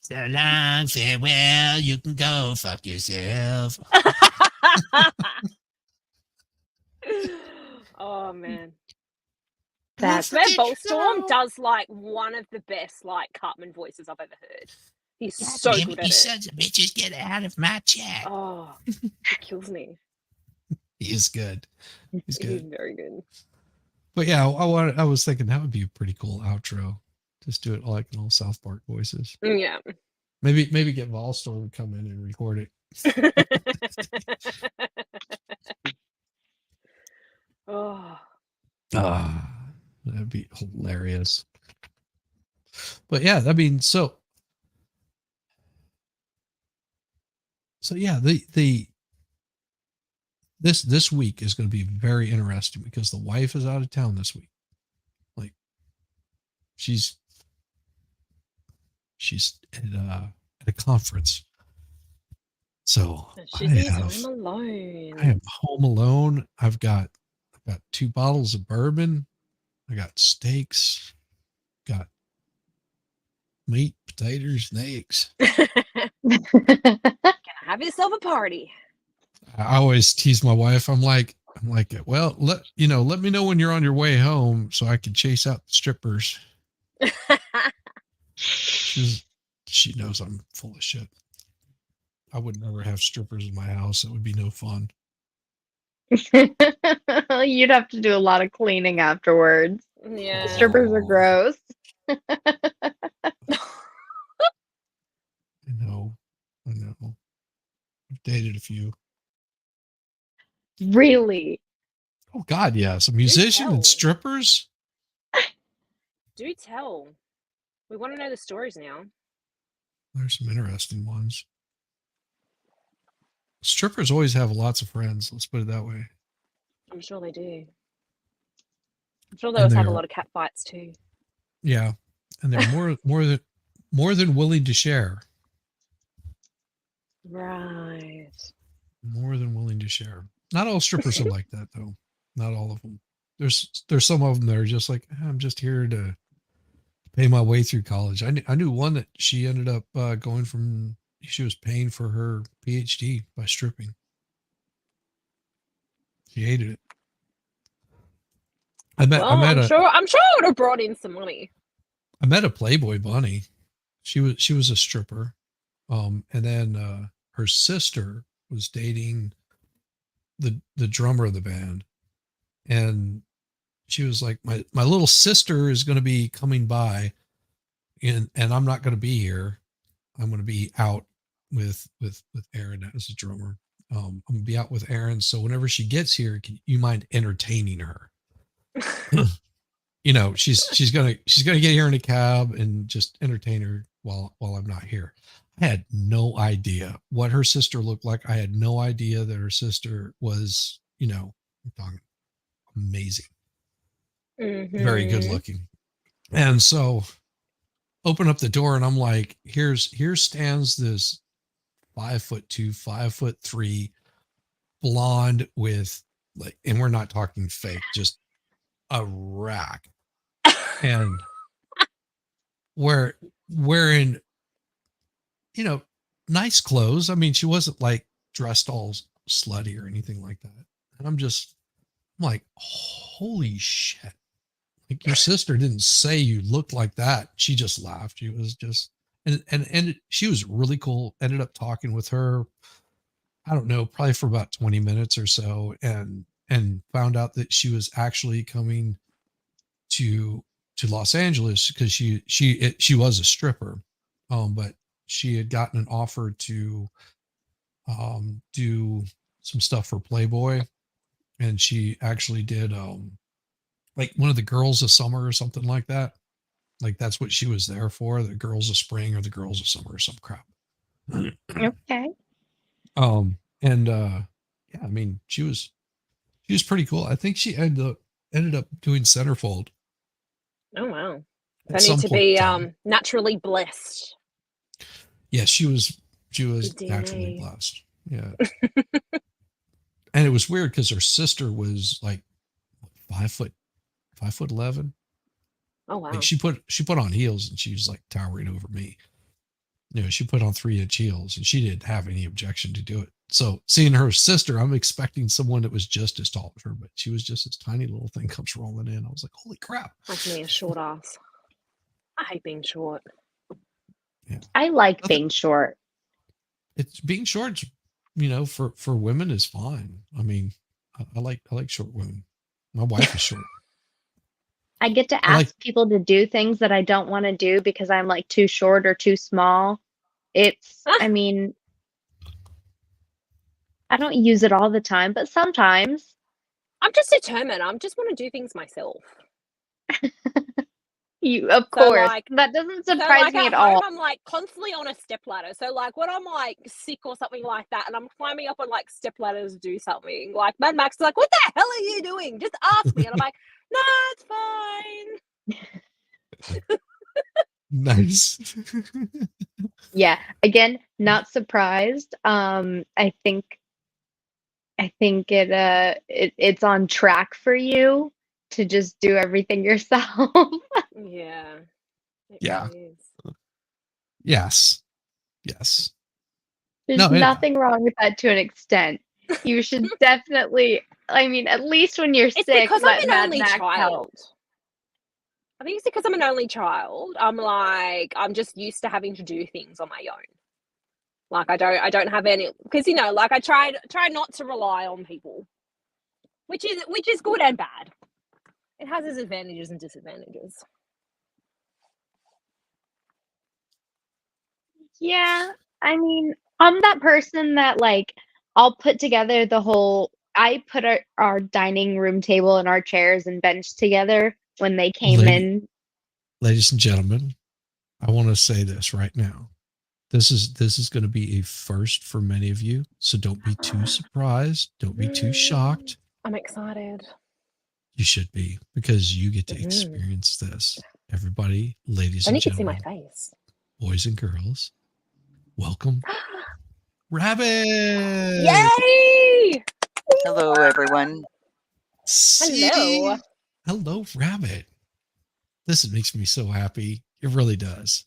So long, farewell. You can go fuck yourself. Oh man. That's Matt Bolstorm does like one of the best like Cartman voices I've ever heard. He's so good at it. Sons of bitches, get out of my chat. Oh, it kills me. He is good. He's He's good. very good. But yeah, I was thinking that would be a pretty cool outro. Just do it like in all South Park voices. Yeah. Maybe get Volstorm to come in and record it. Oh. That'd be hilarious. But yeah, I mean, so yeah, this week is going to be very interesting because the wife is out of town this week. Like she's at a conference. So I am home alone. I've got 2 bottles of bourbon. I got steaks, got meat, potatoes, and eggs. Gonna have yourself a party. I always tease my wife. I'm like, well, let me know when you're on your way home so I can chase out the strippers. She knows I'm full of shit. I would never have strippers in my house. It would be no fun. You'd have to do a lot of cleaning afterwards. Yeah. Strippers are gross. I know. I've dated a few. Really? Oh God, yes. A musician and strippers? Do tell. We want to know the stories now. There's some interesting ones. Strippers always have lots of friends. Let's put it that way. I'm sure they do. I'm sure they always have a lot of cat fights too. Yeah, and they're more than willing to share. Right. More than willing to share. Not all strippers are like that, though. Not all of them. There's some of them that are just like, I'm just here to pay my way through college. I knew one that she ended up she was paying for her PhD by stripping. She hated it. I'm sure it would have brought in some money. I met a Playboy bunny. She was a stripper. And then her sister was dating the drummer of the band. And she was like, my little sister is going to be coming by and I'm not going to be here. I'm going to be out with Aaron as a drummer. I'm going to be out with Aaron. So whenever she gets here, can you mind entertaining her? She's gonna get here in a cab and just entertain her while I'm not here. I had no idea what her sister looked like. I had no idea that her sister was, I'm talking amazing, very good looking. And so open up the door and I'm like, here stands this 5'2", 5'3" blonde with like, and we're not talking fake, just a rack, and wearing nice clothes. I mean, she wasn't like dressed all slutty or anything like that. And I'm like, holy shit. Like, your sister didn't say you looked like that. She just laughed. It and she was really cool. Ended up talking with her, I don't know, probably for about 20 minutes or so, and found out that she was actually coming to Los Angeles because she was a stripper, but she had gotten an offer to do some stuff for Playboy, and she actually did like one of the girls of summer or something like that. Like that's what she was there for, the girls of spring or the girls of summer or some crap. Okay. And yeah, I mean, she was pretty cool. I think she ended up doing Centerfold. Oh wow. at I some need to point be in time. naturally blessed. Yeah, she was Good naturally DNA. blessed. Yeah. And it was weird because her sister was like 5'11". Oh wow. Like she put on heels and she was like towering over me. You know, she put on 3-inch heels and she didn't have any objection to do it. So seeing her sister, I'm expecting someone that was just as tall as her, but she was just this tiny little thing comes rolling in. I was like, holy crap. Like me, a short ass. I hate being short. Yeah. I like being short. It's being short, you know, for women is fine. I mean, I like short women. My wife is short. I get to I like- ask people to do things that I don't want to do because I'm like too short or too small. I mean, I don't use it all the time, but sometimes. I'm just determined. I just want to do things myself. Of So, course, like- that doesn't So surprise like me at at home, all. I'm like constantly on a step ladder. So like when I'm like sick or something like that, and I'm climbing up on like step ladders to do something, like Mad Max is like, "What the hell are you doing? Just ask me." And I'm like, "No, it's fine." Nice. Yeah, again, not surprised. I think it's on track for you to just do everything yourself. Yeah. It Yeah. really is. Yes. There's No, nothing wrong with that to an extent. You should definitely, I mean, at least when you're It's sick, because I'm let an Mad only Max help. child. I think it's because I'm an only child. I'm just used to having to do things on my own. Like I don't have any, because like I try not to rely on people, which is good and bad. It has its advantages and disadvantages. Yeah, I mean, I'm that person that like I'll put together I put our dining room table and our chairs and bench together when they came in. Ladies and gentlemen, I want to say this right now. This is going to be a first for many of you, so don't be too surprised. Don't be too shocked. I'm excited. You should be, because you get to Mhm. experience this. Everybody, ladies Then and you can see my gentlemen, face. boys and girls, welcome Rabbit. Yay! Hello, everyone. Hello. Hello, Rabbit. This makes me so happy. It really does.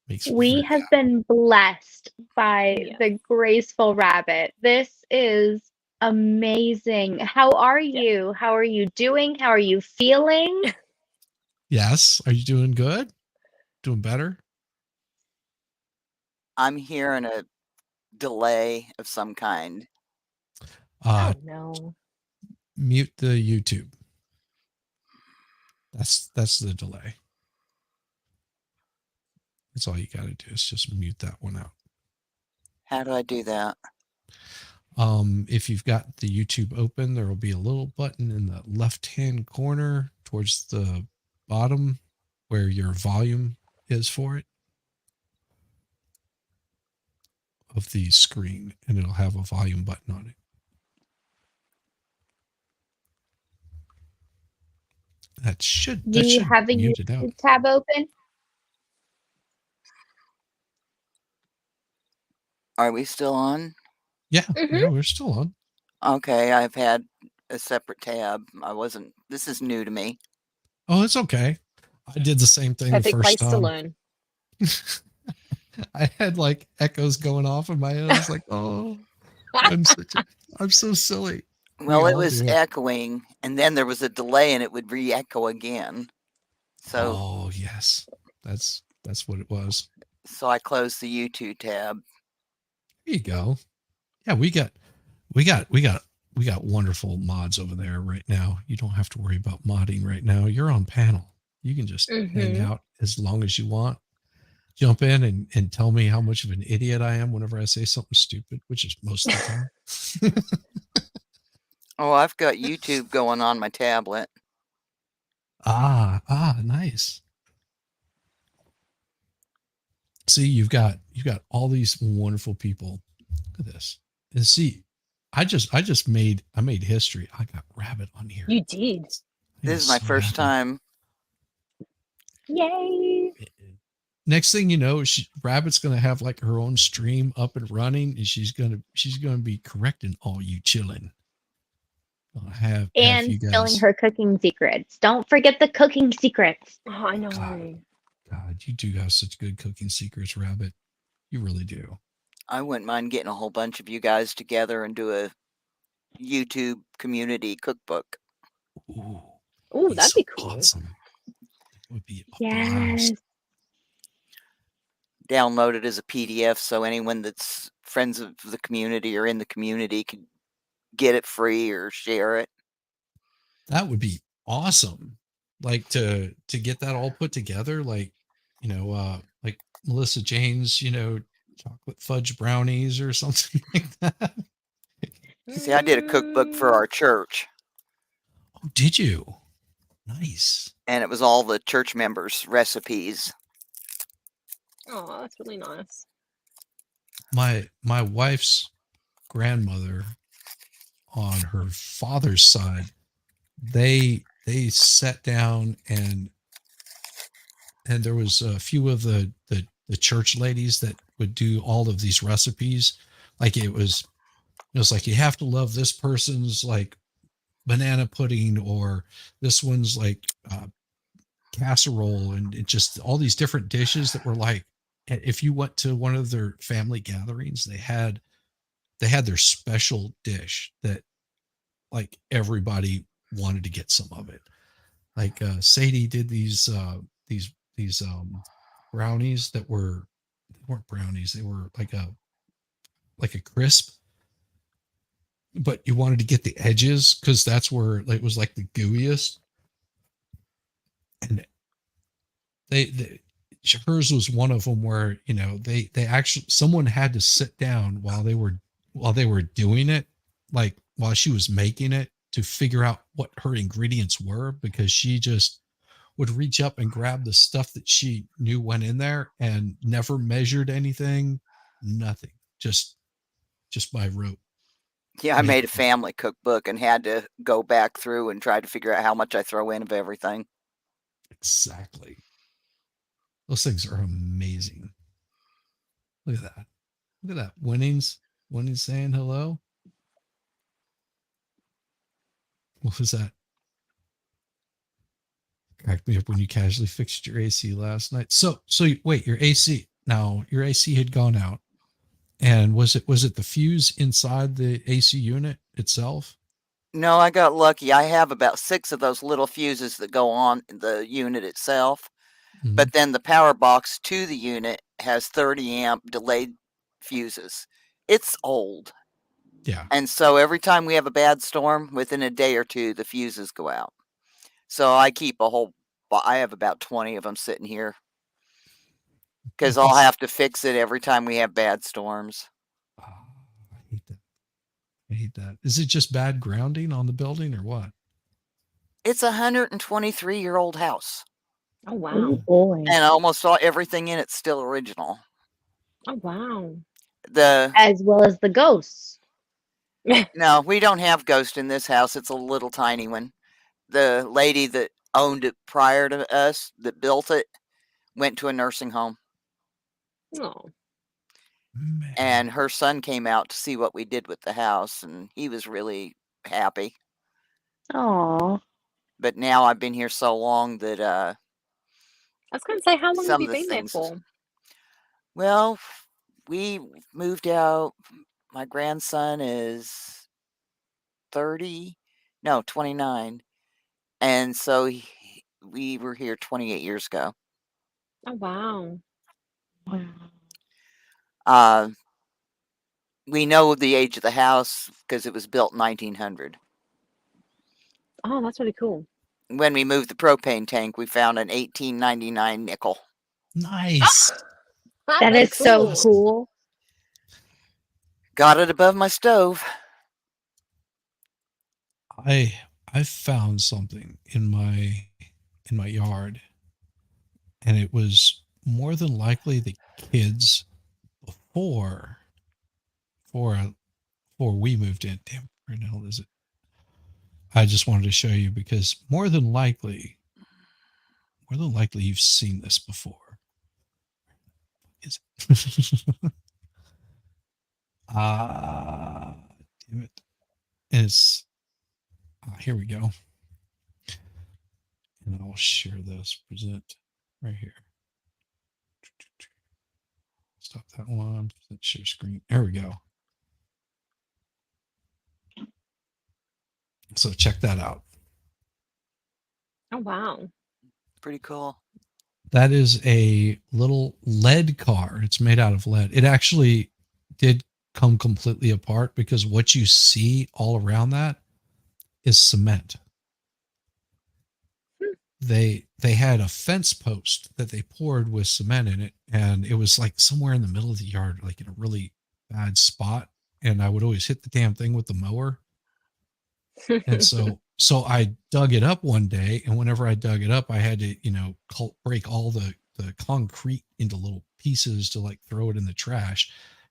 Makes me We very have happy. been blessed by Yes. the graceful rabbit. This is amazing. How are Yeah. you? How are you doing? How are you feeling? Yes. Are you doing good? Doing better? I'm hearing a delay of some kind. Uh, Oh no. mute the YouTube. That's the delay. That's all you got to do is just mute that one out. How do I do that? If you've got the YouTube open, there will be a little button in the left-hand corner towards the bottom where your volume is for it of the screen, and it'll have a volume button on it. That should You have a mute it out. YouTube tab open? Are we still on? Yeah, Mhm. yeah, we're still on. Okay, I've had a separate tab. This is new to me. Oh, it's okay. I did the same thing Perfect the first place to time. learn. I had like echoes going off in my head. I was like, oh, I'm so silly. Well, We it all was do it. echoing, and then there was a delay, and it would re-echo again. So Oh, yes. That's what it was. So I closed the YouTube tab. There you go. Yeah, we got wonderful mods over there right now. You don't have to worry about modding right now. You're on panel. You can just hang out as long as you want. Jump in and tell me how much of an idiot I am whenever I say something stupid, which is most of the time. Oh, I've got YouTube going on my tablet. Nice. See, you've got all these wonderful people. Look at this. And see, I made history. I got Rabbit on here. You did. This is my first time. Yay. Next thing you know, Rabbit's gonna have like her own stream up and running, and she's gonna be correcting all you chilling. Have And you guys telling her cooking secrets. Don't forget the cooking secrets. Oh, I know. God, you do have such good cooking secrets, Rabbit. You really do. I wouldn't mind getting a whole bunch of you guys together and do a YouTube community cookbook. Ooh, that'd be cool. Awesome. It would be a Yes. blast. Download it as a PDF so anyone that's friends of the community or in the community could get it free or share it. That would be awesome. Like to get that all put together, like, like Melissa Jane's, chocolate fudge brownies or something like that. See, I did a cookbook for our church. Oh, did you? Nice. And it was all the church members' recipes. Oh, that's really nice. My wife's grandmother on her father's side, they sat down and there was a few of the church ladies that would do all of these recipes. Like it was like, you have to love this person's like banana pudding, or this one's like casserole, and it just all these different dishes that were like, if you went to one of their family gatherings, they had their special dish that like everybody wanted to get some of it. Like Sadie did these brownies that they weren't brownies, they were like a crisp, but you wanted to get the edges because that's where it was like the gooeyest. And hers was one of them where they actually, someone had to sit down while they were doing it, like while she was making it, to figure out what her ingredients were, because she just would reach up and grab the stuff that she knew went in there and never measured anything, nothing, just by rote. Yeah, I made a family cookbook and had to go back through and try to figure out how much I throw in of everything. Exactly. Those things are amazing. Look at that. Look at that. Winnings saying hello. What was that? Cracked me up when you casually fixed your AC last night. So wait, your AC had gone out. And was it the fuse inside the AC unit itself? No, I got lucky. I have about 6 of those little fuses that go on the unit itself. Mm-hmm. But then the power box to the unit has 30 amp delayed fuses. It's old. Yeah. And so every time we have a bad storm, within a day or two, the fuses go out. So I keep I have about 20 of them sitting here, because I'll have to fix it every time we have bad storms. Oh, I hate that. Is it just bad grounding on the building or what? It's a 123-year-old house. Oh, wow. Oh, boy. And almost everything in it's still original. Oh, wow. As well as the ghosts. No, we don't have ghosts in this house. It's a little tiny one. The lady that owned it prior to us, that built it, went to a nursing home. Oh. Man. And her son came out to see what we did with the house, and he was really happy. Aw. But now I've been here so long that I was going to say, how long have you been there for? Well, we moved out. My grandson is 29. And so we were here 28 years ago. Oh wow. Wow. We know the age of the house because it was built in 1900. Oh, that's really cool. When we moved the propane tank, we found an 1899 nickel. Nice. That is so cool. Got it above my stove. I found something in my yard, and it was more than likely the kids before we moved in. Damn, where the hell is it? I just wanted to show you because more than likely you've seen this before. Is it? Damn it. It's here we go. And I'll share this. Present right here. Stop that one. Present share screen. There we go. So check that out. Oh wow. Pretty cool. That is a little lead car. It's made out of lead. It actually did come completely apart because what you see all around that is cement. They had a fence post that they poured with cement in it, and it was like somewhere in the middle of the yard, like in a really bad spot. And I would always hit the damn thing with the mower. And so I dug it up one day, and whenever I dug it up, I had to, break all the concrete into little pieces to like throw it in the trash.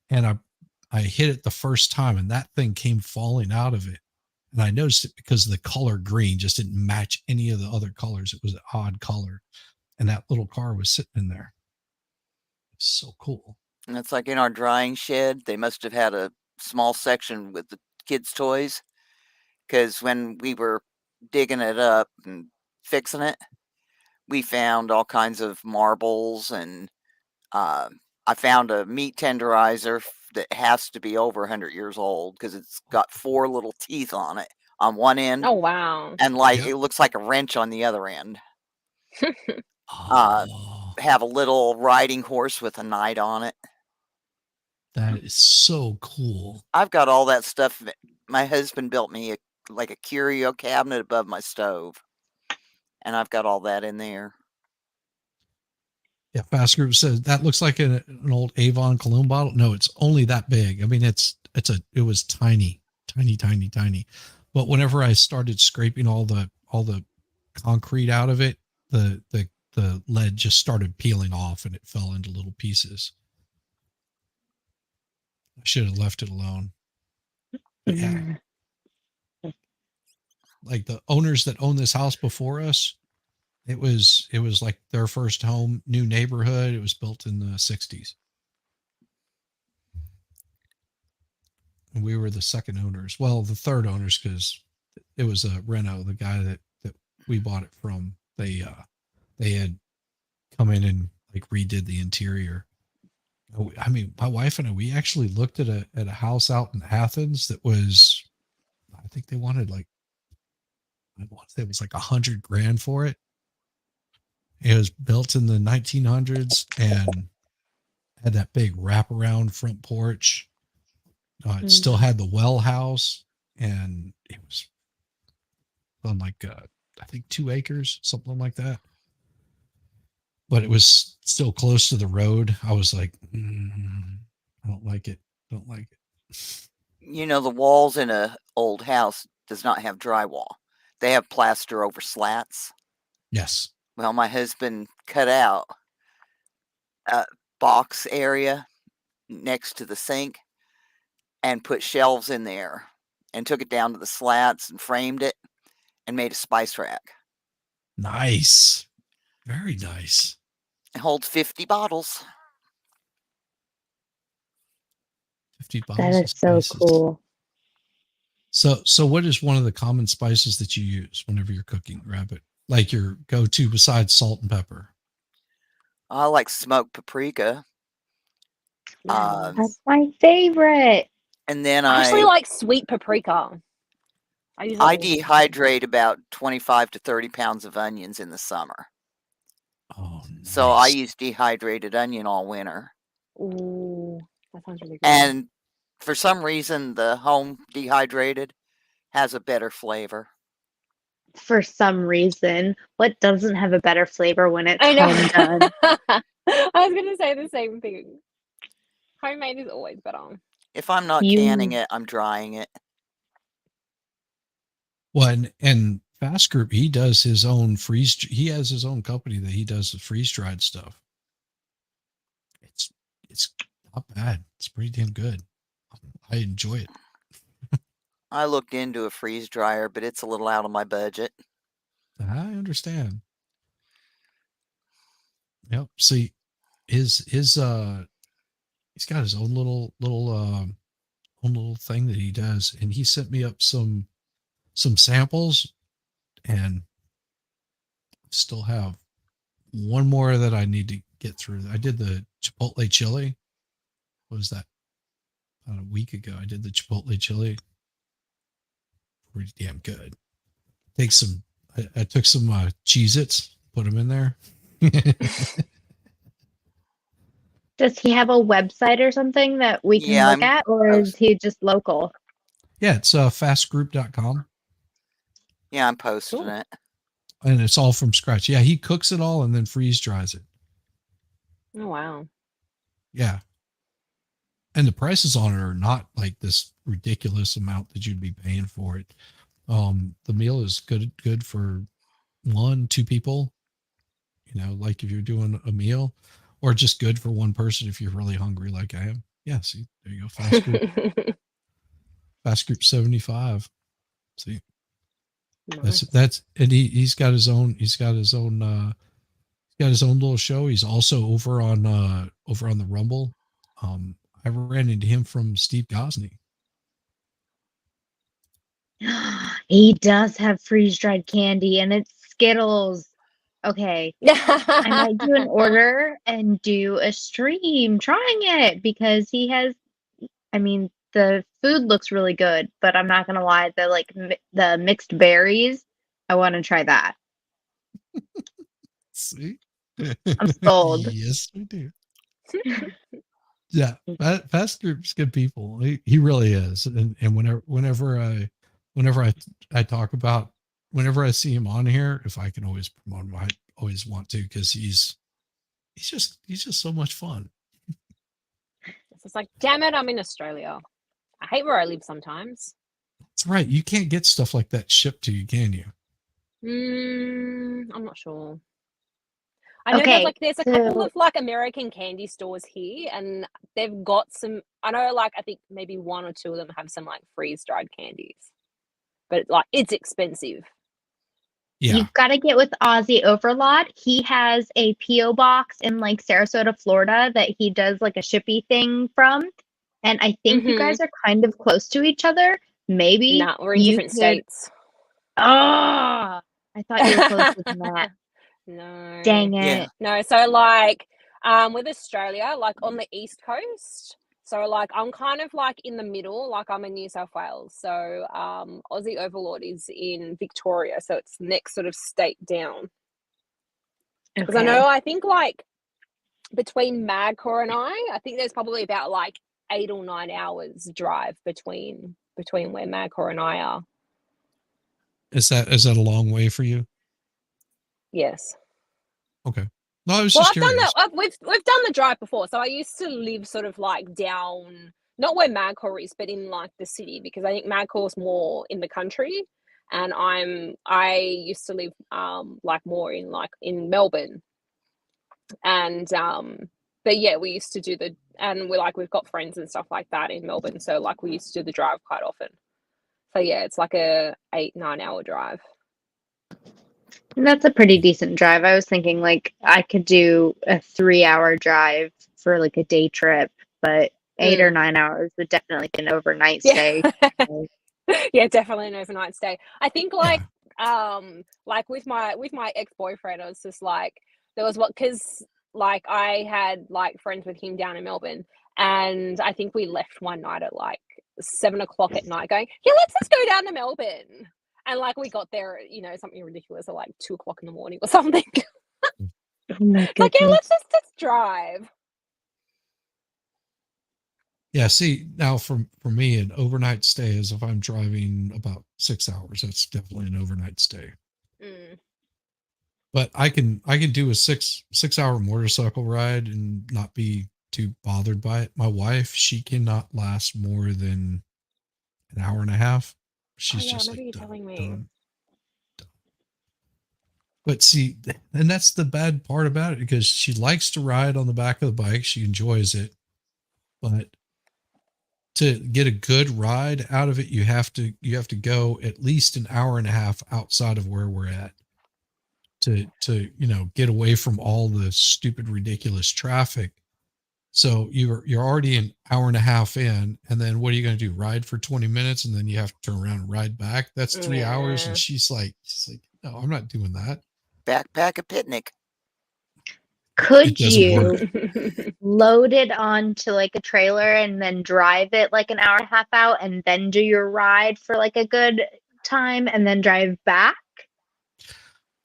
And I hit it the first time, and that thing came falling out of it. And I noticed it because the color green just didn't match any of the other colors. It was an odd color. And that little car was sitting in there. It's so cool. And it's like in our drying shed. They must have had a small section with the kids' toys. Because when we were digging it up and fixing it, we found all kinds of marbles. And I found a meat tenderizer that has to be over 100 years old because it's got 4 little teeth on it on one end. Oh wow. And like Yep. it looks like a wrench on the other end. Oh, Have a little riding horse with a knight on it. that is so cool. I've got all that stuff. My husband built me like a curio cabinet above my stove, and I've got all that in there. Yeah, Fast Group says that looks like an old Avon cologne bottle. No, it's only that big. I mean, it was tiny. But whenever I started scraping all the concrete out of it, the lead just started peeling off and it fell into little pieces. I should have left it alone. But yeah. Like the owners that owned this house before us, it was like their first home, new neighborhood. It was built in the 60s. And we were the second owners. Well, the third owners, because it was Reno, the guy that we bought it from. They had come in and like redid the interior. I mean, my wife and I, we actually looked at a house out in Athens that was, I think they wanted like, I want to say it was like $100,000 for it. It was built in the 1900s and had that big wraparound front porch. It still had the well house, and it was on like I think 2 acres, something like that. But it was still close to the road. I was like, I don't like it. Don't like it. The walls in a old house does not have drywall. They have plaster over slats. Yes. Well, my husband cut out a box area next to the sink and put shelves in there and took it down to the slats and framed it and made a spice rack. Nice. Very nice. It holds 50 bottles. 50 bottles. That is so cool. So what is one of the common spices that you use whenever you're cooking rabbit? Like your go-to besides salt and pepper? I like smoked paprika. That's my favorite. And then I actually like sweet paprika. I dehydrate about 25 to 30 pounds of onions in the summer. Oh, So I nice. use dehydrated onion all winter. Ooh, that sounds really good. And for some reason, the home dehydrated has a better flavor. For some reason, what doesn't have a better flavor when it's I know. home done? I was gonna say the same thing. Homemade is always better. If I'm not canning it, I'm drying it. Well, and Fast Group, he does his own freeze. He has his own company that he does the freeze dried stuff. It's not bad. It's pretty damn good. I enjoy it. I looked into a freeze dryer, but it's a little out of my budget. I understand. Yep. See, he's got his own little thing that he does, and he sent me up some samples, and still have one more that I need to get through. I did the Chipotle chili. What was that? About a week ago, I did the Chipotle chili. Pretty damn good. I took some Cheez-Its, put them in there. Does he have a website or something that we can look at, or is he just local? Yeah, it's fastgroup.com. Yeah, I'm posting it. And it's all from scratch. Yeah, he cooks it all and then freeze dries it. Oh, wow. Yeah. And the prices on it are not like this ridiculous amount that you'd be paying for it. The meal is good for 1-2 people, like if you're doing a meal, or just good for one person if you're really hungry like I am. Yeah, see, there you go. Fast Group. Fast Group 75. See. Nice. That's and he's got his own little show. He's also over on the Rumble. I ran into him from Steve Gosney. He does have freeze-dried candy, and it's Skittles. Okay, I might do an order and do a stream trying it, because he has, the food looks really good, but I'm not gonna lie, the mixed berries, I want to try that. See? I'm sold. Yes, we do. Yeah, Fast Group's good people. He really is. And whenever I talk about, whenever I see him on here, if I can always promote him, I always want to, because he's just so much fun. It's like, damn it, I'm in Australia. I hate where I live sometimes. That's right. You can't get stuff like that shipped to you, can you? I'm not sure. I know there's a couple of American candy stores here, and they've got some. I know, I think maybe 1 or 2 of them have some freeze dried candies, but it's expensive. Yeah, you've got to get with Aussie Overlord. He has a PO box in Sarasota, Florida, that he does a shippy thing from, and I think you guys are kind of close to each other. Maybe no, we're in different states. Oh, I thought you were closer than that. No. Dang it. Yeah. No, so with Australia, on the East Coast, so I'm kind of in the middle, I'm in New South Wales. So Aussie Overlord is in Victoria, so it's the next sort of state down. Because I know, I think between Magcor and I think there's probably about 8 or 9 hours drive between where Magcor and I are. Is that a long way for you? Yes. Okay. No, I was just curious. We've done the drive before. So I used to live sort of down, not where Magcor is, but in the city, because I think Magcor's more in the country, and I used to live more in Melbourne, and but yeah, we used to do we've got friends and stuff like that in Melbourne, so we used to do the drive quite often. So yeah, it's a 8-9 hour drive. That's a pretty decent drive. I was thinking I could do a 3-hour drive for a day trip, but 8 or 9 hours would definitely be an overnight stay. Yeah, definitely an overnight stay. I think with my ex-boyfriend, I was just there was because I had friends with him down in Melbourne, and I think we left one night at 7 o'clock at night going, yeah, let's just go down to Melbourne. And we got there, something ridiculous at 2 o'clock in the morning or something. Oh my It's like, yeah, goodness. let's just drive. Yeah, see, now for me, an overnight stay is if I'm driving about 6 hours. That's definitely an overnight stay. Mm. But I can do a 6 hour motorcycle ride and not be too bothered by it. My wife, she cannot last more than an hour and a half. Oh She's yeah, I just remember like you done, telling me. done. But see, and that's the bad part about it, because she likes to ride on the back of the bike. She enjoys it. But to get a good ride out of it, you have to go at least an hour and a half outside of where we're at to get away from all the stupid, ridiculous traffic. So you're already an hour and a half in, and then what are you going to do? Ride for 20 minutes, and then you have to turn around and ride back? That's 3 hours. Yeah. And she's like, no, I'm not doing that. Backpack a picnic. It Could doesn't work. you load it onto like a trailer and then drive it like an hour and a half out and then do your ride for like a good time and then drive back?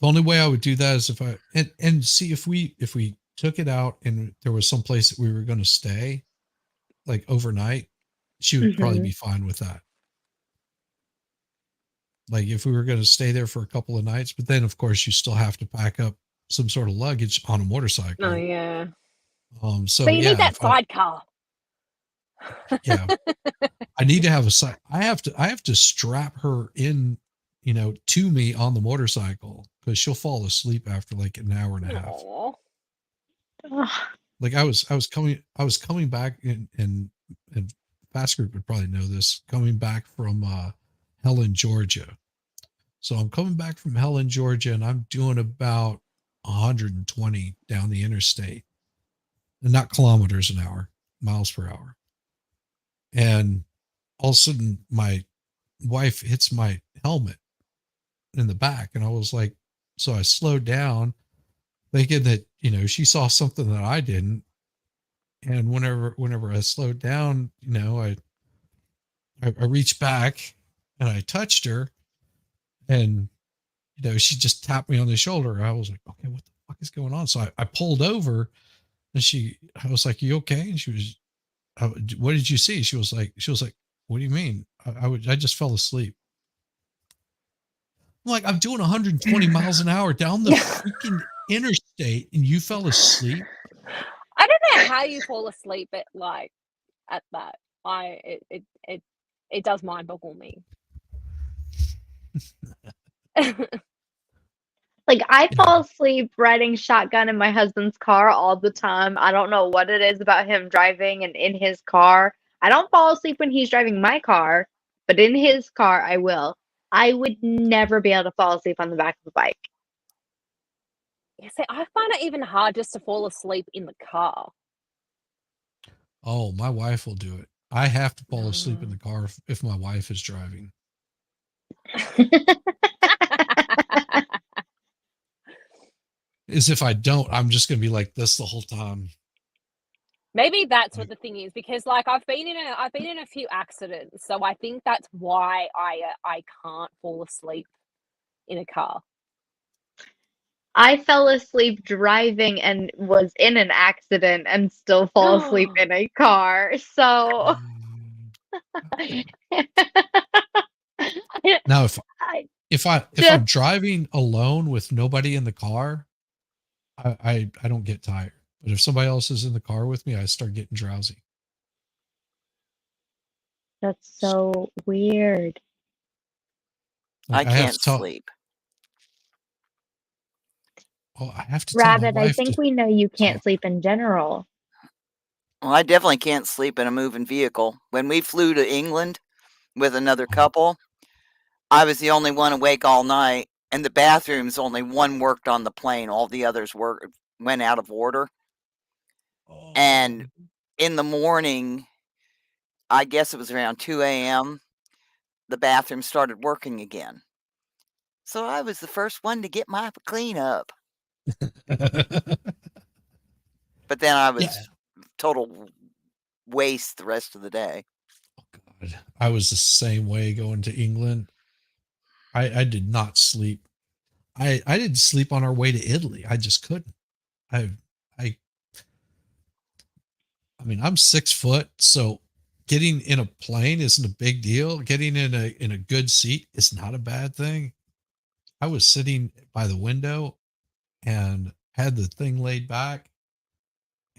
The only way I would do that is if I and see if we took it out and there was some place that we were going to stay like overnight, she would probably Mhm. be fine with that. Like if we were going to stay there for a couple of nights, but then of course you still have to pack up some sort of luggage on a motorcycle. Oh yeah. So But you yeah, need that sidecar. yeah, I need to have a side. I have to strap her in, to me on the motorcycle, because she'll fall asleep after like an hour and a half. Aw. Ugh. Like I was coming back and Fast Group would probably know this, coming back from Helen, Georgia. So I'm coming back from Helen, Georgia, and I'm doing about 120 down the interstate, and not kilometers an hour, miles per hour. And all of a sudden my wife hits my helmet in the back, and I was like, so I slowed down thinking that, she saw something that I didn't. And whenever I slowed down, I reached back and I touched her, and, she just tapped me on the shoulder. I was like, okay, what the fuck is going on? So I pulled over, and I was like, you okay? And she was, what did you see? She was like, what do you mean? I just fell asleep. I'm like, I'm doing 120 miles an hour down the freaking interstate, and you fell asleep. I don't know how you fall asleep at that. It does mind boggle me. Like I fall asleep riding shotgun in my husband's car all the time. I don't know what it is about him driving and in his car. I don't fall asleep when he's driving my car, but in his car I will. I would never be able to fall asleep on the back of a bike. Yeah, see, I find it even hard just to fall asleep in the car. Oh, my wife will do it. I have to fall asleep in the car if my wife is driving. As if I don't, I'm just going to be like this the whole time. Maybe that's what the thing is, because I've been in a few accidents, so I think that's why I can't fall asleep in a car. I fell asleep driving and was in an accident and still fall asleep in a car. So Now, if I'm driving alone with nobody in the car, I don't get tired. But if somebody else is in the car with me, I start getting drowsy. That's so weird. I can't sleep. Oh, I have to Rabbit, tell my I wife think we know you can't talk. sleep in general. Well, I definitely can't sleep in a moving vehicle. When we flew to England with another couple, I was the only one awake all night, and the bathrooms, only one worked on the plane. All the others went out of order. And in the morning, I guess it was around 2 a.m., the bathroom started working again. So I was the first one to get my cleanup. But then I was total waste the rest of the day. Oh God, I was the same way going to England. I did not sleep. I didn't sleep on our way to Italy. I just couldn't. I mean, I'm 6 foot, so getting in a plane isn't a big deal. Getting in a good seat is not a bad thing. I was sitting by the window and had the thing laid back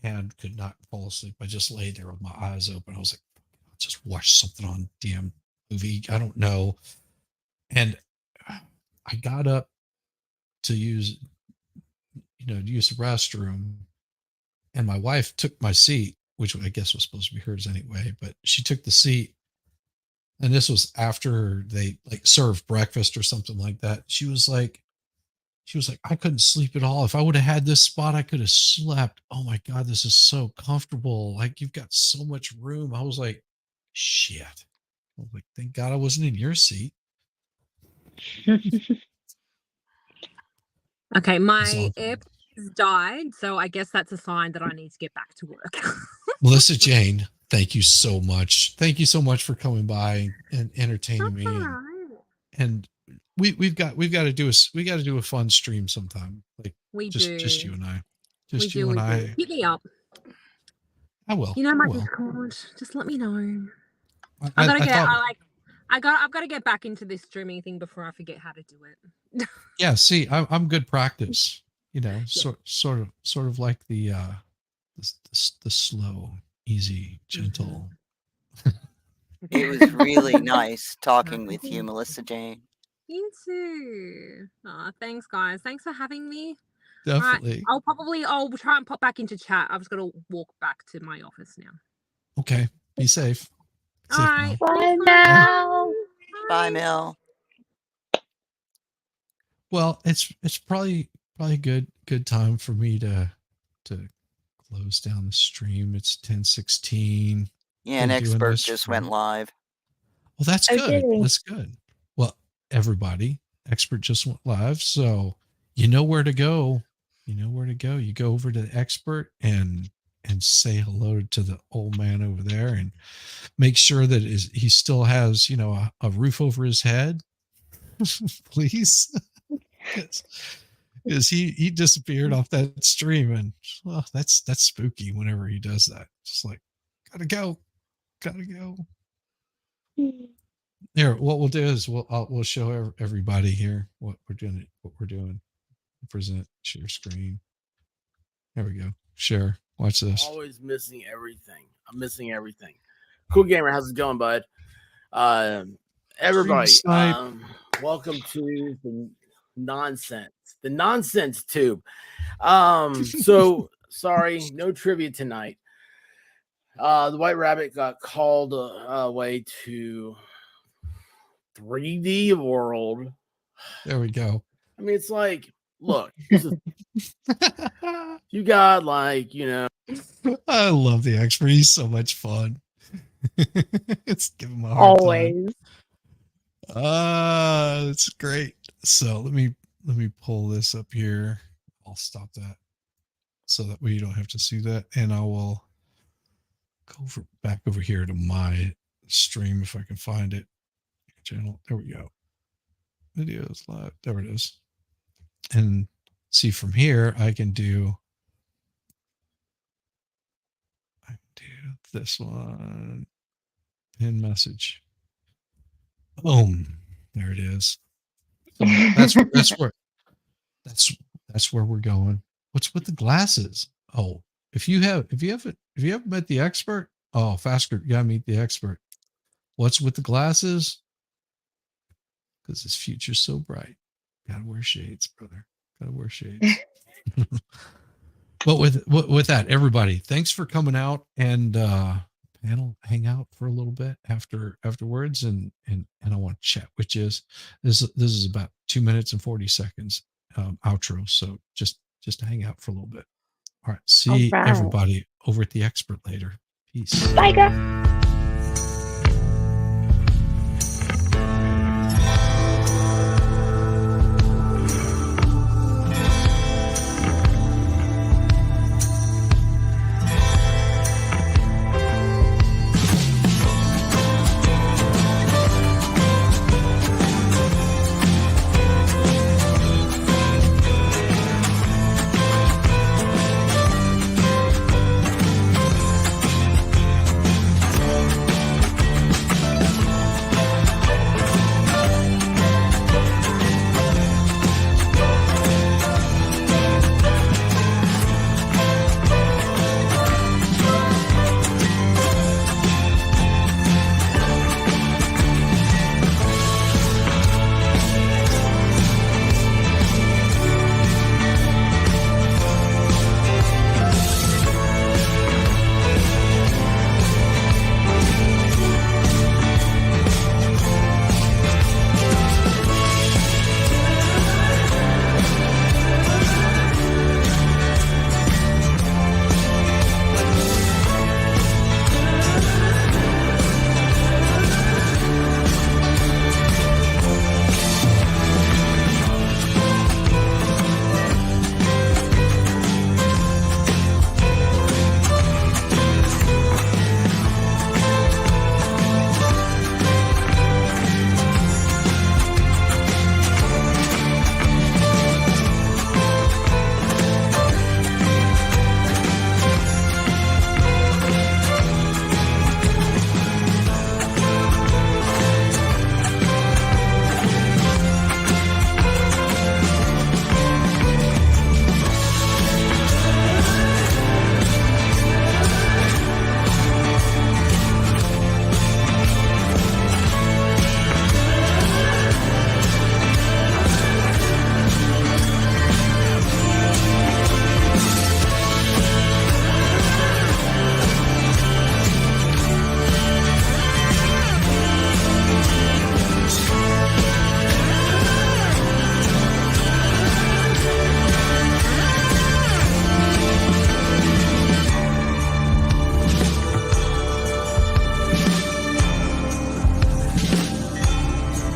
and could not fall asleep. I just lay there with my eyes open. I was like, I'll just watch something on damn movie. I don't know. And I got up to use the restroom, and my wife took my seat, which I guess was supposed to be hers anyway, but she took the seat. And this was after they like served breakfast or something like that. She was like, I couldn't sleep at all. If I would have had this spot, I could have slept. Oh my God, this is so comfortable. Like, you've got so much room. I was like, shit. I was like, thank God I wasn't in your seat. Okay, my app has died, so I guess that's a sign that I need to get back to work. Melissa Jane, thank you so much. Thank you so much for coming by and entertaining me. And we've got to do a fun stream sometime. Like just you and I. Just you and I. Hit me up. I will. You know my Discord. Just let me know. I've got to get back into this streaming thing before I forget how to do it. Yeah, see, I'm good practice. Sort of like the slow, easy, gentle. It was really nice talking with you, Melissa Jane. You too. Thanks, guys. Thanks for having me. Definitely. Right. I'll try and pop back into chat. I've just got to walk back to my office now. Okay. Be safe. All right. Bye, Mel. Bye, Mel. Well, it's probably good time for me to close down the stream. It's 10:16. Yeah, an expert just went live. Well, that's good. That's good. Well, everybody, expert just went live, so you know where to go. You go over to the expert and say hello to the old man over there, and make sure that he still has a roof over his head, please. Because he disappeared off that stream, and that's spooky whenever he does that. Just like, gotta go. Here, what we'll do is we'll show everybody here what we're doing. Present, share screen. There we go. Share. Watch this. Always missing everything. I'm missing everything. Cool Gamer, how's it going, bud? Everybody, welcome to the nonsense tube. So sorry, no trivia tonight. The White Rabbit got called away to 3D world. There we go. I mean, it's like, look, you got I love the expert. He's so much fun. It's give him a hard always time. It's great. So let me pull this up here. I'll stop that so that way you don't have to see that, and I will go back over here to my stream if I can find it. Channel. There we go. Videos live. There it is. And see, from here I can do this one. Pin message. Boom. There it is. So that's where we're going. What's with the glasses? Oh, if you haven't met the expert, faster, you gotta meet the expert. What's with the glasses? Because his future's so bright. Gotta wear shades, brother. Gotta wear shades. But with that, everybody, thanks for coming out, and panel hang out for a little bit afterwards, and I want to chat with you. This is about 2 minutes and 40 seconds outro, so just hang out for a little bit. All right, see everybody over at the expert later. Peace. Bye, guys.